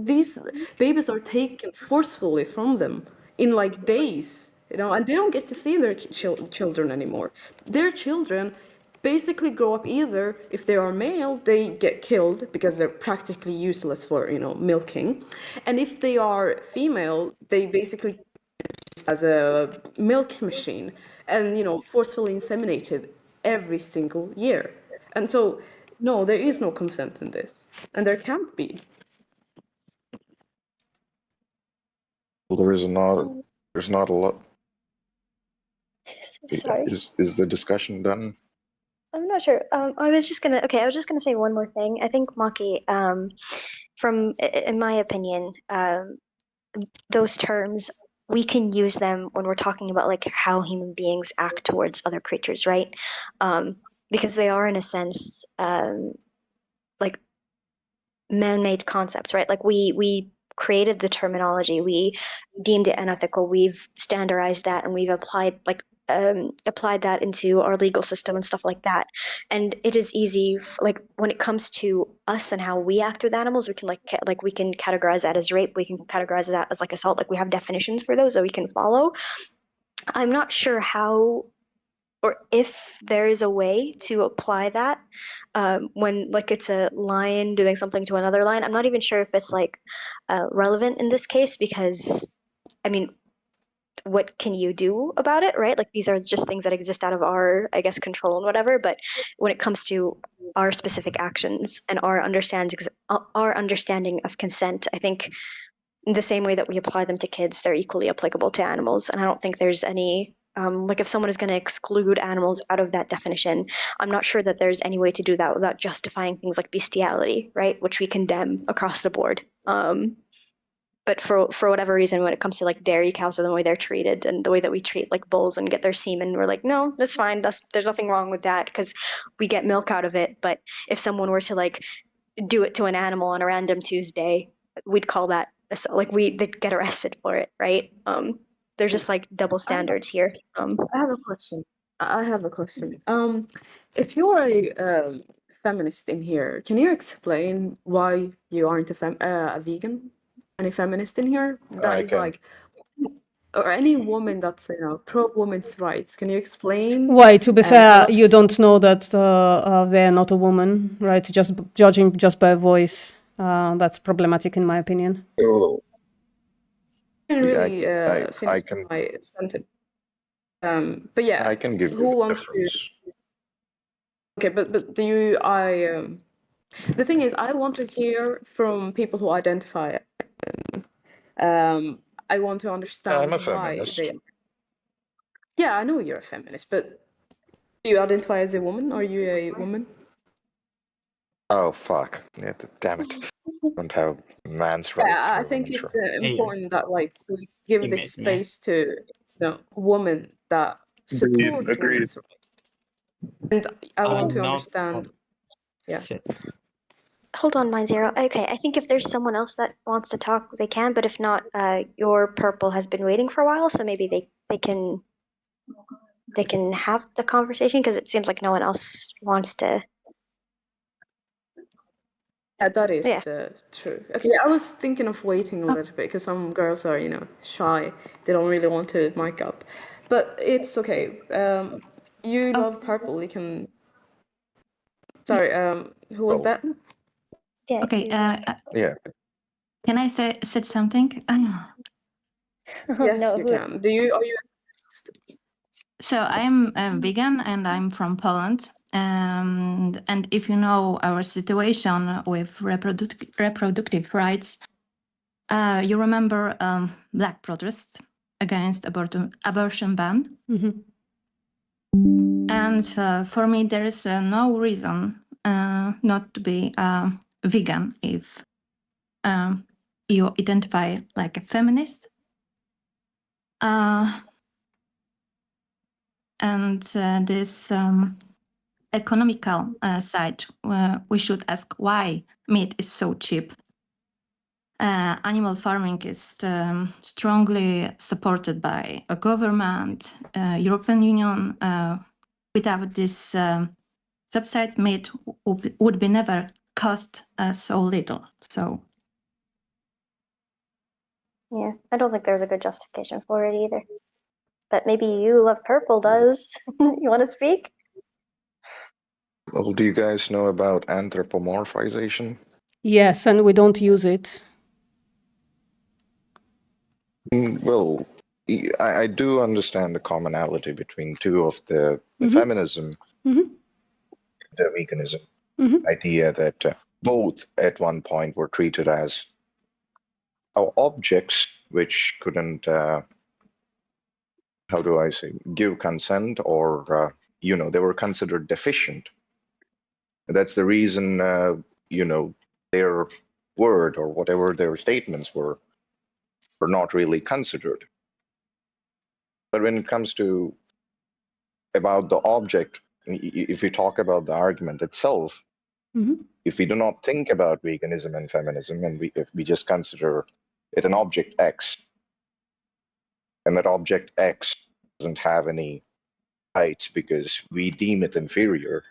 These babies are taken forcefully from them in days, and they don't get to see their children anymore. Their children basically grow up, either if they are male, they get killed because they're practically useless for milking, and if they are female, they basically as a milk machine and forcefully inseminated every single year. And so no, there is no consent in this, and there can't be. Well, there's not a lot. Sorry. Is the discussion done? I'm not sure. I was just gonna say one more thing. I think Maki, in my opinion, those terms we can use them when we're talking about like how human beings act towards other creatures, right? Because they are in a sense like man-made concepts, right? Like we created the terminology, we deemed it unethical, we've standardized that, and we've applied that into our legal system and stuff like that. And it is easy, like when it comes to us and how we act with animals, we can we can categorize that as rape, we can categorize that as like assault. Like we have definitions for those that we can follow. I'm not sure how or if there is a way to apply that when like it's a lion doing something to another lion. I'm not even sure if it's like relevant in this case because, I mean, what can you do about it, right? Like these are just things that exist out of our, I guess, control and whatever. But when it comes to our specific actions and our understanding of consent, I think in the same way that we apply them to kids, they're equally applicable to animals. And I don't think there's any like if someone is going to exclude animals out of that definition, I'm not sure that there's any way to do that without justifying things like bestiality, right? Which we condemn across the board. But for whatever reason, when it comes to like dairy cows or the way they're treated and the way that we treat like bulls and get their semen, we're like, no, that's fine. There's nothing wrong with that because we get milk out of it. But if someone were to like do it to an animal on a random Tuesday, we'd call that like they'd get arrested for it, right? There's just like double standards here. I have a question. I have a question. If you're a feminist in here, can you explain why you aren't a vegan? Any feminist in here that is like, or any woman that's pro women's rights? Can you explain? Why? To be fair, tell you us- don't know that they're not a woman, right? Just judging just by voice, that's problematic in my opinion. Oh, I can really I finish can my sentence. But yeah, I can give you who the wants to? difference. Okay, but do you? The thing is, I want to hear from people who identify. I want to understand I'm a why feminist. they. Yeah, I know you're a feminist, but do you identify as a woman? Are you a woman? Oh fuck! Yeah, damn it! Don't have man's rights. Yeah, I or think women's it's rights. important that like we give this space to women that support Agreed. women's rights. And I want to understand. Yeah. Hold on, Mind Zero. Okay, I think if there's someone else that wants to talk, they can. But if not, your purple has been waiting for a while, so maybe they can have the conversation because it seems like no one else wants to. Yeah, that is true. Okay, I was thinking of waiting a little bit because some girls are, shy. They don't really want to mic up. But it's okay. You love purple. You can. Sorry. Who was that? Yeah. Okay. Yeah. Can I say something? Yes, No, you can. Are you? So I'm vegan and I'm from Poland. And if you know our situation with reproductive rights, you remember black protests against abortion ban. And for me, there is no reason not to be vegan if you identify like a feminist. And this economical side, we should ask why meat is so cheap. Animal farming is strongly supported by a government, European Union. Without this subsides, meat would be never cost so little. So. Yeah, I don't think there's a good justification for it either. But maybe you love purple does. You want to speak? Well, do you guys know about anthropomorphization? Yes, and we don't use it. Well, I do understand the commonality between two of the feminism, the veganism idea that both at one point were treated as objects which couldn't, how do I say, give consent or they were considered deficient. That's the reason, their word or whatever their statements were not really considered. But when it comes to about the object, if we talk about the argument itself, if we do not think about veganism and feminism, and if we just consider it an object X, and that object X doesn't have any rights because we deem it inferior,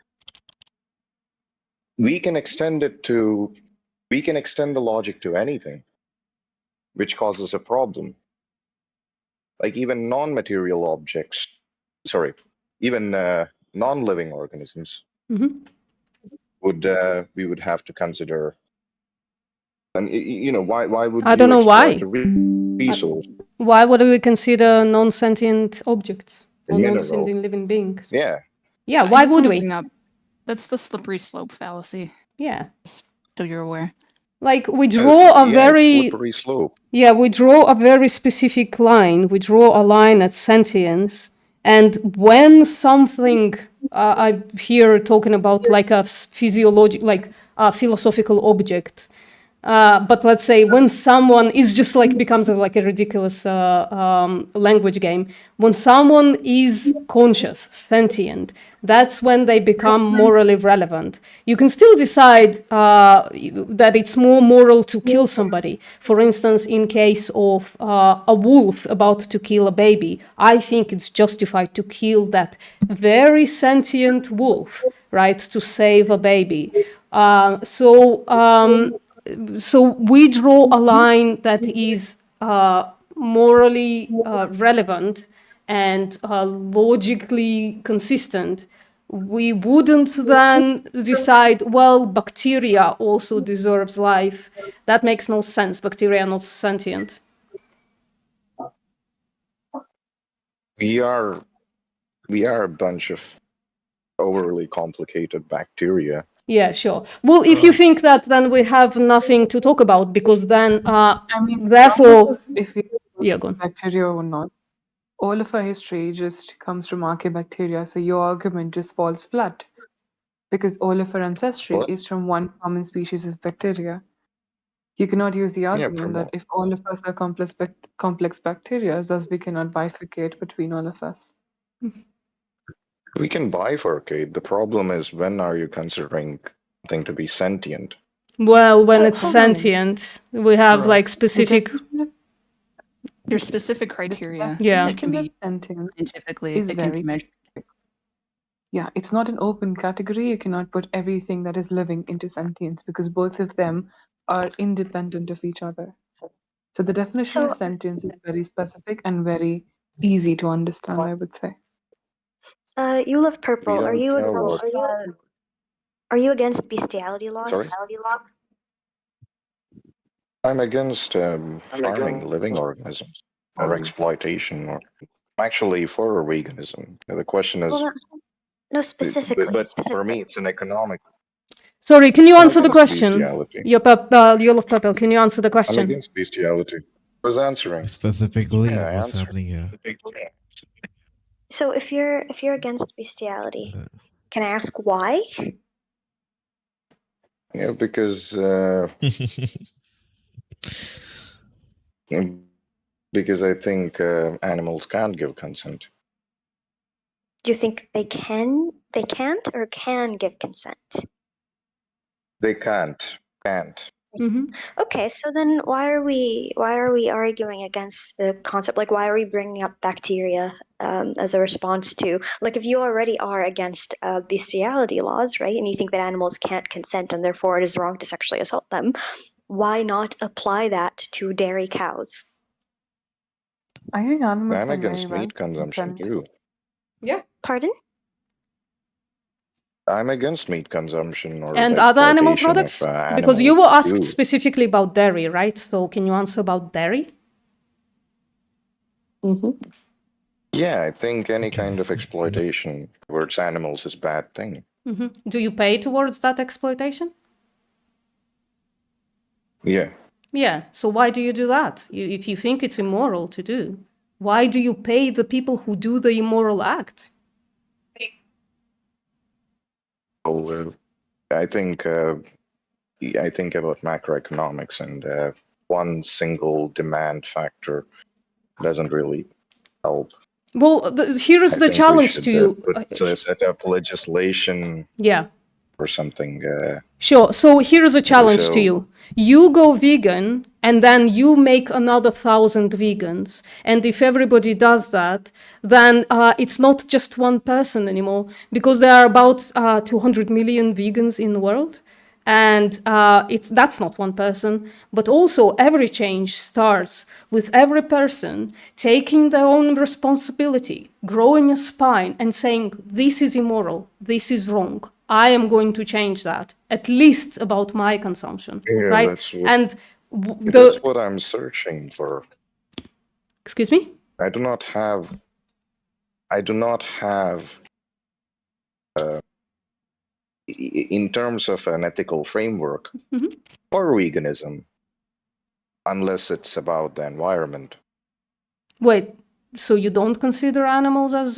we can extend the logic to anything, which causes a problem. Like even non-material objects, even non-living organisms, we would have to consider. And why would I don't know why. a resource? Why would we consider non-sentient objects or Mineral. non-sentient living beings? Yeah. Yeah, why would we? That's the slippery slope fallacy. Yeah. Just so you're aware. Like we draw slippery slope. Yeah, we draw a very specific line. We draw a line at sentience, and when something I hear talking about like a like a philosophical object, but let's say when someone is just like becomes like a ridiculous language game. When someone is conscious, sentient, that's when they become morally relevant. You can still decide that it's more moral to kill somebody. For instance, in case of a wolf about to kill a baby, I think it's justified to kill that very sentient wolf, right, to save a baby. So we draw a line that is morally relevant and logically consistent. We wouldn't then decide, well, bacteria also deserves life. That makes no sense. Bacteria are not sentient. We are a bunch of overly complicated bacteria. Yeah, sure. Well, if you think that, then we have nothing to talk about, because then, therefore, if we go on. Bacteria or not, all of our history just comes from archaebacteria. So your argument just falls flat, because all of our ancestry is from one common species of bacteria. You cannot use the argument that if all of us are complex bacteria, thus we cannot bifurcate between all of us. We can bifurcate. The problem is, when are you considering something to be sentient? Well, when it's sentient, we have like specific. There's specific criteria that can be scientifically measured. Yeah, it's not an open category. You cannot put everything that is living into sentience, because both of them are independent of each other. So the definition of sentience is very specific and very easy to understand, I would say. You love purple. Are you against bestiality laws? Sorry? I'm against farming living organisms or exploitation. I'm actually for veganism. The question is, no, specifically. But for me, it's an economic. Sorry, can you answer the question? Bestiality. You love purple. Can you answer the question? I'm against bestiality. I was answering. Specifically, what's happening here? So if you're against bestiality, can I ask why? Yeah, because I think animals can't give consent. Do you think they can't, or can give consent? They can't. Okay, so then why are we arguing against the concept? Like, why are we bringing up bacteria as a response to, like, if you already are against bestiality laws, right, and you think that animals can't consent and therefore it is wrong to sexually assault them, why not apply that to dairy cows? I think animals I'm can against very meat well consumption consent. too. Yeah. Pardon? I'm against meat consumption or And other animal exploitation products? of Because you were asked too. specifically about dairy, right? So can you answer about dairy? Yeah, I think any kind of exploitation towards animals is a bad thing. Do you pay towards that exploitation? Yeah. Yeah, so why do you do that? If you think it's immoral to do, why do you pay the people who do the immoral act? I think about macroeconomics, and one single demand factor doesn't really help. Well, here is I the think we challenge should to you. set up legislation Yeah. or something. Sure. So here's a challenge to so- you. You go vegan, and then you make another 1,000 vegans. And if everybody does that, then it's not just one person anymore, because there are about 200 million vegans in the world. And that's not one person, but also every change starts with every person taking their own responsibility, growing a spine and saying, this is immoral, this is wrong. I am going to change that, at least about my consumption, Yeah, right? that's what, And that's what I'm searching for. Excuse me? I do not have in terms of an ethical framework for veganism, unless it's about the environment. Wait, so you don't consider animals as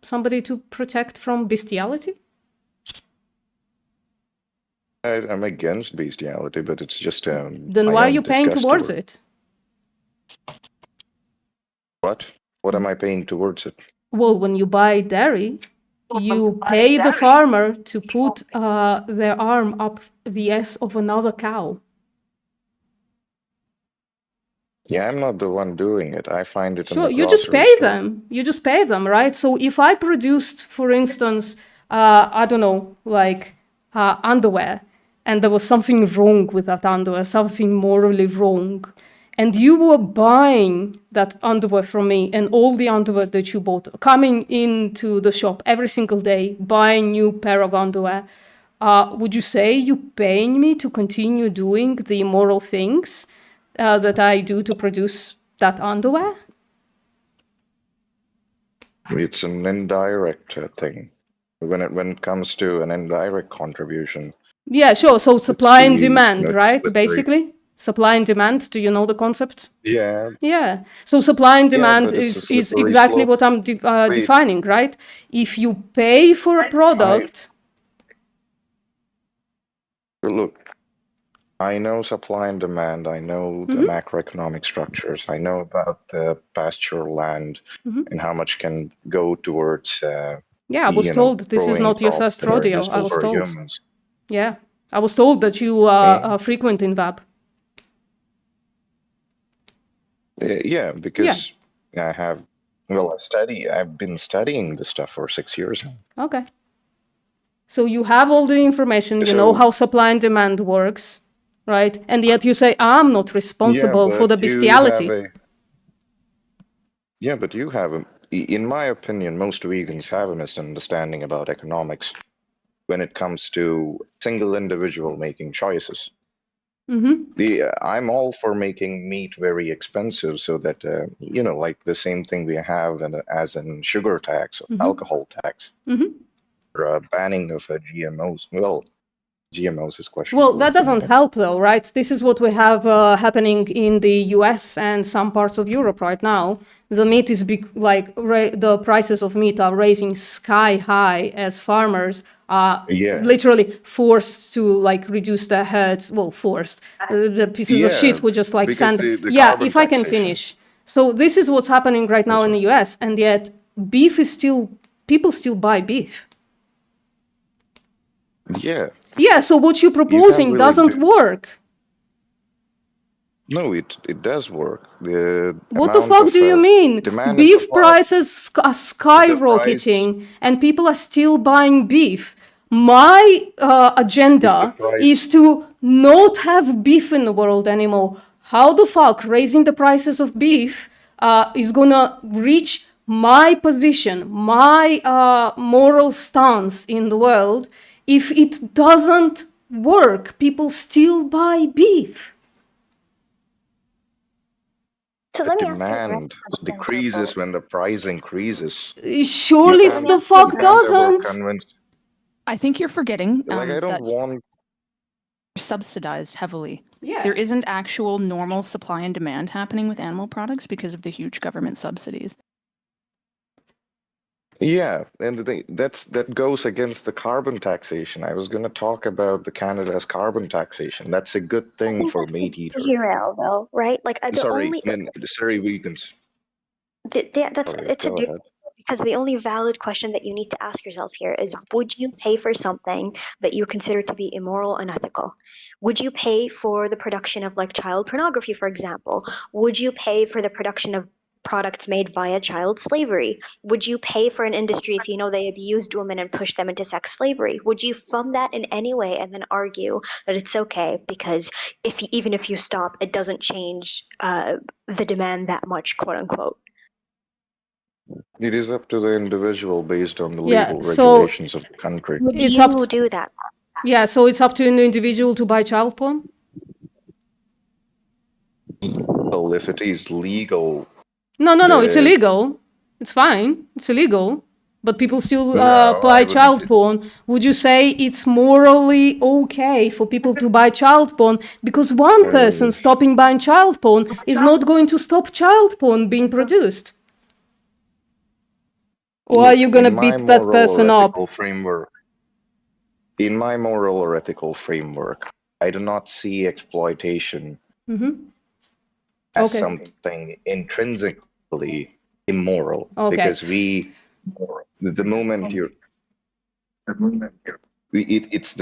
somebody to protect from bestiality? I'm against bestiality, but it's just Then why are you paying towards it? What? What am I paying towards it? Well, when you buy dairy, you pay the farmer to put their arm up the ass of another cow. Yeah, I'm not the one doing it. I find it in Sure, the you just grocery pay store. them. You just pay them, right? So if I produced, for instance, I don't know, like underwear, and there was something wrong with that underwear, something morally wrong, and you were buying that underwear from me and all the underwear that you bought, coming into the shop every single day, buying new pair of underwear, would you say you paying me to continue doing the immoral things that I do to produce that underwear? It's an indirect thing. When it comes to an indirect contribution. Yeah, sure. So supply and demand, it's right? slippery. Basically, supply and demand. Do you know the concept? Yeah. Yeah. So supply and Yeah, demand but it's a is slippery exactly slope. what I'm defining, right? If you pay for a product. Look, I know supply and demand. I know the macroeconomic structures. I know about the pasture land and how much can go towards. Yeah, I was told this is growing not your crops first that are rodeo. I useful was for told. humans. Yeah, I was told that you are frequent in VAB. Yeah, because I've been studying this stuff for 6 years now. Okay. So you have all the information, you know how supply and demand works, right? And yet you say, I'm not responsible for the bestiality. Yeah, but you have, in my opinion, most vegans have a misunderstanding about economics when it comes to single individual making choices. I'm all for making meat very expensive so that, like the same thing we have as in sugar tax or alcohol tax, or banning of GMOs. Well, GMOs is questionable. Well, that doesn't help though, right? This is what we have happening in the US and some parts of Europe right now. The meat is the prices of meat are raising sky high as farmers are literally forced to reduce their herds. Well, forced. The pieces of shit would just send. If I can finish. So this is what's happening right now in the US, and yet beef is people still buy beef. Yeah, so what you're proposing doesn't work. No, it does work. What the fuck do you mean? Beef prices are skyrocketing and people are still buying beef. My agenda is to not have beef in the world anymore. How the fuck raising the prices of beef is gonna reach my position, my moral stance in the world if it doesn't work? People still buy beef. So the demand decreases when the price increases. Surely the fuck doesn't. I think you're forgetting I don't want subsidized heavily. Yeah. There isn't actual normal supply and demand happening with animal products because of the huge government subsidies. Yeah, and that goes against the carbon taxation. I was going to talk about the Canada's carbon taxation. That's a good I thing think for that's the meat eaters. derail, though, right? Like the Sorry, only sorry, vegans. that's Sorry, it's a go derail ahead. because the only valid question that you need to ask yourself here is: would you pay for something that you consider to be immoral, unethical? Would you pay for the production of like child pornography, for example? Would you pay for the production of products made via child slavery? Would you pay for an industry if you know they abused women and pushed them into sex slavery? Would you fund that in any way and then argue that it's okay because even if you stop, it doesn't change the demand that much, quote unquote? It is up to the individual based on the Yeah, legal so regulations of the country. Would it's you up to, do that? yeah, so it's up to an individual to buy child porn? Well, if it is legal, No, it's the illegal. It's fine. It's illegal. But people still no, buy I wouldn't. child porn. Would you say it's morally okay for people to buy child porn? Because one person stopping buying child porn is not going to stop child porn being produced. Or are you going to in my beat that moral person or up? ethical framework, in my moral or ethical framework, I do not see exploitation as Okay. something intrinsically immoral Okay. because the moment it's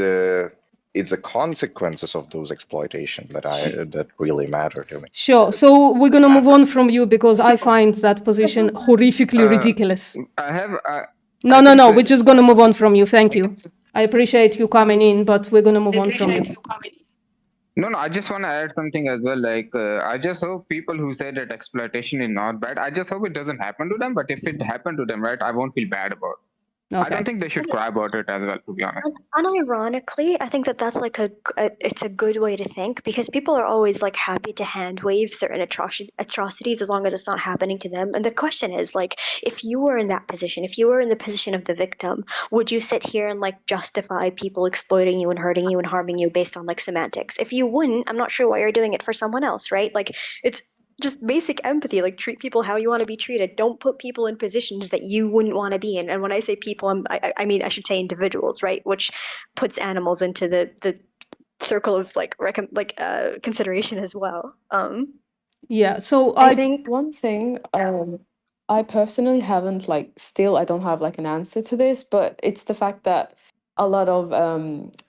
the consequences of those exploitation that really matter to me. Sure. So we're going to move on from you because I find that position horrifically ridiculous. I have. No. We're just going to move on from you. Thank you. I appreciate you coming in, but we're going to move on from you. No, I just want to add something as well. Like, I just hope people who say that exploitation is not bad, I just hope it doesn't happen to them. But if it happened to them, right, I won't feel bad about it. I Okay. don't think they should cry about it as well, to be honest. Unironically, I think that's like it's a good way to think because people are always like happy to hand wave certain atrocities as long as it's not happening to them. And the question is like, if you were in that position, if you were in the position of the victim, would you sit here and like justify people exploiting you and hurting you and harming you based on like semantics? If you wouldn't, I'm not sure why you're doing it for someone else, right? Like it's just basic empathy, like treat people how you want to be treated. Don't put people in positions that you wouldn't want to be in. And when I say people, I mean I should say individuals, right? Which puts animals into the circle of like consideration as well. Yeah. So I think one thing I personally haven't like still I don't have like an answer to this, but it's the fact that a lot of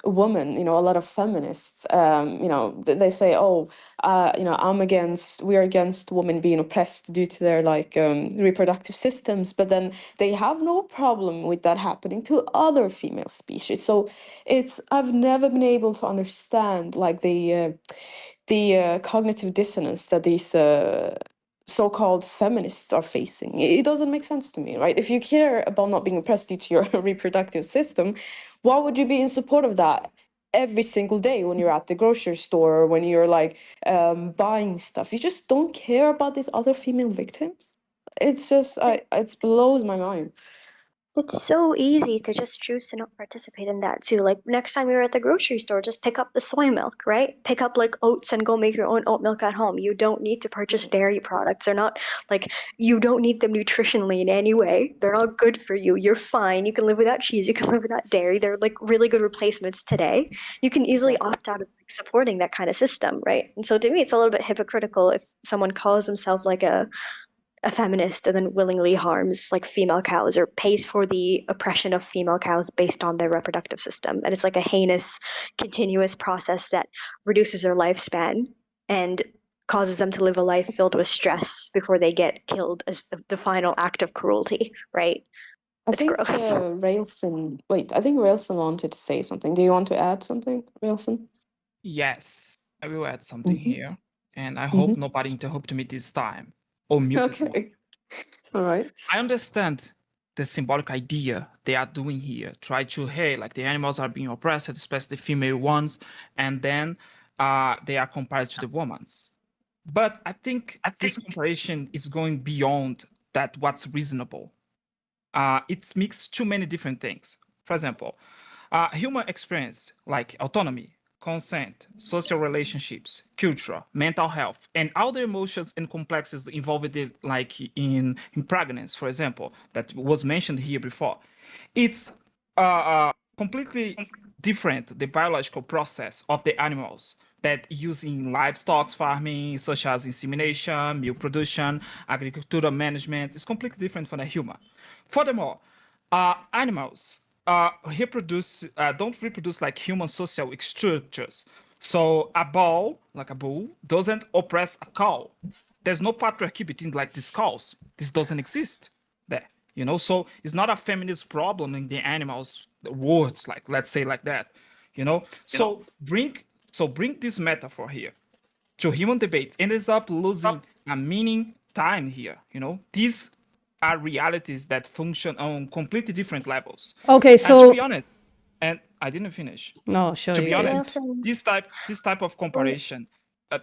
women, you know, a lot of feminists, you know, they say, oh, you know, we're against women being oppressed due to their like reproductive systems, but then they have no problem with that happening to other female species. So I've never been able to understand like the cognitive dissonance that these so-called feminists are facing. It doesn't make sense to me, right? If you care about not being oppressed due to your reproductive system, why would you be in support of that every single day when you're at the grocery store or when you're like buying stuff? You just don't care about these other female victims. It's just it blows my mind. It's so easy to just choose to not participate in that too. Like next time you're at the grocery store, just pick up the soy milk, right? Pick up like oats and go make your own oat milk at home. You don't need to purchase dairy products. They're not like you don't need them nutritionally in any way. They're not good for you. You're fine. You can live without cheese. You can live without dairy. They're like really good replacements today. You can easily opt out of like, supporting that kind of system, right? And so to me, it's a little bit hypocritical if someone calls himself like a feminist and then willingly harms like female cows or pays for the oppression of female cows based on their reproductive system. And it's like a heinous, continuous process that reduces their lifespan and causes them to live a life filled with stress before they get killed as the final act of cruelty, right? I It's think gross. Railson. Wait, I think Railson wanted to say something. Do you want to add something, Railson? Yes, I will add something Mhm. here, and I hope nobody interrupted me this time or muted me. Okay. All right. I understand the symbolic idea they are doing here. Try to, hey, like the animals are being oppressed, especially the female ones, and then they are compared to the women's. But I think this comparison is going beyond that what's reasonable. It's mixed too many different things. For example, human experience like autonomy, consent, social relationships, culture, mental health, and all the emotions and complexities involved in pregnancy, for example, that was mentioned here before. It's completely different, the biological process of the animals that use in livestock farming, such as insemination, milk production, agricultural management. It's completely different from the human. Furthermore, animals don't reproduce like human social structures. So a bull doesn't oppress a cow. There's no patriarchy between like these cows. This doesn't exist there. So it's not a feminist problem in the animals words, like let's say like that. So bring this metaphor here to human debates ends up losing a meaning time here. These are realities that function on completely different levels. Okay, And to so be honest, and I didn't finish. no, sure. To be you did. honest, this type of comparison,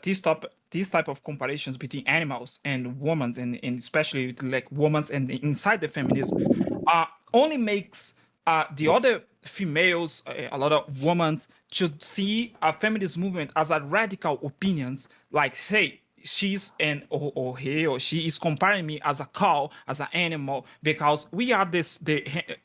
these type of comparations between animals and women, and especially like women and inside the feminism, only makes the other females, a lot of women, should see a feminist movement as a radical opinions, like, hey, she's or he or she is comparing me as a cow, as an animal, because we are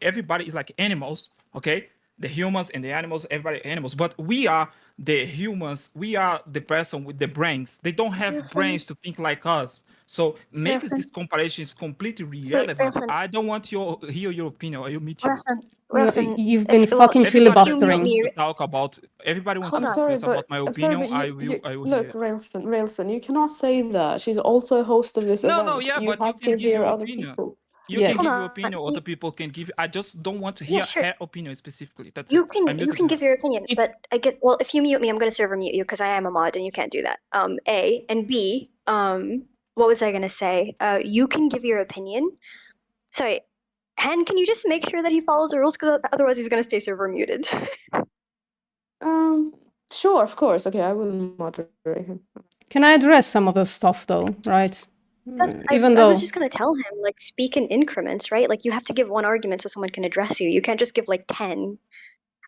everybody is like animals, okay? The humans and the animals, everybody animals, but we are the humans, we are the person with the brains. They don't have brains to think like us. So maybe this comparison is completely irrelevant. I don't want to hear your opinion. I will meet you. You've been fucking filibustering. Everybody wants I'm to sorry, discuss about my I'm sorry, opinion. but I will look, hear. Railson, you cannot say that. She's also a host of this event. No, yeah, You but you have can to give hear your other opinion. people. You can give your opinion, other people can give. I just don't want to hear her opinion specifically. That's You it. can give your opinion, but I get if you mute me, I'm going to server mute you because I am a mod and you can't do that. A and B. What was I going to say? You can give your opinion. Sorry, Hen. Can you just make sure that he follows the rules because otherwise he's going to stay server muted. Sure, of course. Okay, I will moderate him. Can I address some of the stuff though, right? I was just going to tell him, like, speak in increments, right? Like, you have to give one argument so someone can address you. You can't just give, like, 10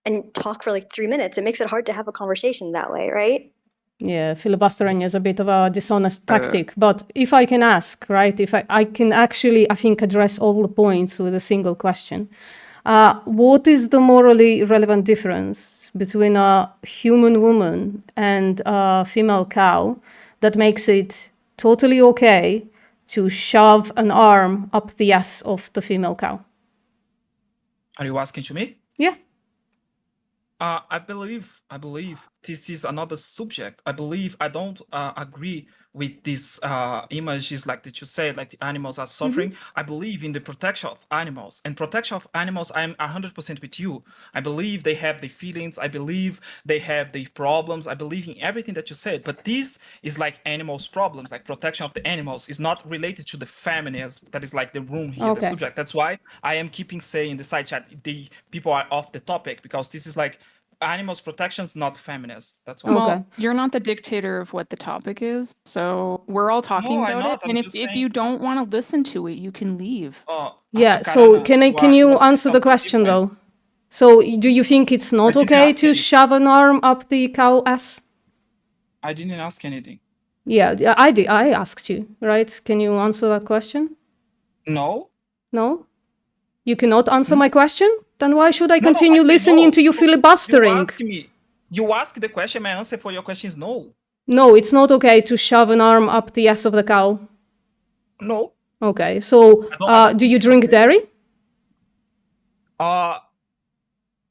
and talk for, like, 3 minutes. It makes it hard to have a conversation that way, right? Yeah, filibustering is a bit of a dishonest tactic. But if I can ask, right, if I can actually, I think, address all the points with a single question. What is the morally relevant difference between a human woman and a female cow that makes it totally okay to shove an arm up the ass of the female cow? Are you asking to me? Yeah. I believe this is another subject. I believe I don't agree with these images like that you said, like the animals are suffering. I believe in the protection of animals, and protection of animals, I'm 100% with you. I believe they have the feelings. I believe they have the problems. I believe in everything that you said, but this is like animals' problems, like protection of the animals is not related to the feminism. That is like the room here, the subject. That's why I am keeping saying in the side chat, the people are off the topic, because this is like animals protection is not feminist. That's why. Well, you're not the dictator of what the topic is, so we're all talking about it. And if you don't want to listen to it, you can leave. Yeah. So can you answer the question though? So do you think it's not okay to shove an arm up the cow ass? I didn't ask anything. Yeah, I did. I asked you, right? Can you answer that question? No. No? You cannot answer my question? Then why should I continue listening to you filibustering? You ask the question, my answer for your question is no. No, it's not okay to shove an arm up the ass of the cow. No. Okay, so do you drink dairy? I'm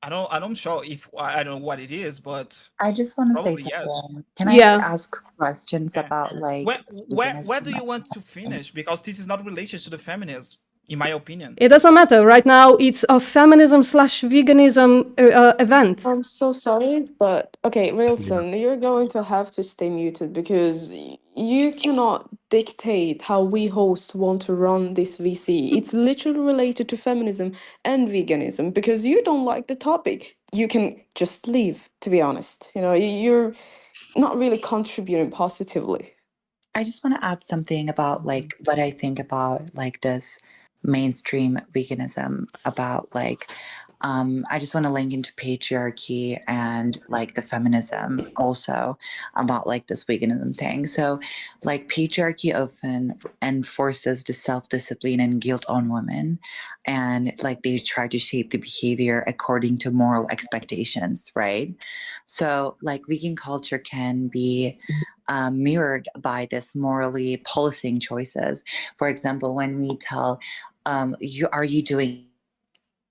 not sure if I don't know what it is, but I just want to say something. Yes. Can I ask questions about like where do you want to finish? Because this is not related to the feminism, in my opinion. It doesn't matter. Right now, it's a feminism/veganism event. I'm so sorry, but okay, Railson, you're going to have to stay muted because you cannot dictate how we hosts want to run this VC. It's literally related to feminism and veganism. Because you don't like the topic, you can just leave, to be honest. You know, you're not really contributing positively. I just want to add something about like what I think about like this mainstream veganism, about like I just want to link into patriarchy and like the feminism also about like this veganism thing. So like patriarchy often enforces the self-discipline and guilt on women, and like they try to shape the behavior according to moral expectations, right? So like vegan culture can be mirrored by this morally policing choices. For example, when we tell are you doing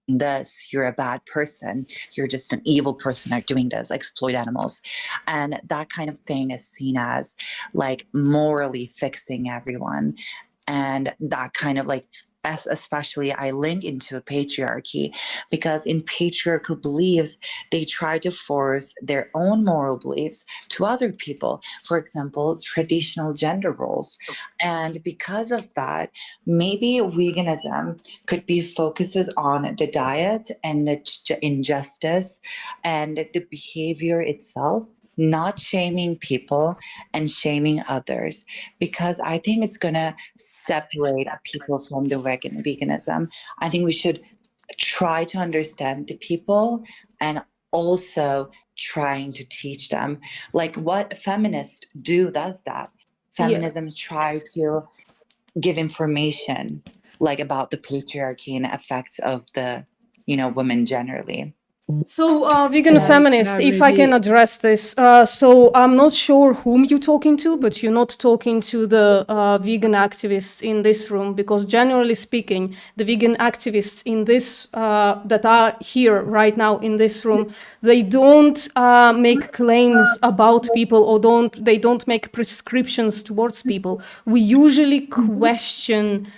this, you're a bad person, you're just an evil person at doing this, exploit animals, and that kind of thing is seen as like morally fixing everyone. And that kind of like especially I link into a patriarchy, because in patriarchal beliefs they try to force their own moral beliefs to other people, for example traditional gender roles. And because of that, maybe veganism could be focuses on the diet and the injustice and the behavior itself, not shaming people and shaming others, because I think it's going to separate people from the veganism. I think we should try to understand the people and also trying to teach them, like what feminists does that. Feminism try to give information like about the patriarchy and effects of the women generally. So, vegan feminist, if I can address this. So, I'm not sure whom you're talking to, but you're not talking to the vegan activists in this room, because generally speaking, the vegan activists in this that are here right now in this room, they don't make claims about people, or they don't make prescriptions towards people. We usually question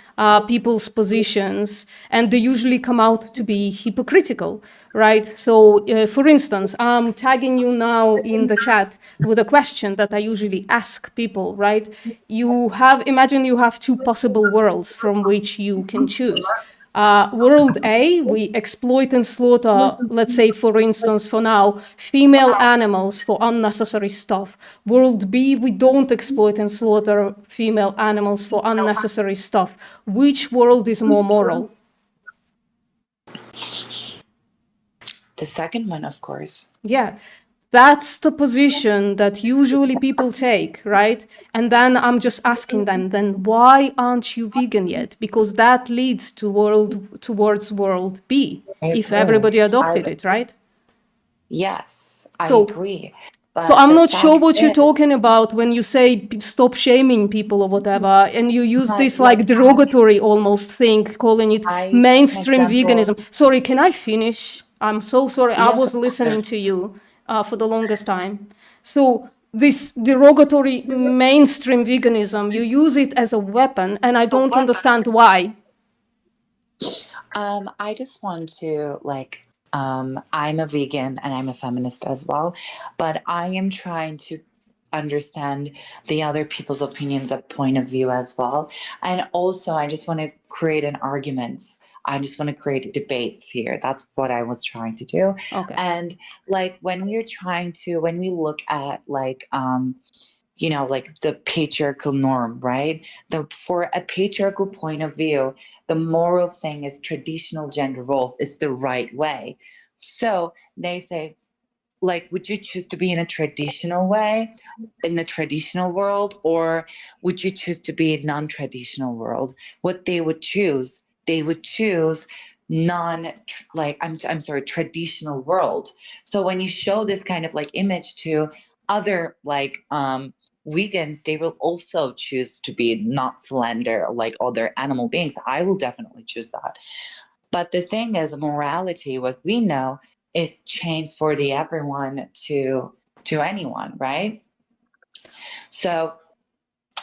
people's positions, and they usually come out to be hypocritical, right? So, for instance, I'm tagging you now in the chat with a question that I usually ask people, right? Imagine you have two possible worlds from which you can choose. World A, we exploit and slaughter, let's say, for instance, for now, female animals for unnecessary stuff. World B, we don't exploit and slaughter female animals for unnecessary stuff. Which world is more moral? The second one, of course. Yeah. That's the position that usually people take, right? And then I'm just asking them, then why aren't you vegan yet? Because that leads towards world B, if everybody adopted it, right? Yes, I agree. But so I'm not sure what you're talking about when you say stop shaming people or whatever, and you use this like derogatory almost thing, calling it mainstream veganism. Sorry, can I finish? I'm so sorry. I was listening to you for the longest time. So this derogatory mainstream veganism, you use it as a weapon, and I don't understand why. I just want to I'm a vegan and I'm a feminist as well, but I am trying to understand the other people's opinions and point of view as well. And also I just want to create an arguments. I just want to create debates here. That's what I was trying to do. Okay. And like when we look at like the patriarchal norm, right? For a patriarchal point of view, the moral thing is traditional gender roles is the right way. So they say, like, would you choose to be in a traditional way, in the traditional world, or would you choose to be in a non-traditional world? What they would choose traditional world. So when you show this kind of like image to other vegans, they will also choose to be not slender like other animal beings. I will definitely choose that. But the thing is, morality, what we know, is changed for the everyone to anyone, right? So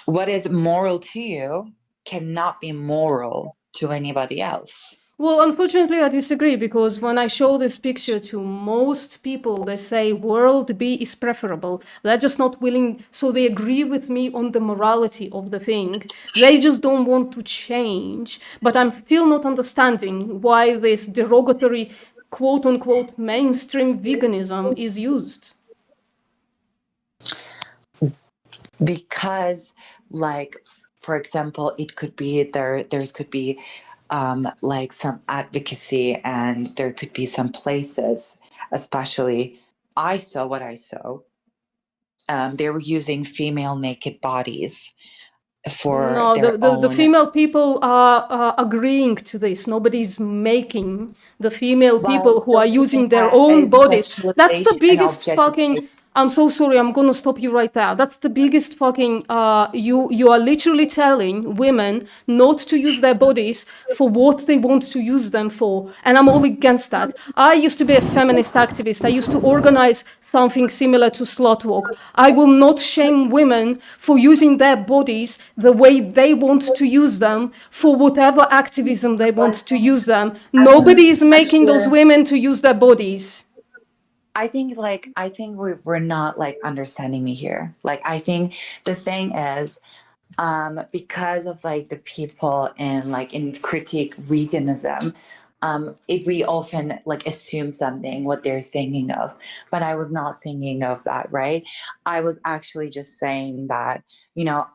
what is moral to you cannot be moral to anybody else. Well, unfortunately, I disagree, because when I show this picture to most people, they say world B is preferable. They're just not willing, so they agree with me on the morality of the thing. They just don't want to change. But I'm still not understanding why this derogatory, quote unquote, mainstream veganism is used. Because, like, for example, it could be there could be like some advocacy, and there could be some places, especially I saw what I saw. They were using female naked bodies for No, their the own. female people are agreeing to this. Nobody's making the female people who are using their own bodies. That's the biggest fucking. I'm so sorry. I'm gonna stop you right there. That's the biggest fucking. You are literally telling women not to use their bodies for what they want to use them for, and I'm all against that. I used to be a feminist activist. I used to organize something similar to slut walk. I will not shame women for using their bodies the way they want to use them for whatever activism they want to use them. Nobody is making those women to use their bodies. I think we're not like understanding me here. Like, I think the thing is, because of like the people in critique veganism, we often like assume something what they're thinking of, but I was not thinking of that, right? I was actually just saying that,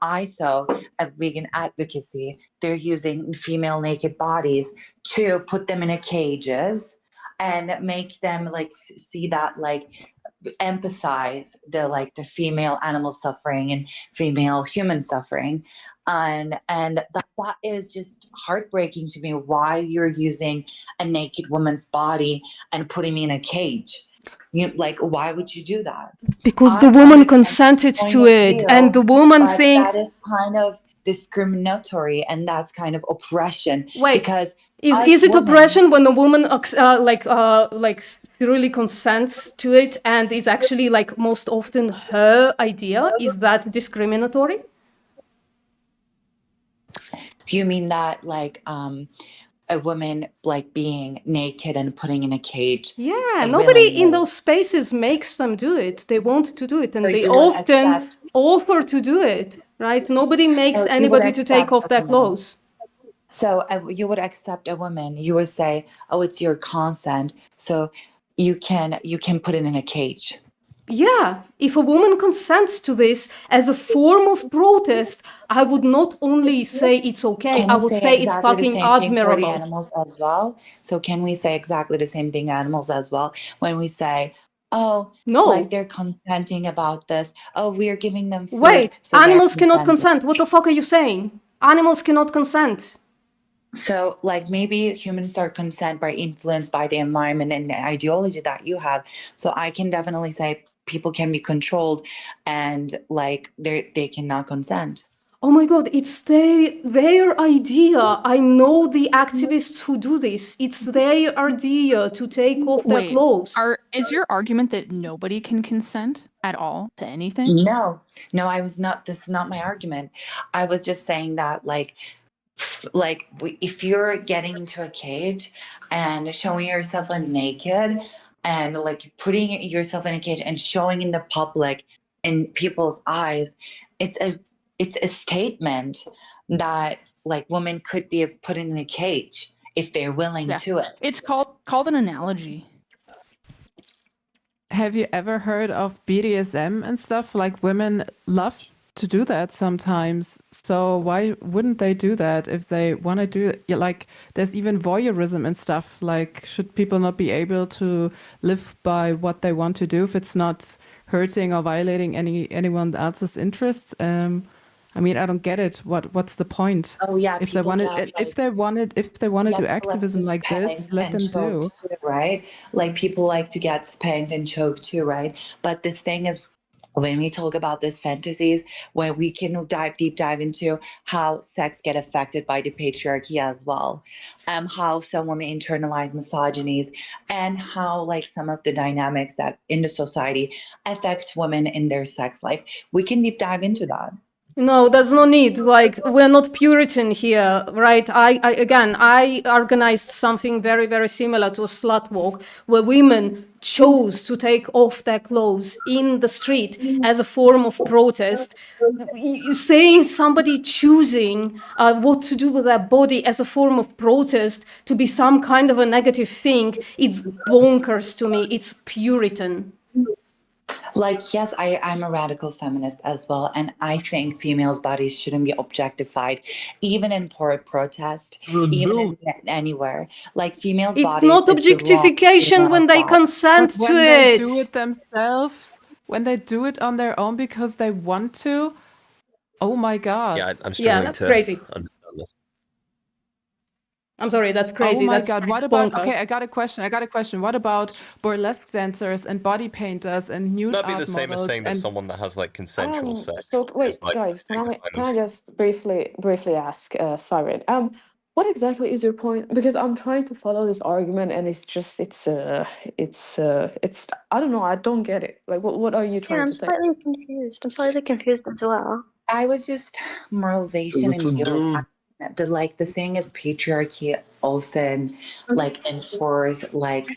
I saw a vegan advocacy. They're using female naked bodies to put them in a cages and make them like see that, like emphasize the female animal suffering and female human suffering, and that is just heartbreaking to me. Why you're using a naked woman's body and putting me in a cage? Why would you do that? Because the woman consented to it, and the woman thinks that is kind of discriminatory, and that's kind of oppression. Wait, because is it oppression when a woman really consents to it and is actually like most often her idea? Is that discriminatory? You mean that a woman like being naked and putting in a cage? Yeah, nobody in those spaces makes them do it. They want to do it, and So they you would often offer to do it, right? Nobody makes So you would anybody to take accept off a their woman. clothes. So you would accept a woman. You would say, "Oh, it's your consent, so you can put it in a cage." Yeah, if a woman consents to this as a form of protest, I would not only say it's okay, Can I we would say say it's exactly the fucking same thing for the admirable. animals as well? So can we say exactly the same thing animals as well when we say, "Oh, No. like they're consenting about this. Oh, we're giving them food." Wait, so they're animals cannot consenting." consent. What the fuck are you saying? Animals cannot consent. So, like, maybe humans are consent by influenced by the environment and the ideology that you have. So I can definitely say people can be controlled, and like they cannot consent. Oh my god, it's their idea. I know the activists who do this. It's their idea to take off their Wait, clothes. is your argument that nobody can consent at all to anything? No, I was not. This is not my argument. I was just saying that, if you're getting into a cage and showing yourself naked and like putting yourself in a cage and showing in the public, in people's eyes, it's a statement that like women could be put in a cage if they're willing to it. It's called an analogy. Have you ever heard of BDSM and stuff? Like, women love to do that sometimes. So why wouldn't they do that if they want to do it? Yeah, like, there's even voyeurism and stuff. Like, should people not be able to live by what they want to do if it's not hurting or violating anyone else's interests? I mean, I don't get it. What's the point? Oh yeah, If they want to do activism like this, let them do. Too, right? Like people like to get spanked and choked too, right? But this thing is, when we talk about these fantasies, where we can deep dive into how sex get affected by the patriarchy as well, how some women internalize misogynies, and how like some of the dynamics that in the society affect women in their sex life. We can deep dive into that. No, there's no need. Like, we're not Puritan here, right? I organized something very, very similar to a slut walk, where women chose to take off their clothes in the street as a form of protest. Saying somebody choosing what to do with their body as a form of protest to be some kind of a negative thing, it's bonkers to me. It's Puritan. Like, yes, I'm a radical feminist as well, and I think females' bodies shouldn't be objectified, even in protest, even in anywhere. Like, females' It's bodies not is belong to objectification when females' they bodies. consent But to when they it. do it themselves, when they do it on their own because they want to, oh my God. Yeah, I'm Yeah, struggling that's to crazy. understand this. I'm sorry, that's Oh crazy. my That's God. What about, bonkers. okay, I got a question. What about burlesque dancers and body painters and nude That'd be art the same as models saying that and someone that has like consensual sex So wait, is like guys, can acting I to kind can of I just briefly ask Siren, what exactly is your point? Because I'm trying to follow this argument, and it's just it's I don't know, I don't get it. Like, what are you Yeah, trying I'm to say? slightly confused. I'm slightly confused as well. I was just moralization and guilt. The thing is, patriarchy often like enforce like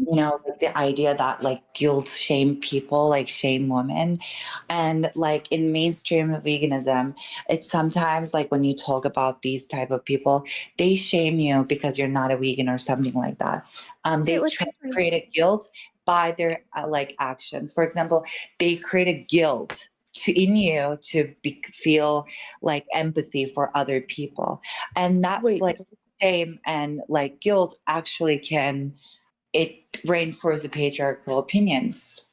like the idea that like guilt shame people, like shame women, and like in mainstream veganism, it's sometimes like when you talk about these type of people, they shame you because you're not a vegan or something like that. They try to create a guilt by their like actions. For example, they create a guilt in you to feel like empathy for other people, and that like shame and like guilt actually can reinforce the patriarchal opinions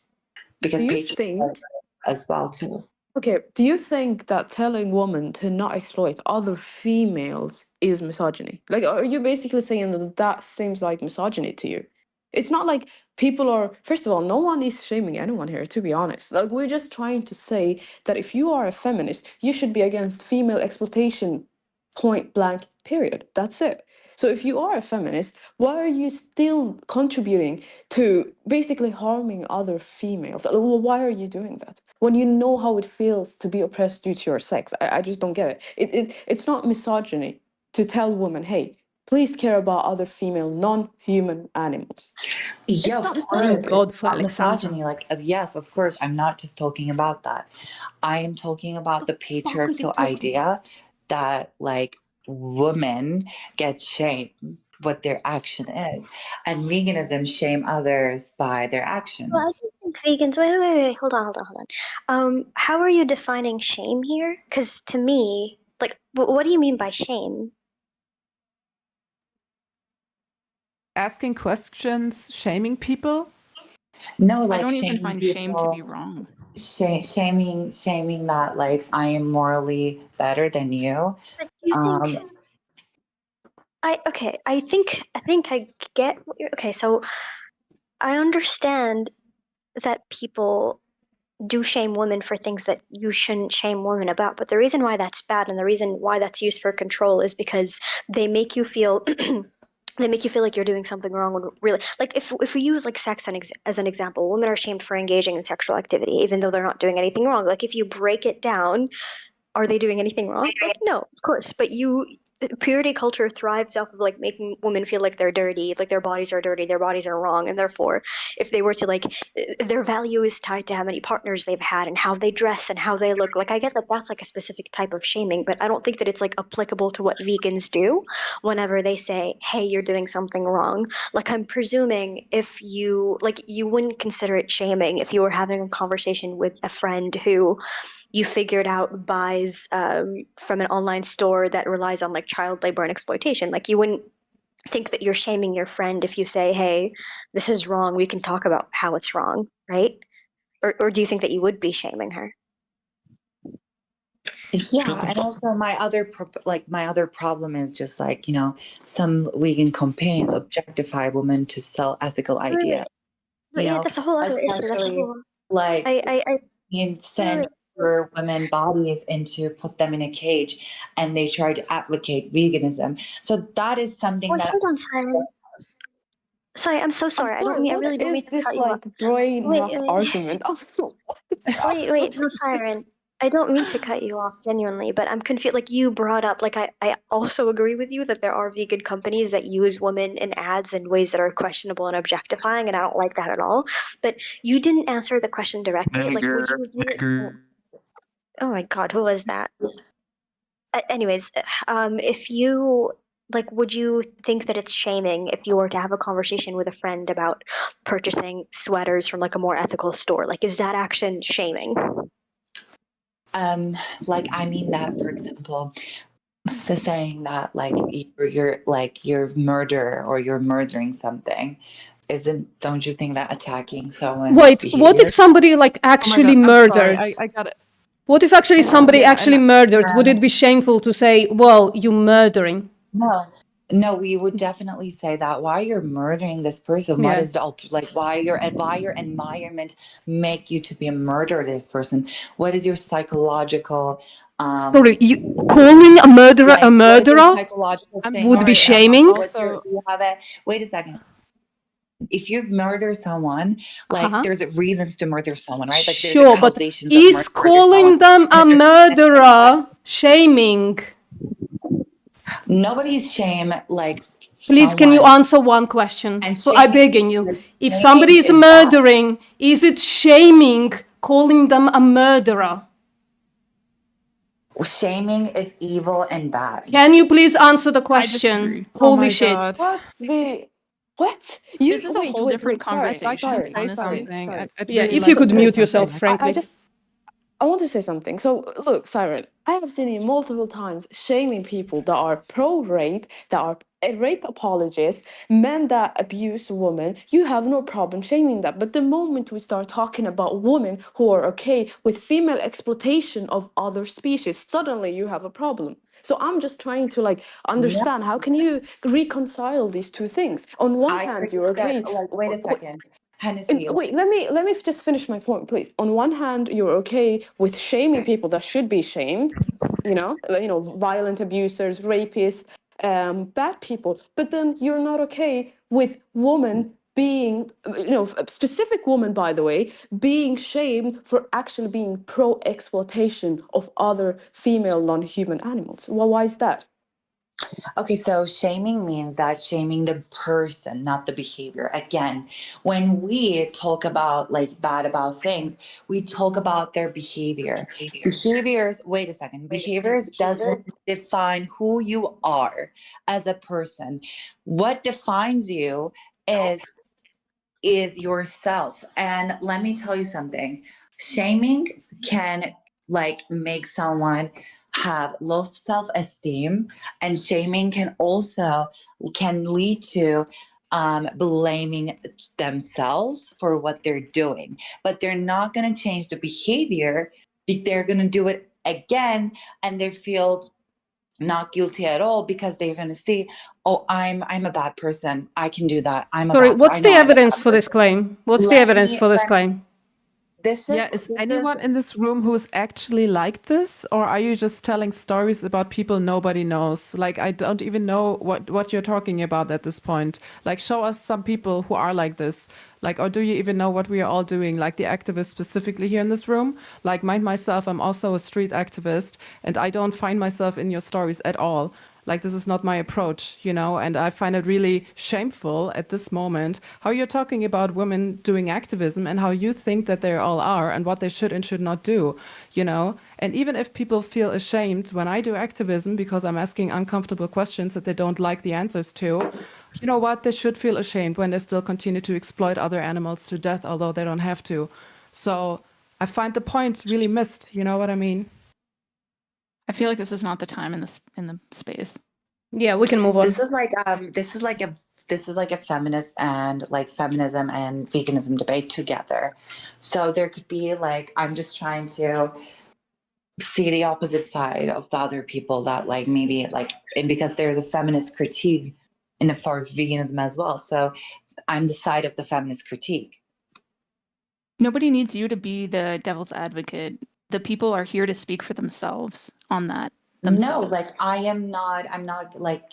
because Do you patriarchal think as well too. Okay, do you think that telling women to not exploit other females is misogyny? Like, are you basically saying that that seems like misogyny to you? It's not like people are, first of all, no one is shaming anyone here, to be honest. Like, we're just trying to say that if you are a feminist, you should be against female exploitation, point blank, period. That's it. So if you are a feminist, why are you still contributing to basically harming other females? Why are you doing that? When you know how it feels to be oppressed due to your sex. I just don't get it. It's not misogyny to tell women, hey, please care about other female non-human animals. Yeah, It's of not course. misogyny. It's not misogyny. Like, yes, of course. I'm not just talking about that. I am talking about the patriarchal idea that like women get shamed what their action is, and veganism shame others by their Well, I actions. don't think vegans. Wait. Hold on. How are you defining shame here? Because to me, like, what do you mean by shame? asking questions, shaming people? No, I like don't even shaming find shame to people, be wrong. shaming that like I am morally better than you. But do you think I think I get what you're okay, so I understand that people do shame women for things that you shouldn't shame women about, but the reason why that's bad and the reason why that's used for control is because they make you feel they make you feel like you're doing something wrong when really, like, if we use like sex as an example, women are shamed for engaging in sexual activity even though they're not doing anything wrong. Like, if you break it down, are they doing anything wrong? Like, no, of course. But purity culture thrives off of like making women feel like they're dirty, like their bodies are dirty, their bodies are wrong, and therefore, if they were to like, their value is tied to how many partners they've had and how they dress and how they look. Like, I get that that's like a specific type of shaming, but I don't think that it's like applicable to what vegans do whenever they say, "Hey, you're doing something wrong." Like, I'm presuming if you like, you wouldn't consider it shaming if you were having a conversation with a friend who you figured out buys from an online store that relies on like child labor and exploitation. Like, you wouldn't think that you're shaming your friend if you say, "Hey, this is wrong. We can talk about how it's wrong," right? Or do you think that you would be shaming her? Yeah, and also my other problem is just like some vegan campaigns objectify women to sell ethical ideas. But yeah, that's a whole other issue. That's a Essentially, whole. like I send for women bodies into put them in a cage, and they try to advocate veganism. So that is something Wait, that. hold on, Simon. Sorry, I'm so sorry. I Sorry, really don't mean what to is cut this you off. like brain Wait, rot argument? wait, no, Siren. I don't mean to cut you off genuinely, but I'm confused. Like, you brought up, like, I also agree with you that there are vegan companies that use women in ads in ways that are questionable and objectifying, and I don't like that at all. But you didn't answer the question directly. Like, would you view it? Oh my God, who was that? Anyways, if you like, would you think that it's shaming if you were to have a conversation with a friend about purchasing sweaters from like a more ethical store? Like, is that action shaming? Like, I mean that, for example, the saying that like you're murder or you're murdering something, don't you think that attacking someone's Wait, what behavior? if somebody like Oh my actually God, I'm sorry. murdered? I got it. What if actually somebody Yeah, actually and murdered? Would it be shameful to say, well, you murdering? No, we would definitely say that. Why you're murdering this person? What Yeah. is the like? Why your environment make you to be a murderer? This person. What is your psychological? Sorry, you calling a murderer a Like, what is your murderer psychological I'm thing? would be sorry. shaming? What's your? Do you have a? Wait a second. If you murder someone, like Uh-huh. there's reasons to murder someone, right? Like there's Sure, but causations of is murder someone. calling them a murderer shaming? Nobody's shame like Please, can you someone. answer one question? And So I'm shaming, begging you. If shaming somebody is is bad. murdering, is it shaming calling them a murderer? Shaming is evil and bad. Can you please answer the I question? disagree. Oh Holy my shit. God. What? You This is a wait, whole wait, different wait, sorry, conversation, Like to sorry, say honestly. something. I'd Yeah, really if you like could to say mute yourself, something. frankly. I want to say something. So, look, Siren, I have seen you multiple times shaming people that are pro-rape, that are rape apologists, men that abuse women. You have no problem shaming that. But the moment we start talking about women who are okay with female exploitation of other species, suddenly you have a problem. So I'm just trying to like understand how can you reconcile these two things? On one hand, you're okay. Like, wait a second. Hennessy. Wait, let me just finish my point, please. On one hand, you're okay with shaming people that should be shamed, violent abusers, rapists, bad people, but then you're not okay with women being, a specific woman, by the way, being shamed for actually being pro-exploitation of other female non-human animals. Well, why is that? Okay, so shaming means that shaming the person, not the behavior. Again, when we talk about like bad about things, we talk about their behavior. Behaviors, wait a second, behaviors doesn't define who you are as a person. What defines you is yourself. And let me tell you something. Shaming can like make someone have low self-esteem, and shaming can also can lead to blaming themselves for what they're doing, but they're not going to change the behavior. They're going to do it again, and they feel not guilty at all because they're going to see, oh, I'm a bad person, I can do that, Sorry, what's the evidence for this claim? What's the evidence for this claim? Is anyone in this room who's actually like this, or are you just telling stories about people nobody knows? Like, I don't even know what you're talking about at this point. Like, show us some people who are like this. Like, or do you even know what we are all doing? Like the activists specifically here in this room? Like, myself, I'm also a street activist, and I don't find myself in your stories at all. Like, this is not my approach, and I find it really shameful at this moment how you're talking about women doing activism and how you think that they all are and what they should and should not do, And even if people feel ashamed when I do activism because I'm asking uncomfortable questions that they don't like the answers to, you know what? They should feel ashamed when they still continue to exploit other animals to death, although they don't have to. So I find the point really missed, you know what I mean? I feel like this is not the time in the space. Yeah, we can move on. This is like a feminist and like feminism and veganism debate together. So there could be like, I'm just trying to see the opposite side of the other people that like maybe like, and because there's a feminist critique for veganism as well. So I'm the side of the feminist critique. Nobody needs you to be the devil's advocate. The people are here to speak for themselves on that. No, like I'm not like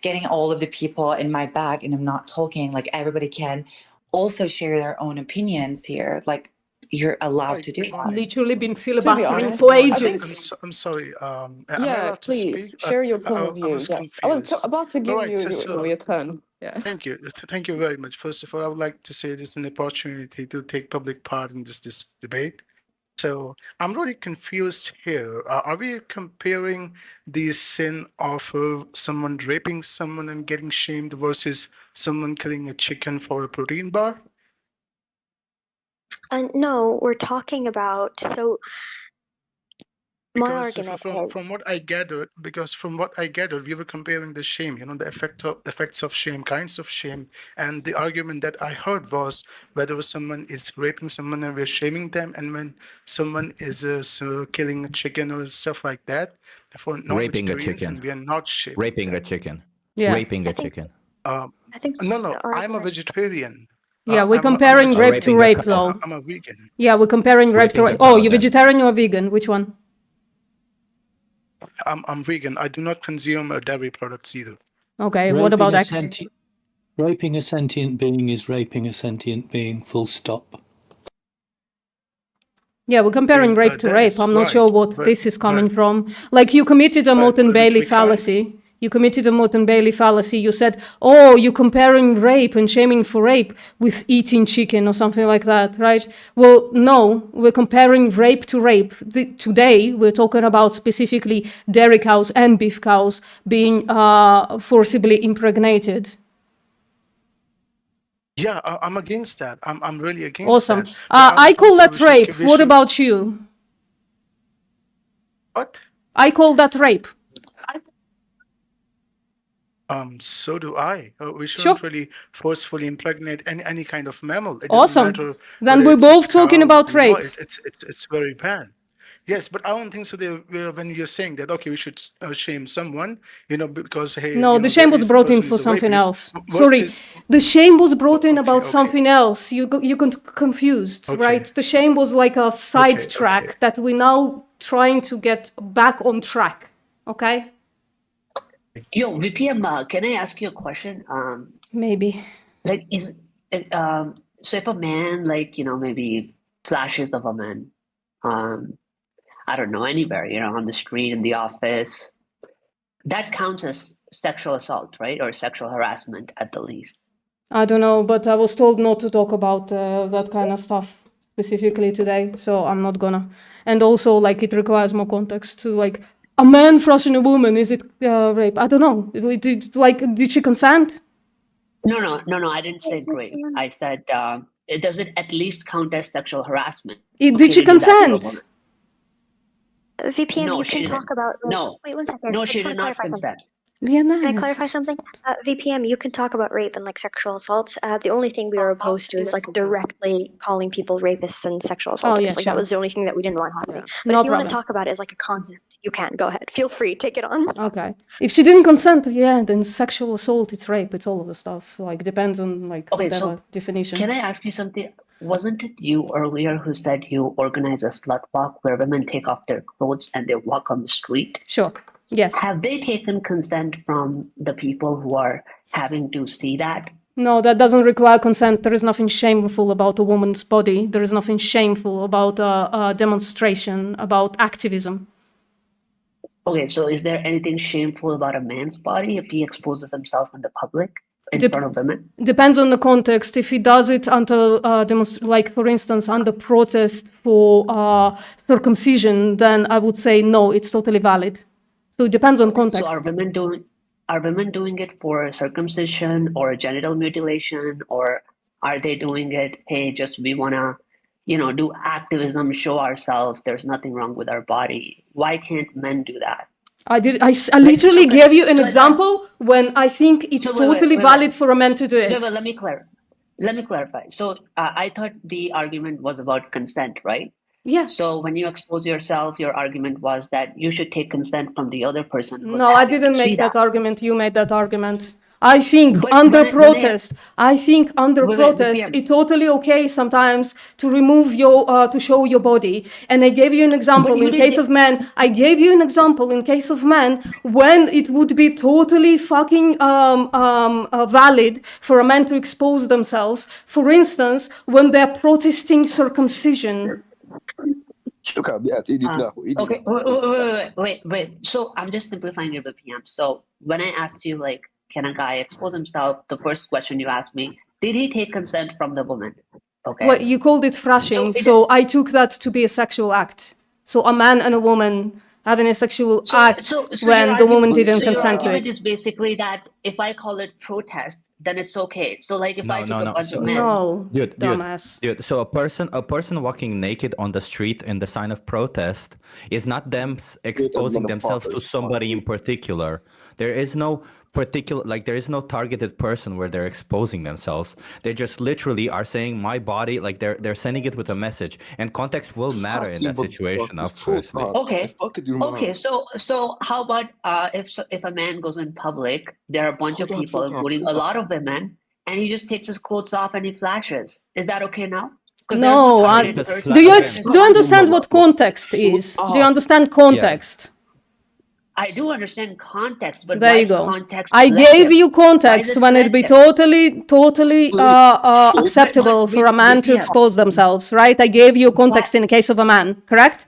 getting all of the people in my bag and I'm not talking. Like everybody can also share their own opinions here. Like you're allowed to do that. Literally been filibustering honest, for I think- ages. I'm sorry. Am I Yeah, allowed to please speak? share your point I of view. was Yes, I was confused. about to give Alright, you so your turn. Yeah. thank you. Thank you very much. First of all, I would like to say this is an opportunity to take public part in this debate. So I'm really confused here. Are we comparing the sin of someone raping someone and getting shamed versus someone killing a chicken for a protein bar? No, we're talking about, so my Because argument from is, what I gathered, we were comparing the shame, the effects of shame, kinds of shame, and the argument that I heard was whether someone is raping someone and we're shaming them, and when someone is killing a chicken or stuff like that, for Raping a non-vegetarians, chicken. and we are not shaming Raping a them. chicken. Yeah. Raping a I think, chicken. I think No, the I'm a argument, vegetarian. Yeah, we're I'm a comparing rape to vegetarian. rape, cow. though. I'm a vegan. Yeah, we're comparing rape to Raping a rape. Oh, cow, you're then. vegetarian or vegan? Which one? I'm vegan. I do not consume dairy products either. Okay, what about X? Raping a sentient being is raping a sentient being, full stop. Yeah, we're comparing rape to That rape. is I'm not right, sure what but this is coming from. Like, you committed a Motte and Bailey fallacy. You committed a Motte and Bailey fallacy. You said, oh, you're comparing rape and shaming for rape with eating chicken or something like that, right? Well, no, we're comparing rape to rape. Today, we're talking about specifically dairy cows and beef cows being forcibly impregnated. Yeah, I'm against that. I'm really against Awesome. that. I call that rape. What about you? What? I call that rape. So do I. We Sure. shouldn't really forcefully impregnate any kind of mammal. It doesn't Awesome. matter Then whether we're it's a both talking cow, about rape. It's very bad. Yes, but I don't think so. When you're saying that, okay, we should shame someone, because hey, No, the shame was brought in for something else. Sorry, the shame was brought in about something else. You got confused, right? The shame was like a sidetrack that we're now trying to get back on track. Okay? Yo, VPM, can I ask you a question? Maybe. Like, is it, so if a man, like, maybe flashes of a man, I don't know, anywhere, on the street, in the office, that counts as sexual assault, right? Or sexual harassment at the least. I don't know, but I was told not to talk about that kind of stuff specifically today, so I'm not gonna. And also, like, it requires more context to, like, a man flashing a woman, is it rape? I don't know. Did she consent? No, I didn't say rape. I said, does it at least count as sexual harassment? Did she consent? VPM, No, you she can talk didn't. about. No. Wait 1 second. No, I she just did want to not clarify something. consent. Can I clarify something? VPM, you can talk about rape and like sexual assaults. The only thing we were opposed to is like directly calling people rapists and sexual assaulters. yeah, Like sure. that was the only thing that we didn't want happening. But No if you want problem. to talk about it as like a concept, you can. Go ahead. Feel free. Take it on. Okay. If she didn't consent, yeah, then sexual assault, it's rape, it's all of the stuff. Like, depends on, like, Okay, whatever so definition. can I ask you something? Wasn't it you earlier who said you organize a slut walk where women take off their clothes and they walk on the street? Sure. Yes. Have they taken consent from the people who are having to see that? No, that doesn't require consent. There is nothing shameful about a woman's body. There is nothing shameful about a demonstration, about activism. Okay, so is there anything shameful about a man's body if he exposes himself in the public in front of women? Depends on the context. If he does it under, like, for instance, under protest for circumcision, then I would say no, it's totally valid. So it depends on context. So are women doing it for circumcision or genital mutilation, or are they doing it, hey, just we wanna, do activism, show ourselves, there's nothing wrong with our body? Why can't men do that? I literally gave you an example when I think it's totally valid for a man to do it. No, but let me clarify. So I thought the argument was about consent, right? Yeah. So when you expose yourself, your argument was that you should take consent from the other person. No, I didn't make that argument. You made that argument. I think under protest, it's totally okay sometimes to remove your, to show your body. And I gave you an example in case of men. I gave you an example in case of men when it would be totally fucking valid for a man to expose themselves. For instance, when they're protesting circumcision. Okay, wait. So I'm just simplifying your VPM. So when I asked you, like, can a guy expose himself? The first question you asked me, did he take consent from the woman? Okay. Well, you called it thrashing, so I took that to be a sexual act. So a man and a woman having a sexual act when the woman didn't consent to argument it. is basically that if I call it protest, then it's okay. So like if I took a bunch of men. No, dude, dumbass. dude. So a person walking naked on the street in the sign of protest is not them exposing themselves to somebody in particular. There is no particular, like there is no targeted person where they're exposing themselves. They just literally are saying my body, like they're sending it with a message, and context will matter in that situation, obviously. Okay. Okay. So how about if a man goes in public, there are a bunch of people, including a lot of women, and he just takes his clothes off and he flashes. Is that okay now? No, do you understand what context is? Do you understand context? I do understand context, but There why you is go. context I gave selective? you Why is context it when it'd be selective? totally acceptable for a man to expose themselves, right? I gave you context in the case of a man, correct?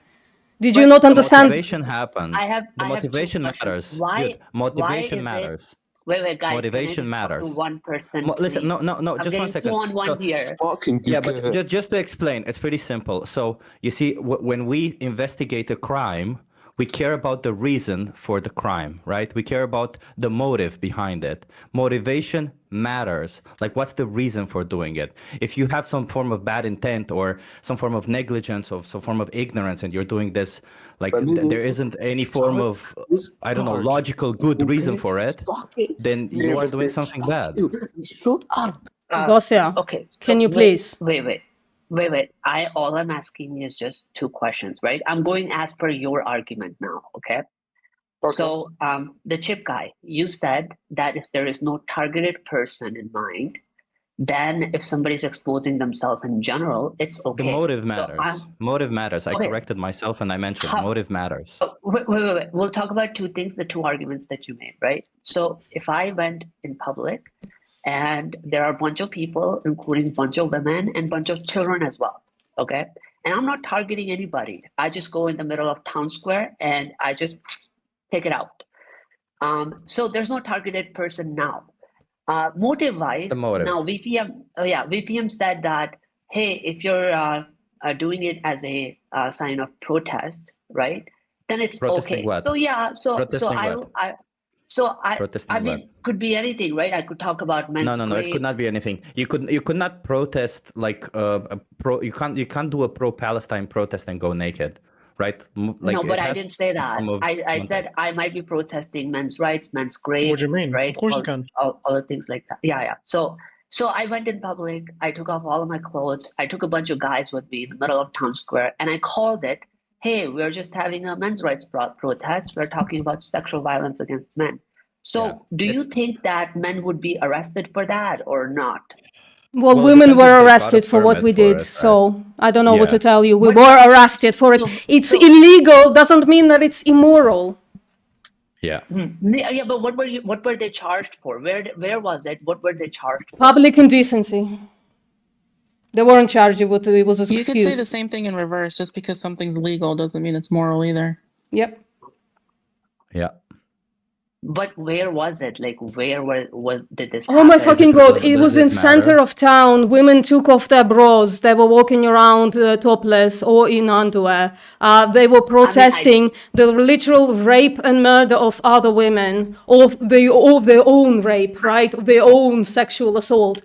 Did you not understand? The motivation happens. The motivation matters. Why? Dude, motivation why is matters. Wait, guys. Motivation can I just matters. Talk to one person, Listen, please? no, I'm just one getting second. 2-on-1 here. Yeah, but just to explain, it's pretty simple. So you see, when we investigate a crime, we care about the reason for the crime, right? We care about the motive behind it. Motivation matters. Like, what's the reason for doing it? If you have some form of bad intent or some form of negligence or some form of ignorance and you're doing this, like there isn't any form of, I don't know, logical good reason for it, then you are doing something bad. Shut up. Gosia, Okay. can you please? Wait. All I'm asking is just 2 questions, right? I'm going as per your argument now, okay? So the chip guy, you said that if there is no targeted person in mind, then if somebody's exposing themselves in general, it's okay. The motive matters. Motive matters. I Okay. corrected myself and I mentioned motive matters. Wait. We'll talk about 2 things, the 2 arguments that you made, right? So if I went in public and there are a bunch of people, including a bunch of women and a bunch of children as well, okay? And I'm not targeting anybody. I just go in the middle of town square and I just take it out. So there's no targeted person now. Motive-wise, now VPM said that, hey, if you're doing it as a sign of protest, right? Then it's Protesting okay. what? So yeah, Protesting I mean, could be anything, right? I could talk about men's No, it could not be anything. You could not protest like you can't do a pro-Palestine protest and go naked, right? Like, no, but I didn't say that. I said I might be protesting men's rights, men's grave. What do you mean? Right? Of course you can. All the things like that. Yeah. So I went in public. I took off all of my clothes. I took a bunch of guys with me in the middle of town square, and I called it, hey, we're just having a men's rights protest. We're talking about sexual violence against men. So do you think that men would be arrested for that or not? Well, women were arrested for what we did, so I don't know what to tell you. We were arrested for it. It's illegal, doesn't mean that it's immoral. Yeah. Yeah, but what were they charged for? Where was it? What were they charged for? Public indecency. They weren't charged with it. It was an You excuse. could say the same thing in reverse. Just because something's legal doesn't mean it's moral either. Yep. Yeah. But where was it? Like, did this Oh my happen? fucking god, it was in center of town. Women took off their bras. They were walking around topless or in underwear. They were protesting the literal rape and murder of other women, of their own rape, right? Of their own sexual assault.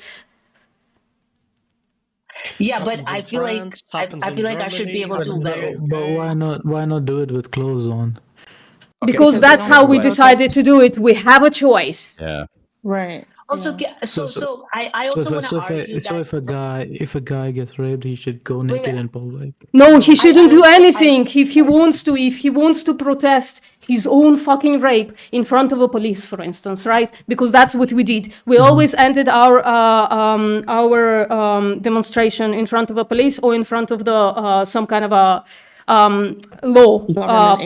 Yeah, but I feel like I should be able to verify. But why not do it with clothes on? Because that's how we decided to do it. We have a choice. Yeah. Right. Also, so I also want to argue So if a guy gets raped, he should go naked in public. No, he shouldn't do anything if he wants to. If he wants to protest his own fucking rape in front of a police, for instance, right? Because that's what we did. We always ended our demonstration in front of a police or in front of the some kind of a law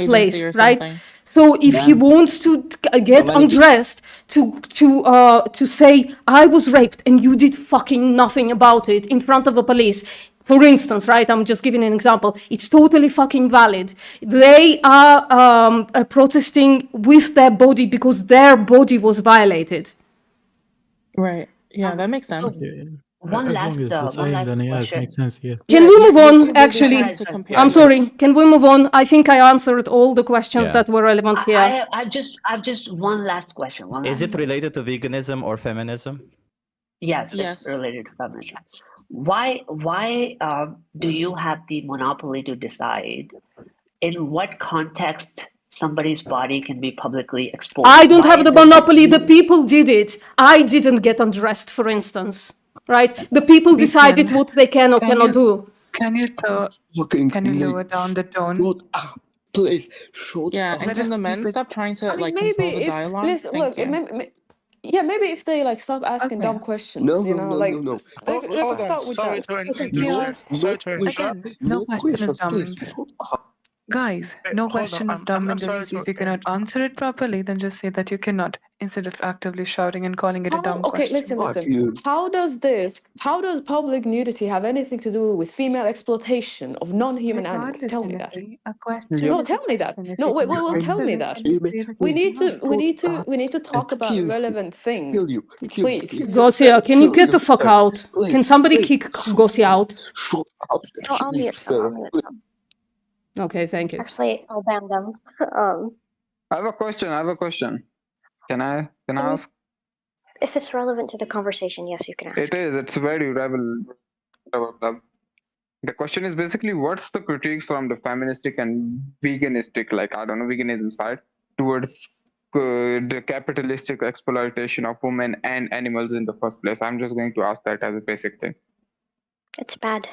place, right? So if he wants to get undressed to say I was raped and you did fucking nothing about it in front of a police, for instance, right? I'm just giving an example. It's totally fucking valid. They are protesting with their body because their body was violated. Right. Yeah, that makes sense. One As last, long as the one same, last then it question. makes sense. Yeah. Can we move you're on? too busy Actually, trying to compare I'm them. sorry. Can we move on? I think I answered all the questions Yeah. that were relevant here. I've just one last question. Is it related to veganism or feminism? Yes, it's Yes. related to feminism. Why do you have the monopoly to decide in what context somebody's body can be publicly exposed? I don't Why have the is it that monopoly. The you- people did it. I didn't get undressed, for instance. Right? The people decided VPN, what they can or can cannot you do. can you lower down the tone? Please, shut Yeah, up. and can the men stop trying to I mean, like maybe control the if dialogue? listen, Thank look, you. maybe if they like stop asking dumb questions, No, you no, know, no, like no, no. they Hold could on. start with Sorry that. to Okay, interject. Sorry to interrupt. again, no question is dumb. Please, shut up. Guys, no Hold on. question is dumb, I'm and the sorry reason to if you cannot answer it properly, then just say that you cannot, instead of actively shouting and calling it a How, dumb okay, question. listen. How does public nudity have anything to do with female exploitation of non-human animals? Regardless, Tell me that. Tennessee, a question No, is a tell me that. question. If No, you wait, cannot well, tell me answer it, that. then just say that We you need cannot. we need to talk about relevant things. Please. Gosia, can you get the fuck out? Can somebody kick Gosia out? Shut up. No, I'll mute them. I'll mute them. Okay, thank you. Actually, I'll ban them. I have a question. Can I ask? If it's relevant to the conversation, yes, you can ask. It is. It's very relevant. The question is basically what's the critiques from the feministic and veganistic, like I don't know, veganism side towards the capitalistic exploitation of women and animals in the first place? I'm just going to ask that as a basic thing. It's bad.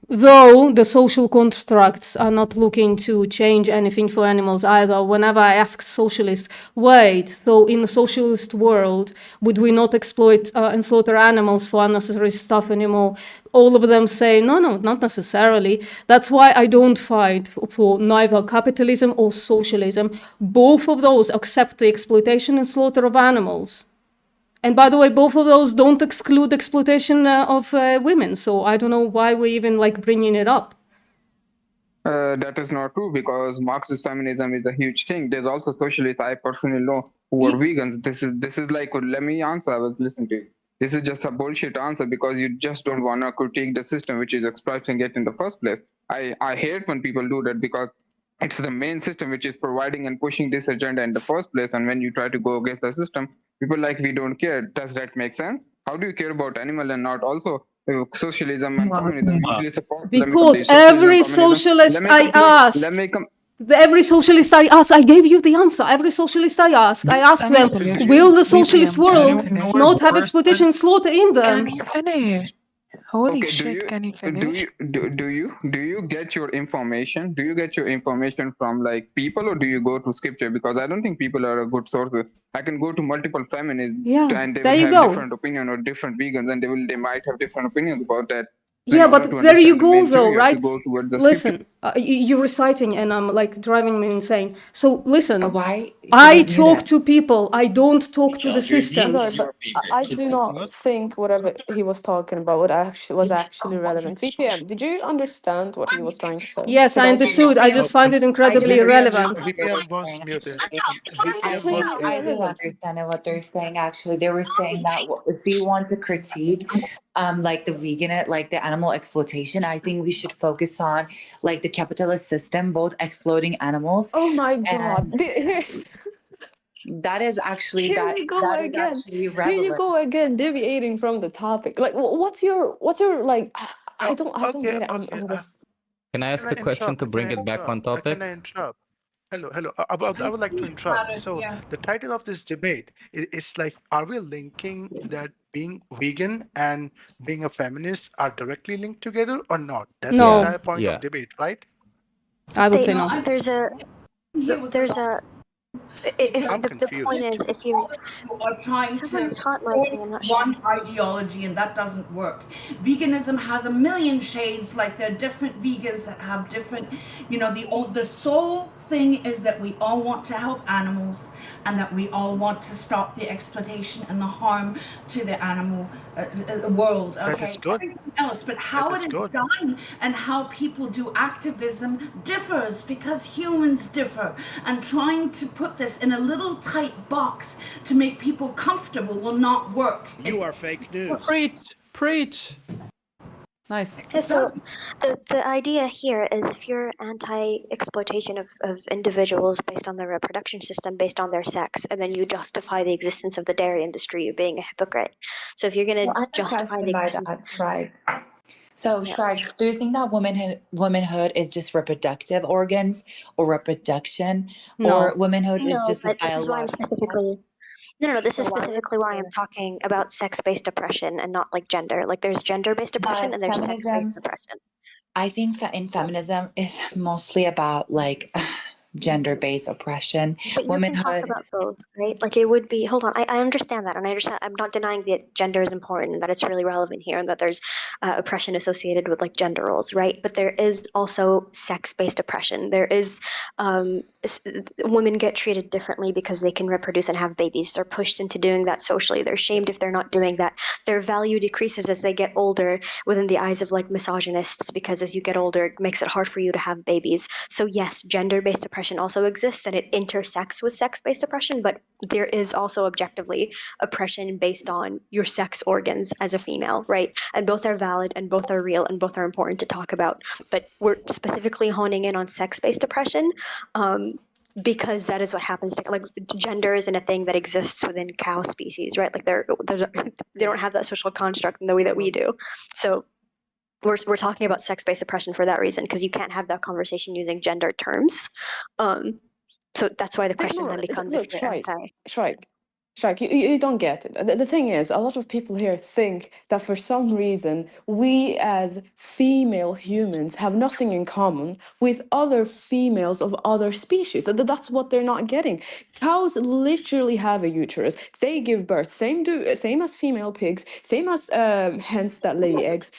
Though the social constructs are not looking to change anything for animals either, whenever I ask socialists, wait, so in the socialist world, would we not exploit and slaughter animals for unnecessary stuff anymore? All of them say, no, not necessarily. That's why I don't fight for neither capitalism or socialism. Both of those accept the exploitation and slaughter of animals. And by the way, both of those don't exclude exploitation of women. So I don't know why we're even bringing it up. That is not true because Marxist feminism is a huge thing. There's also socialists I personally know who are vegans. This is like, let me answer. I was listening to you. This is just a bullshit answer because you just don't want to critique the system which is exploiting it in the first place. I hate when people do that because it's the main system which is providing and pushing this agenda in the first place. And when you try to go against the system, people we don't care. Does that make sense? How do you care about animal and not also socialism and communism usually support? Because every socialist I ask, I gave you the answer. Every socialist I ask them, will the socialist world not have exploitation and slaughter in them? Can you finish? Holy shit, can you finish? Do you get your information? Do you get your information from people or do you go to scripture? Because I don't think people are a good source. I can go to multiple feminists and they will have different opinion or different vegans and they might have different opinions about that. So yeah, but there you go though, right? Listen, you're reciting and I'm driving me insane. So listen, I talk to people, I don't talk to the systems. I do not think whatever he was talking about was actually relevant. VPN, did you understand what he was trying to say? Yes, I understood. I just find it incredibly irrelevant. VPN was muted. VPN was I do understand what they're saying. Actually, they were saying that if you want to critique the vegan, the animal exploitation, I think we should focus on the capitalist system, both exploiting animals. Oh my god. That is actually Here you go again. relevant. Here you go again, deviating from the topic. What's your I don't get it. I'm just. Can I ask a question to bring it back on topic? Can I interrupt? Hello. I would like to interrupt. So the title of this debate is are we linking that being vegan and being a feminist are directly linked together or not? That's the entire point of debate, right? I would say no. I'm confused. The point is, if you are trying someone's to hot force miking, I'm not one sure. ideology, and that doesn't work. Veganism has a million shades. There are different vegans that have different. The sole thing is that we all want to help animals, and that we all want to stop the exploitation and the harm to the animal world. Okay, That is good. Everything else, but how it is done and how people do activism differs because humans differ, and trying to put this in a little tight box to make people comfortable will not work. You are fake news. Preach. Nice. Yeah, so the idea here is if you're anti-exploitation of individuals based on their reproduction system, based on their sex, and then you justify the existence of the dairy industry, you're being a hypocrite. So if you're going So I to have a justify question the by existence that, Shrike. So, Yeah. Shrike, do you think that womanhood is just reproductive organs or reproduction, or No. womanhood is No, just a but this is why I'm biological? specifically no, this is So why specifically why I'm talking about sex-based oppression and not like gender. Like there's gender-based oppression But and there's sex-based feminism, oppression. I think that in feminism is mostly about like gender-based oppression. But you can talk Womanhood, about both, right? Like it would be, hold on, I understand that. And I understand, I'm not denying that gender is important and that it's really relevant here and that there's oppression associated with like gender roles, right? But there is also sex-based oppression. There is, women get treated differently because they can reproduce and have babies. They're pushed into doing that socially. They're shamed if they're not doing that. Their value decreases as they get older within the eyes of like misogynists because as you get older, it makes it hard for you to have babies. So yes, gender-based oppression also exists and it intersects with sex-based oppression, but there is also objectively oppression based on your sex organs as a female, right? And both are valid and both are real and both are important to talk about. But we're specifically honing in on sex-based oppression because that is what happens to like gender isn't a thing that exists within cow species, right? Like they don't have that social construct in the way that we do. So we're talking about sex-based oppression for that reason, because you can't have that conversation using gender terms. So that's why the question then becomes if Look, you're Shrike, you don't get it. The thing is, a lot of people here think that for some reason we as female humans have nothing in common with other females of other species. That's what they're not getting. Cows literally have a uterus. They give birth, same as female pigs, same as hens that lay eggs.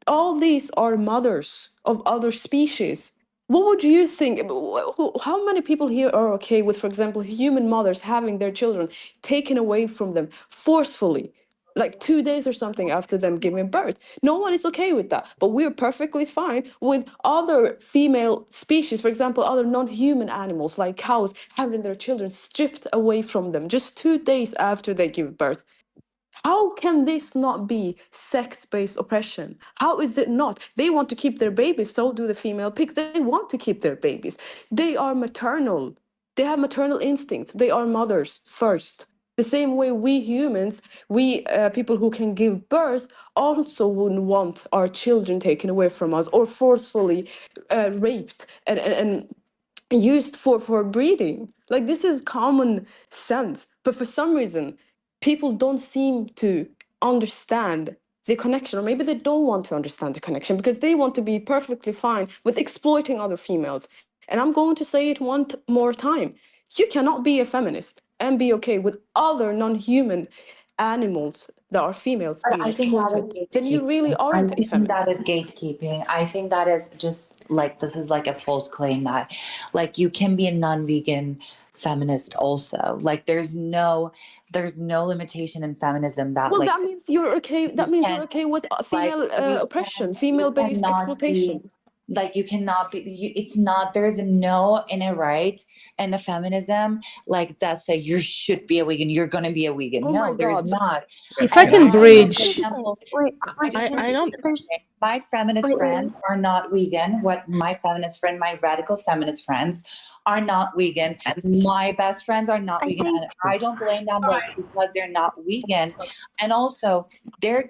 All these are mothers of other species. What would you think? How many people here are okay with, for example, human mothers having their children taken away from them forcefully, like 2 days or something after them giving birth? No one is okay with that. But we're perfectly fine with other female species, for example, other non-human animals like cows having their children stripped away from them just 2 days after they give birth. How can this not be sex-based oppression? How is it not? They want to keep their babies, so do the female pigs. They want to keep their babies. They are maternal. They have maternal instincts. They are mothers first. The same way we humans, we people who can give birth, also wouldn't want our children taken away from us or forcefully raped and used for breeding. Like this is common sense. But for some reason, people don't seem to understand the connection, or maybe they don't want to understand the connection because they want to be perfectly fine with exploiting other females. And I'm going to say it one more time. You cannot be a feminist and be okay with other non-human animals that are females being I think that is exploited. Then you really gatekeeping. I aren't a think that feminist. is gatekeeping. I think that is just like this is like a false claim that like you can be a non-vegan feminist also. Like there's no limitation in feminism that Well, like that means you're okay. That you means you're can okay with like female oppression, you female-based cannot be exploitation. like you cannot be it's not there's no inner right in the feminism like that say you should be a vegan, you're gonna be a vegan. Oh my No, there's God. not. If I can For bridge, example, I just want I to don't. my feminist wait. friends are not vegan. What my feminist friend, my radical feminist friends are not vegan. My best friends are not I vegan. think And I don't blame them like because they're not vegan. And also they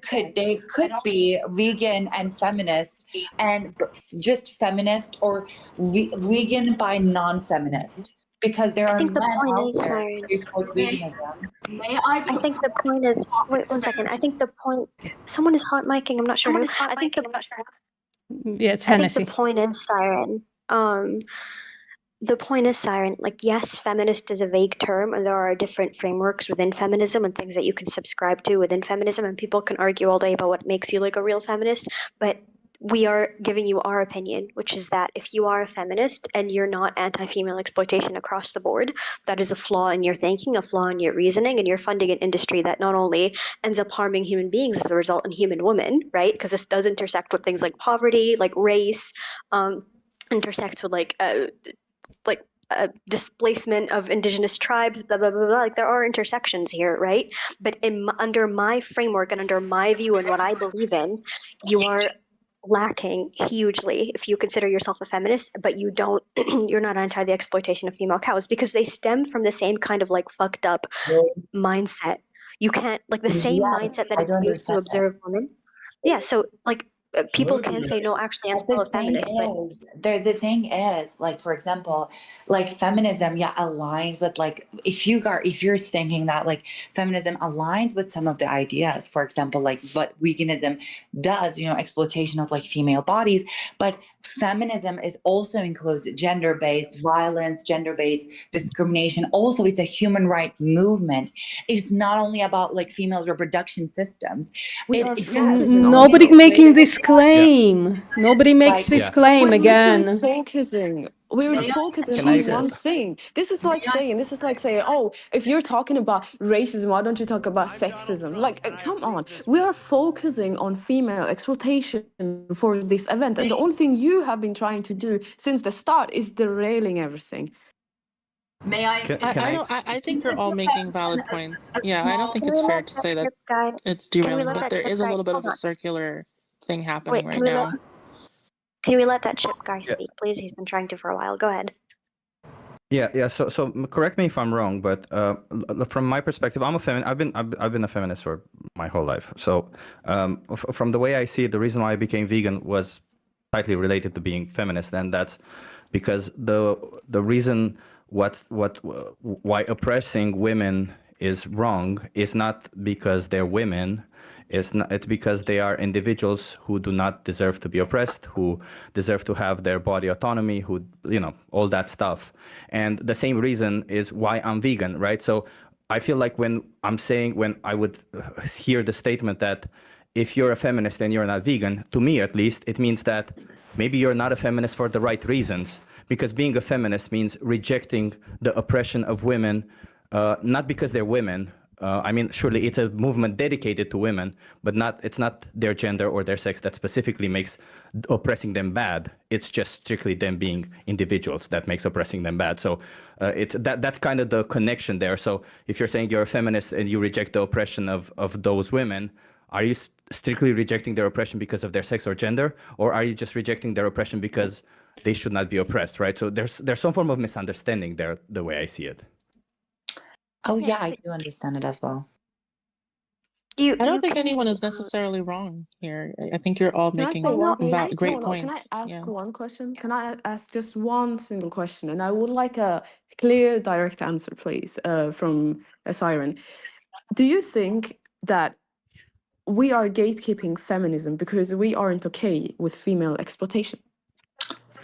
could be vegan and feminist and just feminist or vegan by non-feminist. Because there I are think the men point out is, there Siren. who support veganism. May I I think the point is, wait 1 second. I think the point, someone is hot micing. I'm not sure who. yeah, it's I think the Hennessy. point is, Siren. The point is, Siren, like, yes, feminist is a vague term, and there are different frameworks within feminism and things that you can subscribe to within feminism, and people can argue all day about what makes you like a real feminist, but we are giving you our opinion, which is that if you are a feminist and you're not anti-female exploitation across the board, that is a flaw in your thinking, a flaw in your reasoning, and you're funding an industry that not only ends up harming human beings as a result in human women, right? Because this does intersect with things like poverty, like race, intersects with like displacement of indigenous tribes, blah, blah, blah, blah. Like there are intersections here, right? But under my framework and under my view and what I believe in, you are lacking hugely if you consider yourself a feminist, but you don't, you're not anti the exploitation of female cows, because they stem from the same kind of like fucked up mindset. You can't, like the same Yes, mindset that I is do used to understand that. observe women. Yeah, so like people can say, no, actually, I'm But still the a thing feminist, but is, the thing is, like for example, like feminism, yeah, aligns with like if you're thinking that like feminism aligns with some of the ideas, for example, like what veganism does, you know, exploitation of like female bodies, but feminism is also includes gender-based violence, gender-based discrimination. Also, it's a human right movement. It's not only about like females' reproduction systems. We are It focusing on Nobody females. making this claim. Nobody makes like this Yeah. claim We're literally again. focusing. We're May I focusing Can I? on one thing. This is like saying, oh, if you're talking about racism, why don't you talk about sexism? Like, come on. We are focusing on female exploitation for this event, and the only thing you have been trying to do since the start is derailing everything. May I? I think you're all making valid points. Yeah, I don't think can we it's fair let to that say that chip guy? it's Can we derailing, let but that there chip is a guy? little bit Hold of a on. circular thing happening Wait, right now. can we let that chip guy Yeah. speak, please? He's been trying to for a while. Go ahead. Yeah. So correct me if I'm wrong, but from my perspective, I'm a feminist. I've been a feminist for my whole life. So from the way I see it, the reason why I became vegan was tightly related to being feminist, and that's because the reason why oppressing women is wrong is not because they're women. It's because they are individuals who do not deserve to be oppressed, who deserve to have their body autonomy, who, you know, all that stuff. And the same reason is why I'm vegan, right? So I feel like when I would hear the statement that if you're a feminist and you're not vegan, to me at least, it means that maybe you're not a feminist for the right reasons. Because being a feminist means rejecting the oppression of women, not because they're women. I mean, surely it's a movement dedicated to women, but it's not their gender or their sex that specifically makes oppressing them bad. It's just strictly them being individuals that makes oppressing them bad. So that's kind of the connection there. So if you're saying you're a feminist and you reject the oppression of those women, are you strictly rejecting their oppression because of their sex or gender, or are you just rejecting their oppression because they should not be oppressed, right? So there's some form of misunderstanding there, the way I see it. Oh yeah, I do understand it as well. I don't think anyone is necessarily wrong here. I think you're all Can I making say one thing? great No, points. can I ask Yeah. one question? Can I ask just one single question? And I would like a clear, direct answer, please, from a siren. Do you think that we are gatekeeping feminism because we aren't okay with female exploitation?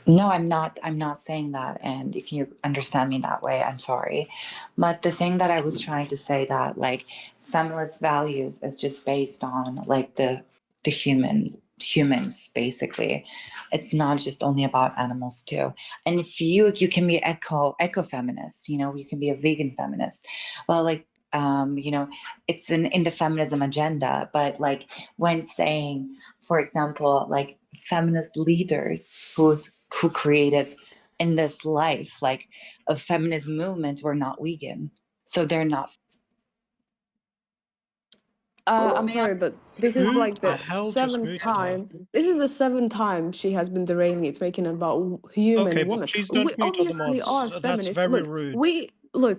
No, I'm not saying that. And if you understand me that way, I'm sorry. But the thing that I was trying to say that like feminist values is just based on like the humans basically. It's not just only about animals too. And if you can be eco feminist, you know, you can be a vegan feminist. Well, like you know, it's in the feminism agenda, but like when saying, for example, like feminist leaders who created in this life like a feminist movement were not vegan, so they're not. I'm sorry, but this is like the hell just seventh muted her? time. This is the seventh time she has been derailing it, making it about human Okay, but woman. please We don't mute other obviously mods. are That's feminists. very rude.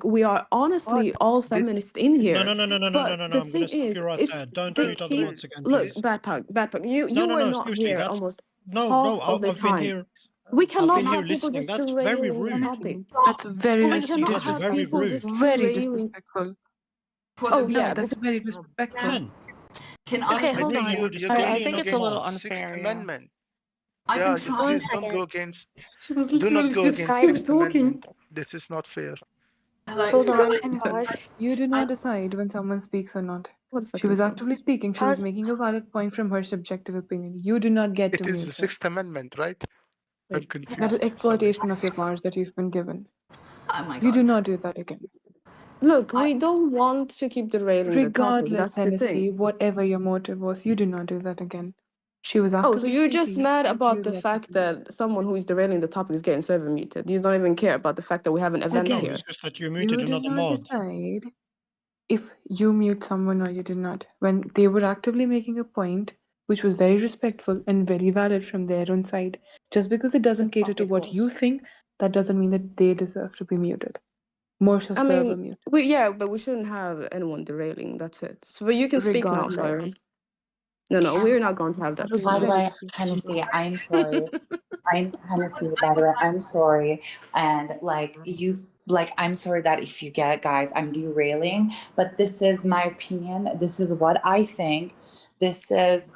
We are honestly all feminists in here. No. But the I'm gonna thing stop is, you right if there. Don't they mute other keep mods again, look, please. Backpack, you were No. not Seriously, here that's almost no. half of the I've been time. here. We I've cannot been here have people listening. just That's very derailing the rude. topic. That's very We cannot It is have disrespectful. very people rude. just Very derailing. disrespectful. Oh No, yeah, that's very disrespectful. Can I I? think Really, you're I going think it's a against little Sixth unfair. Yeah. Amendment. I've Yeah, been trying. please don't go against. She was Do not literally go just against still Sixth talking. Amendment. This is not fair. Hold on, pause. You do not decide when someone speaks or not. What the fuck She is was going actively on? speaking. She was Pause. making a valid point from her subjective opinion. You do not get to It is mute the her. Sixth Amendment, right? I'm Wait. That is confused. Sorry. exploitation of your powers that you've been given. Oh my You god. do not do that again. Look, we don't want to keep derailing the topic. Regardless, That's the thing. Hennessy, whatever your motive was, you do not do that again. She was Oh, so actively you're just speaking. mad She about feels the that fact that someone who is derailing the topic is getting server muted. You don't even care about the fact that we have an event again, here. It's just that you're you muted, did another not mod. decide if you mute someone or you did not. When they were actively making a point, which was very respectful and very valid from their own side, just because it doesn't cater to what you think, that doesn't mean that they deserve to be muted. More so I server mean, mute. but we shouldn't have anyone derailing. That's it. So, but you can speak now, Regardless. Siren. No, we're not going to have that. was By the very way, Hennessy, I'm sorry. I'm Hennessy, by the way, I'm sorry. And I'm sorry that if you get, guys, I'm derailing, but this is my opinion. This is what I think. This is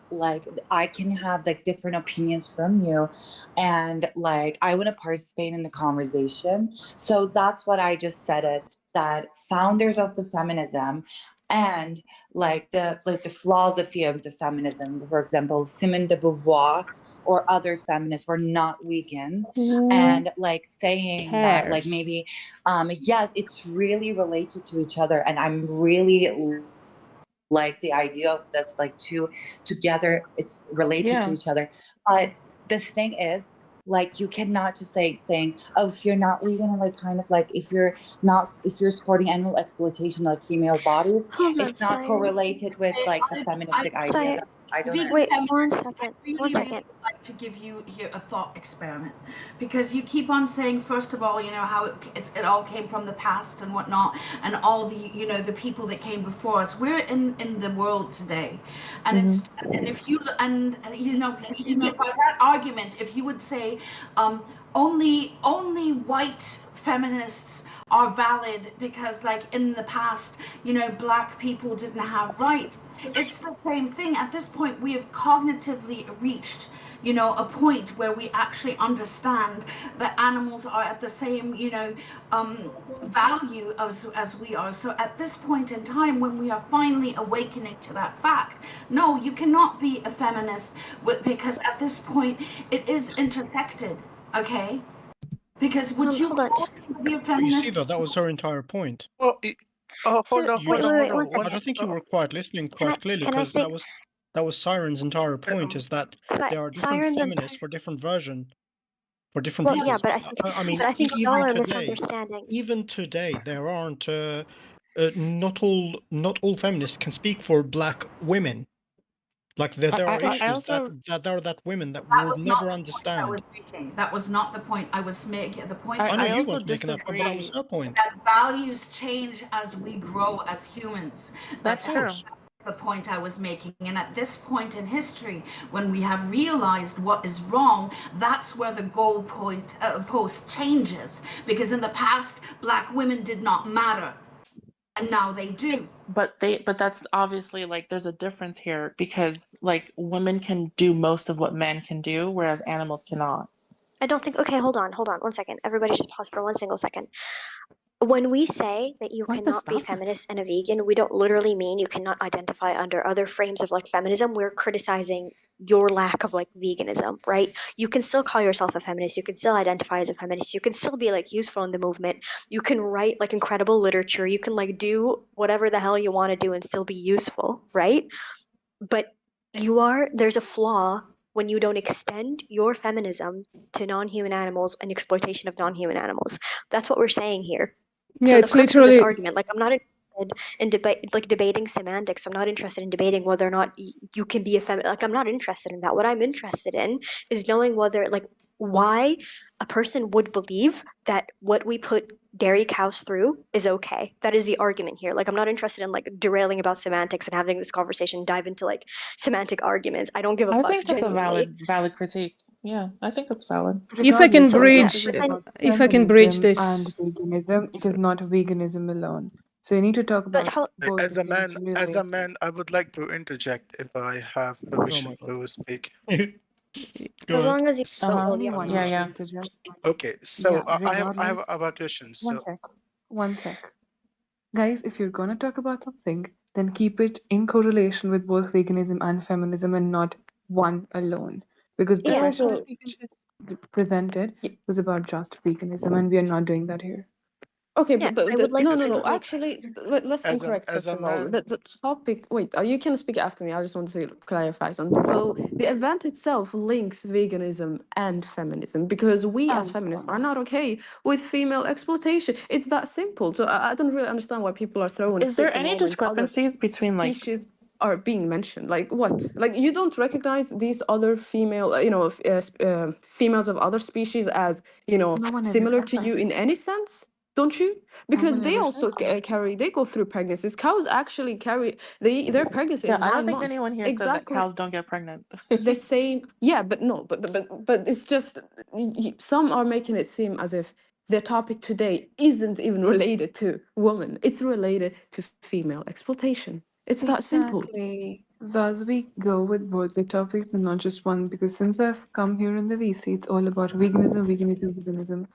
I can have different opinions from you. And I want to participate in the conversation. So that's what I just said it, that founders of the feminism and the philosophy of the feminism, for example, Simone de Beauvoir or other feminists were not vegan, and saying that cares? maybe yes, it's really related to each other, and I'm really like the idea of this two together, it's related to each other. But the thing is, you cannot just saying, oh, if you're not vegan, and if you're supporting animal exploitation, like female bodies, Hold on, it's not Siren. correlated with a feministic idea. Siren. I don't Vegan Wait, understand. one feminists, second. I really, One really second. like to give you here a thought experiment, because you keep on saying, first of all, how it all came from the past and whatnot, and all the the people that came before us. We're in the world today, and it's and if you and by that argument, if you would say only white feminists are valid because in the past black people didn't have rights, it's the same thing. At this point we have cognitively reached a point where we actually understand that animals are at the same value as we are. So at this point in time, when we are finally awakening to that fact, no, you cannot be a feminist because at this point it is intersected. Okay, because would you call somebody a But you see, feminist? though, that was her entire point. Well, hold on, Wait, hold on, hold wait, on. one I second. don't think you were quite listening quite clearly, Can I because speak? that was Siren's entire point, is that there are different Siren's feminists for different for different Well, people. yeah, but I think y'all are misunderstanding. Even today, there aren't not all feminists can speak for black women. There are issues that there are women that That will was not never the point I understand. was making. That was not the point I was making. The point I know I you was weren't making that point, but that was her point. that values change as we grow as humans. That's true. The point I was making. And at this point in history, when we have realized what is wrong, that's where the goal post changes. Because in the past, black women did not matter, and now they do. But that's obviously there's a difference here, because women can do most of what men can do, whereas animals cannot. I don't think. Okay, hold on, 1 second. Everybody just pause for 1 single second. When we say that you cannot be feminist and a vegan, we don't literally mean you cannot identify under other frames of feminism. We're criticizing your lack of veganism, right? You can still call yourself a feminist. You can still identify as a feminist. You can still be useful in the movement. You can write incredible literature. You can do whatever the hell you want to do and still be useful, right? But there's a flaw when you don't extend your feminism to non-human animals and exploitation of non-human animals. That's what we're saying here. Yeah, So it's the crux of this literally argument, I'm not interested in debating semantics. I'm not interested in debating whether or not you can be a feminist. I'm not interested in that. What I'm interested in is knowing whether why a person would believe that what we put dairy cows through is okay. That is the argument here. I'm not interested in derailing about semantics and having this conversation dive into semantic arguments. I don't give a I fuck. think that's Genuinely. a valid critique. Yeah, I think that's valid. if I can Regardless, bridge feminism this. and veganism, it is not veganism alone. So you need to talk about both As of a things man, really. I would like to interject if I have permission to speak. As long as you Only one Yeah, needs to yeah. interject. Okay, so Yeah, I regardless. have a question. One So sec. One sec. Guys, if you're gonna talk about something, then keep it in correlation with both veganism and feminism and not one alone. Because the question that we presented was about just veganism, and we are not doing that here. Okay, Yeah, but I would like no, Yes, no, no. look, Actually, let's as a incorrect as first a of all. man, The topic. Wait, you can speak after me. I just want to clarify something. So the event itself links veganism and feminism because we as feminists are not okay with female exploitation. It's that simple. So I don't really understand why people are throwing Is stick there the any moment other discrepancies between like species are being mentioned. Like what? Like you don't recognize these other female, females of other species as No one ever similar said to that. you in any sense? Don't you? No Because one they ever said also that. they go through pregnancies. Cows actually carry their pregnancy yeah, is I don't 9 think months. anyone here said that Exactly cows don't get pregnant. the same. Yeah, but no, but it's just some are making it seem as if the topic today isn't even related to women. It's related to female exploitation. It's that simple. Exactly. Thus, we go with both the topics and not just one, because since I've come here in the VC, it's all about veganism, veganism, veganism.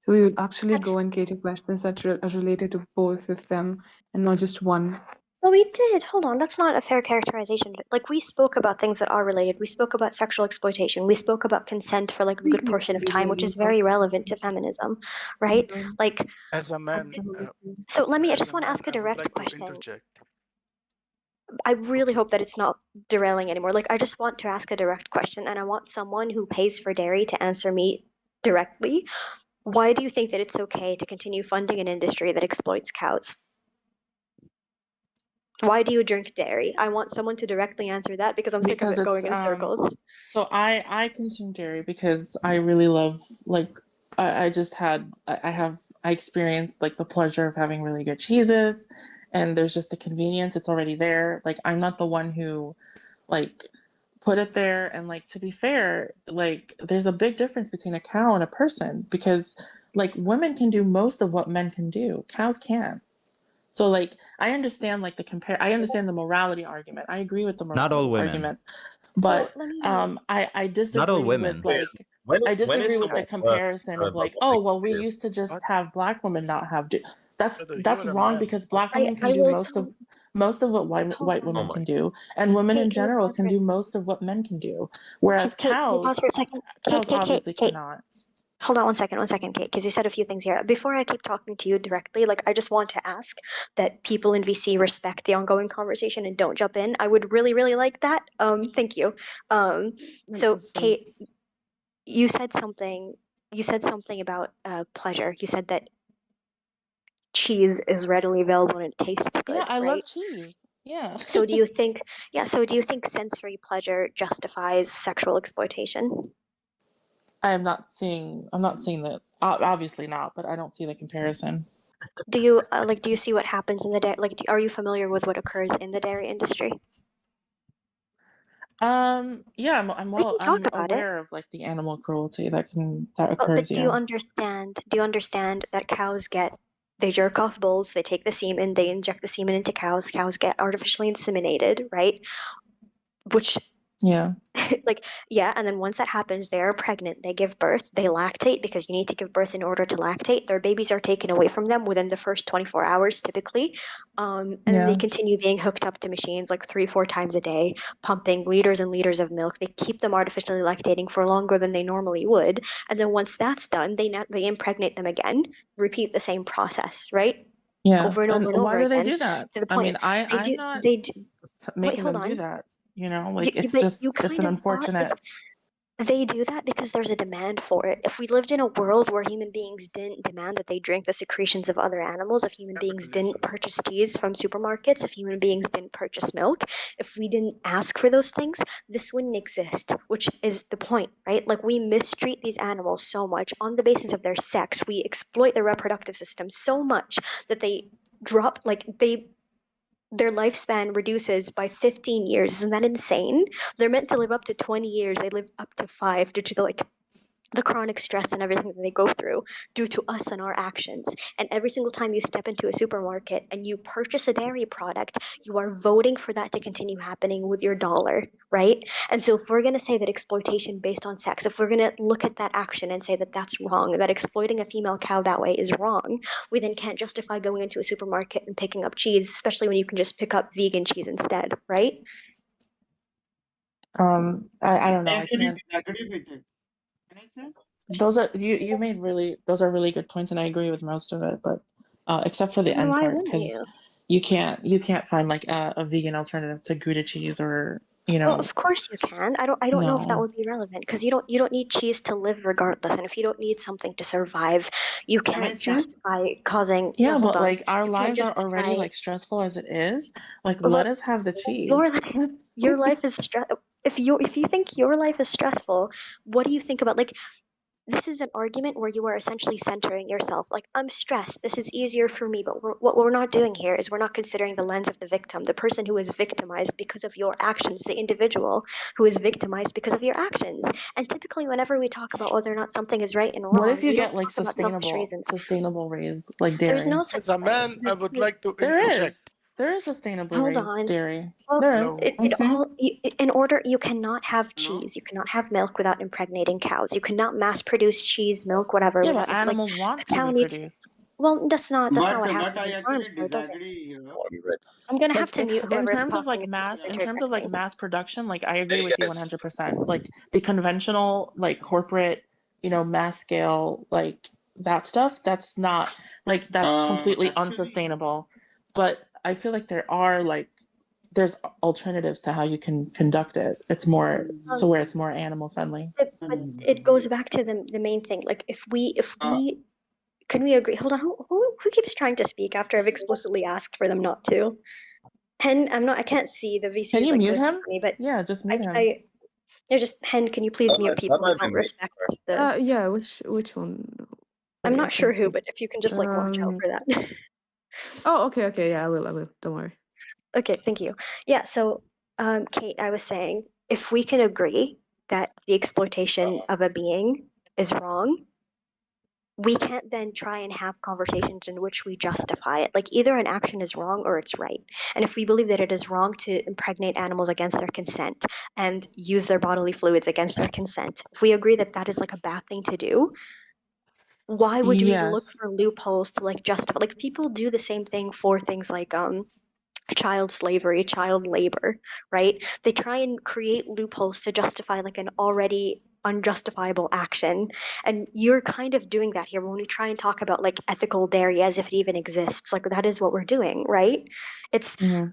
So we will actually That's go and cater questions that are related to both of them and not just one. well, we did. Hold on, that's not a fair characterization. Like we spoke about things that are related. We spoke about sexual exploitation. We spoke about consent for like a good portion of time, which is very relevant to feminism, right? Like, as a man, so let me. I as just a want to man, ask a I would direct like to question. interject. I really Okay. hope that it's not derailing anymore. Like, I just want to ask a direct question, and I want someone who pays for dairy to answer me directly. Why do you think that it's okay to continue funding an industry that exploits cows? Why do you drink dairy? I want someone to directly answer that because I'm sick of because it it's going in circles. so I consume dairy because I really love like I just had I experienced like the pleasure of having really good cheeses, and there's just the convenience, it's already there. Like I'm not the one who like put it there, and like to be fair, like there's a big difference between a cow and a person because like women can do most of what men can do, cows can't. So like I understand like I understand the morality argument. I agree with the Not all morality women. argument. So But let me. I Not all disagree with women. like I When is disagree with the someone worth comparison of about like, what they oh can well we do? used to just But have black women not have brother, you that's are a wrong man. because black women I can do will. most of what Hold white on. Oh women my can do, and women Kate, in can you general pause can for? do most of what men can do. Whereas Can you pause for a second? cows obviously Kate. cannot. Hold on 1 second, Kate, because you said a few things here. Before I keep talking to you directly, like I just want to ask that people in VC respect the ongoing conversation and don't jump in. I would really, really like that. Thank you. So Kate, you said something. You said something about pleasure. You said that cheese is readily available and it tastes Yeah, good, I love right? cheese. Yeah. So do you think, yeah, so do you think sensory pleasure justifies sexual exploitation? I'm not seeing that. Obviously not, but I don't see the comparison. Do you do you see what happens in the dairy? Like, are you familiar with what occurs in the dairy industry? Yeah, We can talk I'm about it. aware of like the animal cruelty that But occurs, do you yeah. understand? Do you understand that cows get they jerk off bulls, they take the semen, they inject the semen into cows. Cows get artificially inseminated, right? Which Yeah. like yeah, and then once that happens they're pregnant, they give birth, they lactate because you need to give birth in order to lactate. Their babies are taken away from them within the first 24 hours typically, and then they Yeah. continue being hooked up to machines like 3-4 times a day, pumping liters and liters of milk. They keep them artificially lactating for longer than they normally would, and then once that's done they impregnate them again, repeat the same process, right? Yeah. Over and over And and why over do they again do that? to the I point mean, they I'm do not they do, wait, making hold them do on. that, you know? Like But you it's kind an of are. unfortunate. They do that because there's a demand for it. If we lived in a world where human beings didn't demand that they drink the secretions of other animals, if human beings didn't capitalism. purchase cheese from supermarkets, if human beings didn't purchase milk, if we didn't ask for those things, this wouldn't exist, which is the point, right? Like we mistreat these animals so much on the basis of their sex. We exploit their reproductive system so much that they drop like their lifespan reduces by 15 years. Isn't that insane? They're meant to live up to 20 years. They live up to 5 due to the chronic stress and everything that they go through due to us and our actions. And every single time you step into a supermarket and you purchase a dairy product, you are voting for that to continue happening with your dollar, right? And so if we're going to say that exploitation based on sex, if we're going to look at that action and say that that's wrong, that exploiting a female cow that way is wrong, we then can't justify going into a supermarket and picking up cheese, especially when you can just pick up vegan cheese instead, right? I don't know. I can't. Those are you made really those are really good points, and I agree with most of it. But except for the Then end why part, wouldn't because you? you can't find like a vegan alternative to Gouda cheese or Well, of course you can. I don't know if that no. would be relevant because you don't need cheese to live regardless. And if you don't need something to survive, you can't justify causing Yeah, hold but on. like our You can't lives are already justify like stressful as it is. Like let look us have the cheese. your life is if you think your life is stressful, what do you think about like this is an argument where you are essentially centering yourself. Like, I'm stressed. This is easier for me. But what we're not doing here is we're not considering the lens of the victim, the person who is victimized because of your actions, the individual who is victimized because of your actions. And typically, whenever we talk about whether or not something is right and What wrong, if you we don't get like talk about selfish reasons. sustainable raised like There's dairy? no such As a thing. man, I would like to There interject. is. There is sustainably Hold raised on. dairy. Well, There is. in order, you cannot have cheese. You cannot have milk without impregnating cows. You cannot mass produce cheese, milk, whatever. Yeah, Without but animals want a to cow needs. reproduce. Well, that's not what But happens I in farms, actually though, does it? disagree here. I'm gonna have Like to mute in whoever's terms of talking like if you keep in terms of like interjecting. mass production, like I agree Hey with you guys. 100%. Like the conventional like corporate, mass scale like that stuff, that's not like that's completely Actually, unsustainable. But I feel like there's alternatives to how you can conduct it. It's more so where it's more animal friendly. But it goes back to the main thing. Like, if we can we agree? Hold on, who keeps trying to speak after I've explicitly asked for them not to? Hen, I can't see the VC Can is you like mute glitching him? for me, but Yeah, just mute him. they're just Hen. Can you please mute That people who might be don't me. respect the? Yeah, which one? I'm Wait, I not sure can't who, see. but if you can just like watch out for that. Oh, okay, yeah, I will. Don't worry. Okay, thank you. Yeah, so Kate, I was saying, if we can agree that the exploitation of a being is wrong, we can't then try and have conversations in which we justify it. Like, either an action is wrong or it's right. And if we believe that it is wrong to impregnate animals against their consent and use their bodily fluids against their consent, if we agree that that is like a bad thing to do, why would we look Yes. for loopholes to like justify? Like, people do the same thing for things like child slavery, child labor, right? They try and create loopholes to justify like an already unjustifiable action. And you're kind of doing that here when we try and talk about like ethical dairy as if it even exists. Like, that is what we're doing, right? It's But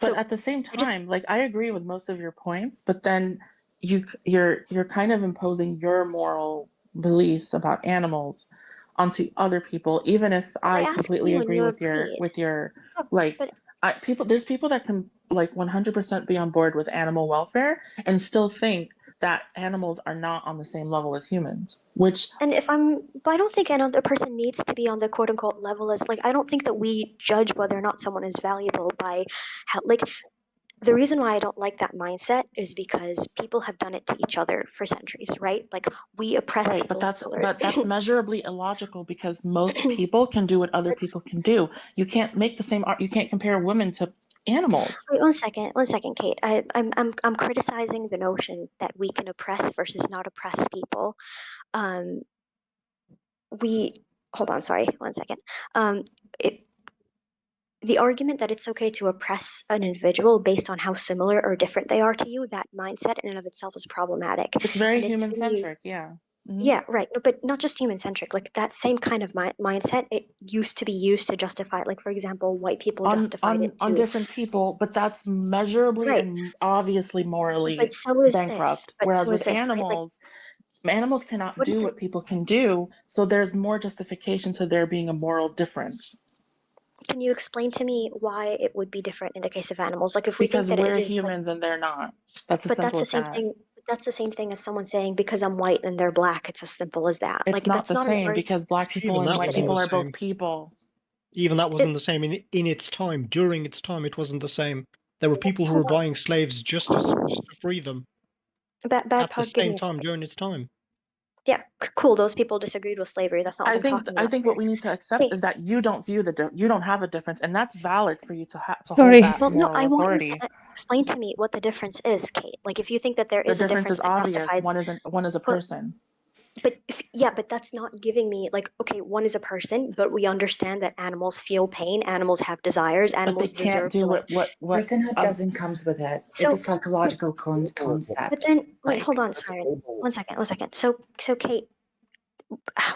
so at the same time, like I agree with most of your points, but then you're kind of imposing your moral beliefs about animals onto other people, even if I I asked completely you and agree you with agreed. your Oh, like but there's people that can like 100% be on board with animal welfare and still think that animals are not on the same level as humans, which and but I don't think another person needs to be on the quote unquote level as like, I don't think that we judge whether or not someone is valuable by how, like, the reason why I don't like that mindset is because people have done it to each other for centuries, right? Like, we oppress right, people of color. but that's measurably illogical because most people can do what other people can do. You can't make the same you can't compare women to animals. Wait, one second, Kate. I'm criticizing the notion that we can oppress versus not oppress people. Um, we hold on, sorry, one second. It the argument that it's okay to oppress an individual based on how similar or different they are to you, that mindset in and of itself is problematic. It's very And it's human been used. centric, yeah. Yeah, right. No, but not just human centric. Like, that same kind of mindset, it used to be used to justify, like, for example, white people justified it On to. different people, but that's measurably Right. and obviously But morally so is this. bankrupt. But Whereas so is with this, right? Like, animals cannot what is do it? what people can do, so there's more justification to there being a moral difference. Can you explain to me why it would be different in the case of animals? Like, if we think Because that it we're is like, humans and they're not. That's as but simple that's the as same that. thing. But that's the same thing as someone saying because I'm white and they're black. It's as simple as that. It's Like, not that's the not an same argument. because black people Even and that white wasn't people the are both same. people. Even that wasn't the same in its time. During its time, it wasn't the same. There were people who were Hold on. buying slaves just to free them Bad at the Pod, give same me a time second. during its time. Yeah, cool. Those people disagreed with slavery. That's not what I'm talking I about think here. what we need to accept Wait, is that you don't view you don't have a difference, and that's valid for you to to hold Sorry. that well, no, moral I want you authority. to explain to me what the difference is, Kate. Like, if you think that there The is a difference difference is that obvious. justifies, One is a but person. but that's not giving me like, okay, one is a person, but we understand that animals feel pain, animals have desires, But they animals can't deserve do to like. Personhood doesn't comes with it. It's a So, psychological but concept. then wait, Like, hold on, Siren. One second. So Kate,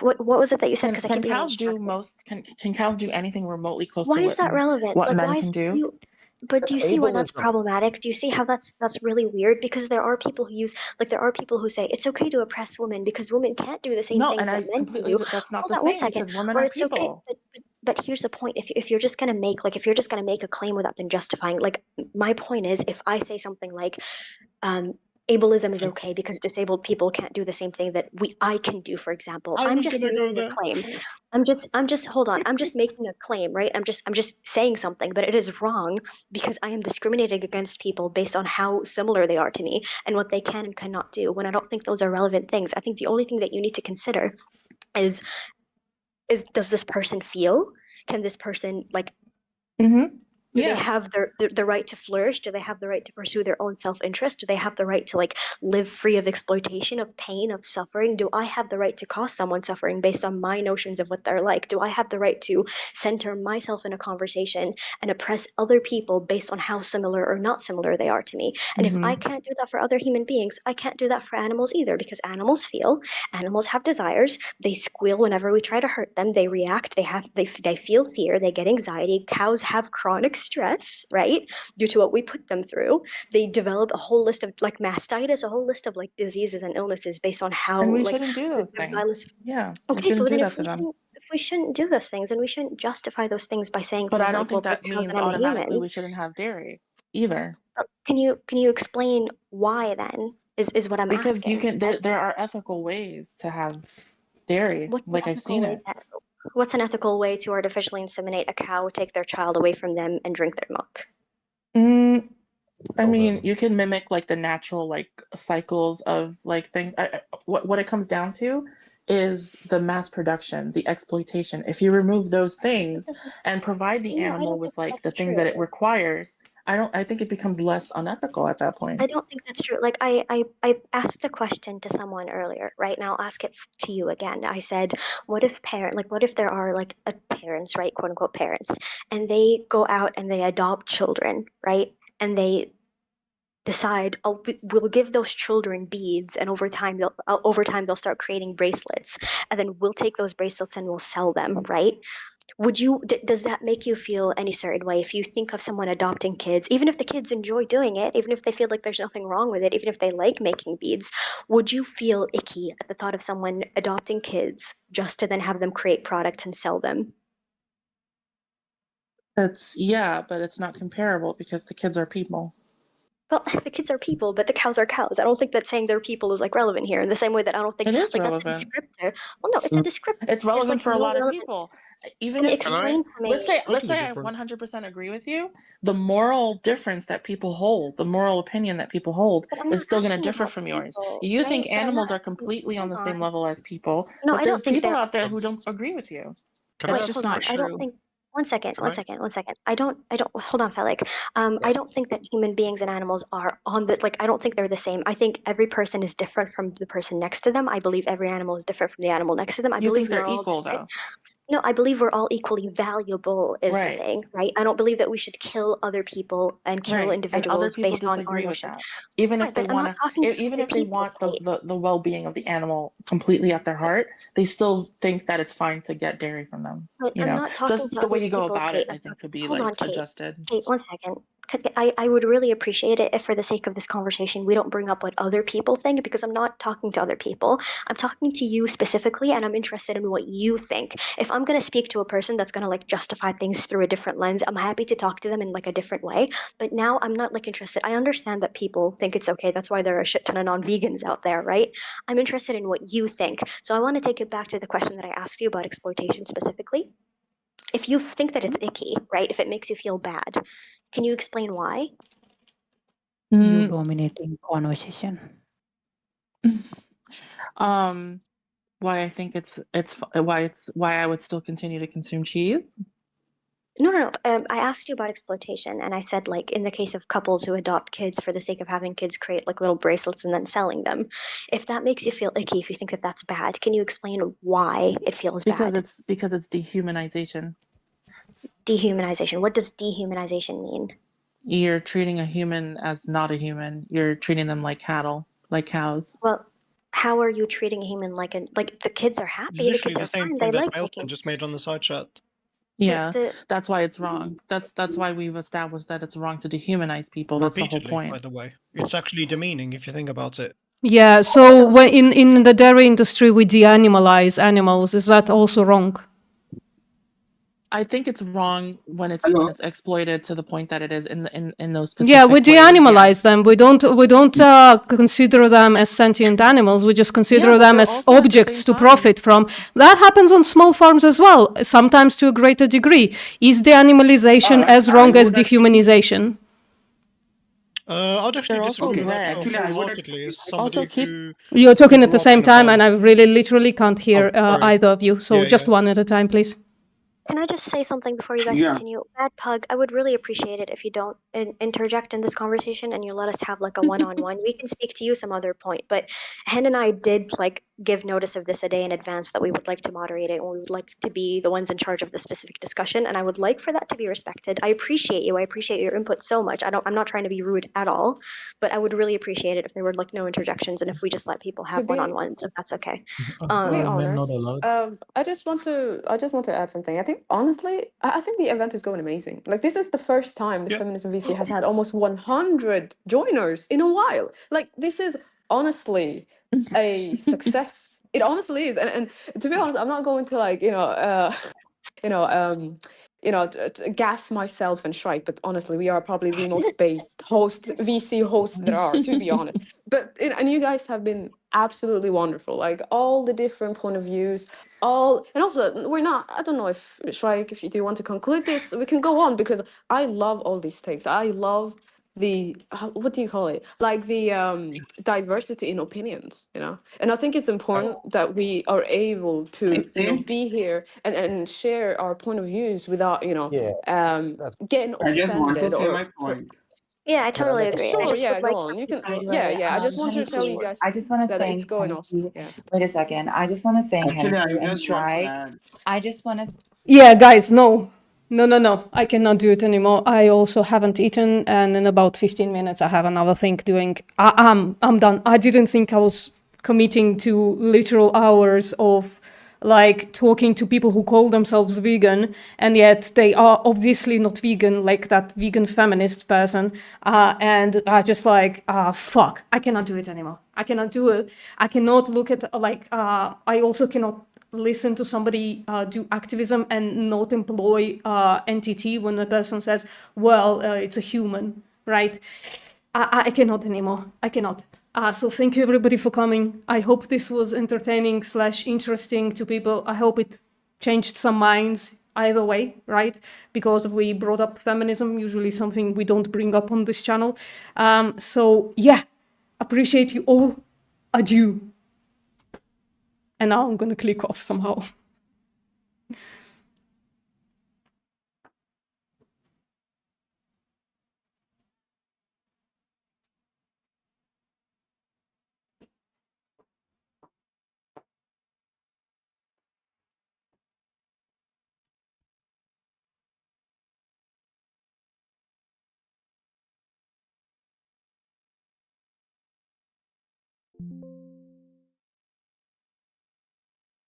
What was it that you said? Can Because I keep can getting cows do distracted. most? Can cows do anything remotely close Why to is that relevant? what Like, men why can is do? you? But do you see why that's ableism. problematic? Do you see how that's really weird? Because there are people who use, like, there are people who say it's okay to oppress women because women can't do the same No, things and that I men can completely do. that's not Hold the on one same second. because women Or are it's okay, people. but here's the point. If you're just gonna make like if you're just gonna make a claim without then justifying, like my point is, if I say something like, um, ableism is okay because disabled people can't do the same thing that I can do, for example. I I'm was just gonna go making a there. claim. I'm just hold on. I'm just making a claim, right? I'm just saying something, but it is wrong because I am discriminating against people based on how similar they are to me and what they can and cannot do. When I don't think those are relevant things. I think the only thing that you need to consider is does this person feel? Can this person like Mm-hmm. do they Yeah. have the right to flourish? Do they have the right to pursue their own self-interest? Do they have the right to like live free of exploitation, of pain, of suffering? Do I have the right to cause someone suffering based on my notions of what they're like? Do I have the right to center myself in a conversation and oppress other people based on how similar or not similar they are to me? And if I Mm-hmm. can't do that for other human beings, I can't do that for animals either, because animals feel, animals have desires, they squeal whenever we try to hurt them, they react, they feel fear, they get anxiety. Cows have chronic stress, right? Due to what we put them through. They develop a whole list of like mastitis, a whole list of like diseases and illnesses based on how And we like shouldn't do those their things. violence. Yeah, we Okay, so shouldn't do then that to them. if we shouldn't do those things, then we shouldn't justify those things by saying But I things don't like, well, think they're that cows means and I'm a automatically human. we shouldn't have dairy either. Can you explain why then? Is what I'm Because you asking. can there are ethical ways to have dairy. What's an Like I've ethical seen way it. what's an ethical way to artificially inseminate a cow, take their child away from them, and drink their milk? Mm, I mean, you can mimic like the natural like cycles of like things. What it comes down to is the mass production, the exploitation. If you remove those things and provide the No, I animal don't think with like the that's things true. that it requires, I think it becomes less unethical at that point. I don't think that's true. Like I asked a question to someone earlier, right? And I'll ask it to you again. I said, what if there are like parents, right, quote unquote parents, and they go out and they adopt children, right? And they decide, we'll give those children beads, and over time they'll start creating bracelets, and then we'll take those bracelets and we'll sell them, right? Does that make you feel any certain way if you think of someone adopting kids, even if the kids enjoy doing it, even if they feel like there's nothing wrong with it, even if they like making beads? Would you feel icky at the thought of someone adopting kids just to then have them create products and sell them? Yeah, but it's not comparable because the kids are people. Well, the kids are people, but the cows are cows. I don't think that saying they're people is like relevant here. In the same way that I don't think It is like that's a relevant. descriptor. Well, no, it's a descriptor. It's There's relevant like for a no lot of relevant. people. Even Can you if explain to me? let's say I 100% agree with you, the moral difference that people hold, the moral opinion that people hold But I'm is not still going to asking differ about from yours. people, You right? think But I'm not animals are asking. completely on Hold the on. same level as people, No, but I there's don't think people there out there are. who don't agree with you. That's Wait, just hold on. not I don't true. think. One second. Can One I? second. One second. I don't. Hold on, Felix. I don't think that human beings and animals are on the like. I don't think they're the same. I think every person is different from the person next to them. I believe every animal is different from the animal next to them. I You believe think we're they're all equal different. though. No, I believe we're all equally valuable. Is the Right. thing, right? I don't believe that we should kill other people and kill Right. And other individuals people based on our disagree with notions. that. Even if Right, they but I'm want not talking to to even other if they people. want the well-being of the animal completely at their heart, they still think that it's fine to get dairy from them. But You I'm know, not talking just to the way other you go people, about it, Kate. I think could be Hold on, like Kate. adjusted. Kate, one second. I would really appreciate it if, for the sake of this conversation, we don't bring up what other people think, because I'm not talking to other people. I'm talking to you specifically, and I'm interested in what you think. If I'm going to speak to a person that's going to like justify things through a different lens, I'm happy to talk to them in like a different way. But now I'm not like interested. I understand that people think it's okay. That's why there are a shit ton of non-vegans out there, right? I'm interested in what you think. So I want to take it back to the question that I asked you about exploitation specifically. If you think that it's icky, right? If it makes you feel bad, can you explain why? You Mm, dominating conversation. um, why I think why I would still continue to consume cheese. No, no, no. I asked you about exploitation, and I said, like, in the case of couples who adopt kids for the sake of having kids create like little bracelets and then selling them, if that makes you feel icky, if you think that that's bad, can you explain why it feels Because bad? it's dehumanization. Dehumanization. What does dehumanization mean? You're treating a human as not a human. You're treating them like cattle, like cows. Well, how are you treating a human like the kids are happy, the Literally kids the are same fine, they point that like Elton making. just made on the side chat. Yeah, the that's why it's wrong. That's why we've established that it's wrong to dehumanize people. That's the whole Repeatedly, by point. the way. It's actually demeaning if you think about it. Yeah, so when in the dairy industry we de-animalize animals. Is that also wrong? I think it's wrong when it's exploited to the point that it is in those specific Yeah, we ways. de-animalize them. We don't consider them as sentient animals. We just consider but them they're as also at the objects same to time. profit from. That happens on small farms as well, sometimes to a greater degree. Is de-animalization as wrong as dehumanization? I'd actually They're also disagree with that bred. wholeheartedly as somebody who You're talking at grew the up same in a time, farm. and I really literally can't hear sorry. either of you. So Yeah, just yeah. one at a time, please. Can I just say something before you guys Yeah. continue? Bad Pug, I would really appreciate it if you don't interject in this conversation and you let us have like a one-on-one. We can speak to you some other point, but Hen and I did like give notice of this a day in advance that we would like to moderate it and we would like to be the ones in charge of the specific discussion, and I would like for that to be respected. I appreciate you. I appreciate your input so much. I'm not trying to be rude at all, but I would really appreciate it if there were like no interjections and if we just let people have one-on-ones, if that's okay. To be Men not honest, allowed. I just want to add something. I think honestly, I think the event is going amazing. Like this is the first time the Feminism VC has had almost 100 joiners in a while. Like this is honestly a success. It honestly is. And to be honest, I'm not going to like you know gas myself and shrike, but honestly we are probably the most based VC hosts there are, to be honest. But and you guys have been absolutely wonderful, like all the different point of views, all, and also we're not, I don't know if Shrike, if you do want to conclude this, we can go on, because I love all these takes. I love the what do you call it, like the diversity in opinions, and I think it's important that we are able to be here and share our point of views without getting I just want to offended say or my point. Yeah, I totally agree. I sure, just yeah, would go like on, you can By the way, yeah, I just want to tell Hennessy, you guys I just want to that it's thank going awesome. Hennessy. Yeah. Wait a second. I just want to thank Actually, I Hennessy and just want to Shrike. add. I just want to. Yeah, guys, no. No. I cannot do it anymore. I also haven't eaten, and in about 15 minutes I have another thing doing. I'm done. I didn't think I was committing to literal hours of like talking to people who call themselves vegan, and yet they are obviously not vegan, like that vegan feminist person. And I just like, fuck, I cannot do it anymore. I cannot do it. I cannot look at like, I also cannot listen to somebody do activism and not employ entity when a person says, well, it's a human, right? I cannot anymore. I cannot. So thank you everybody for coming. I hope this was entertaining / interesting to people. I hope it changed some minds either way, right? Because we brought up feminism, usually something we don't bring up on this channel. So yeah, appreciate you all. Adieu. And now I'm gonna click off somehow.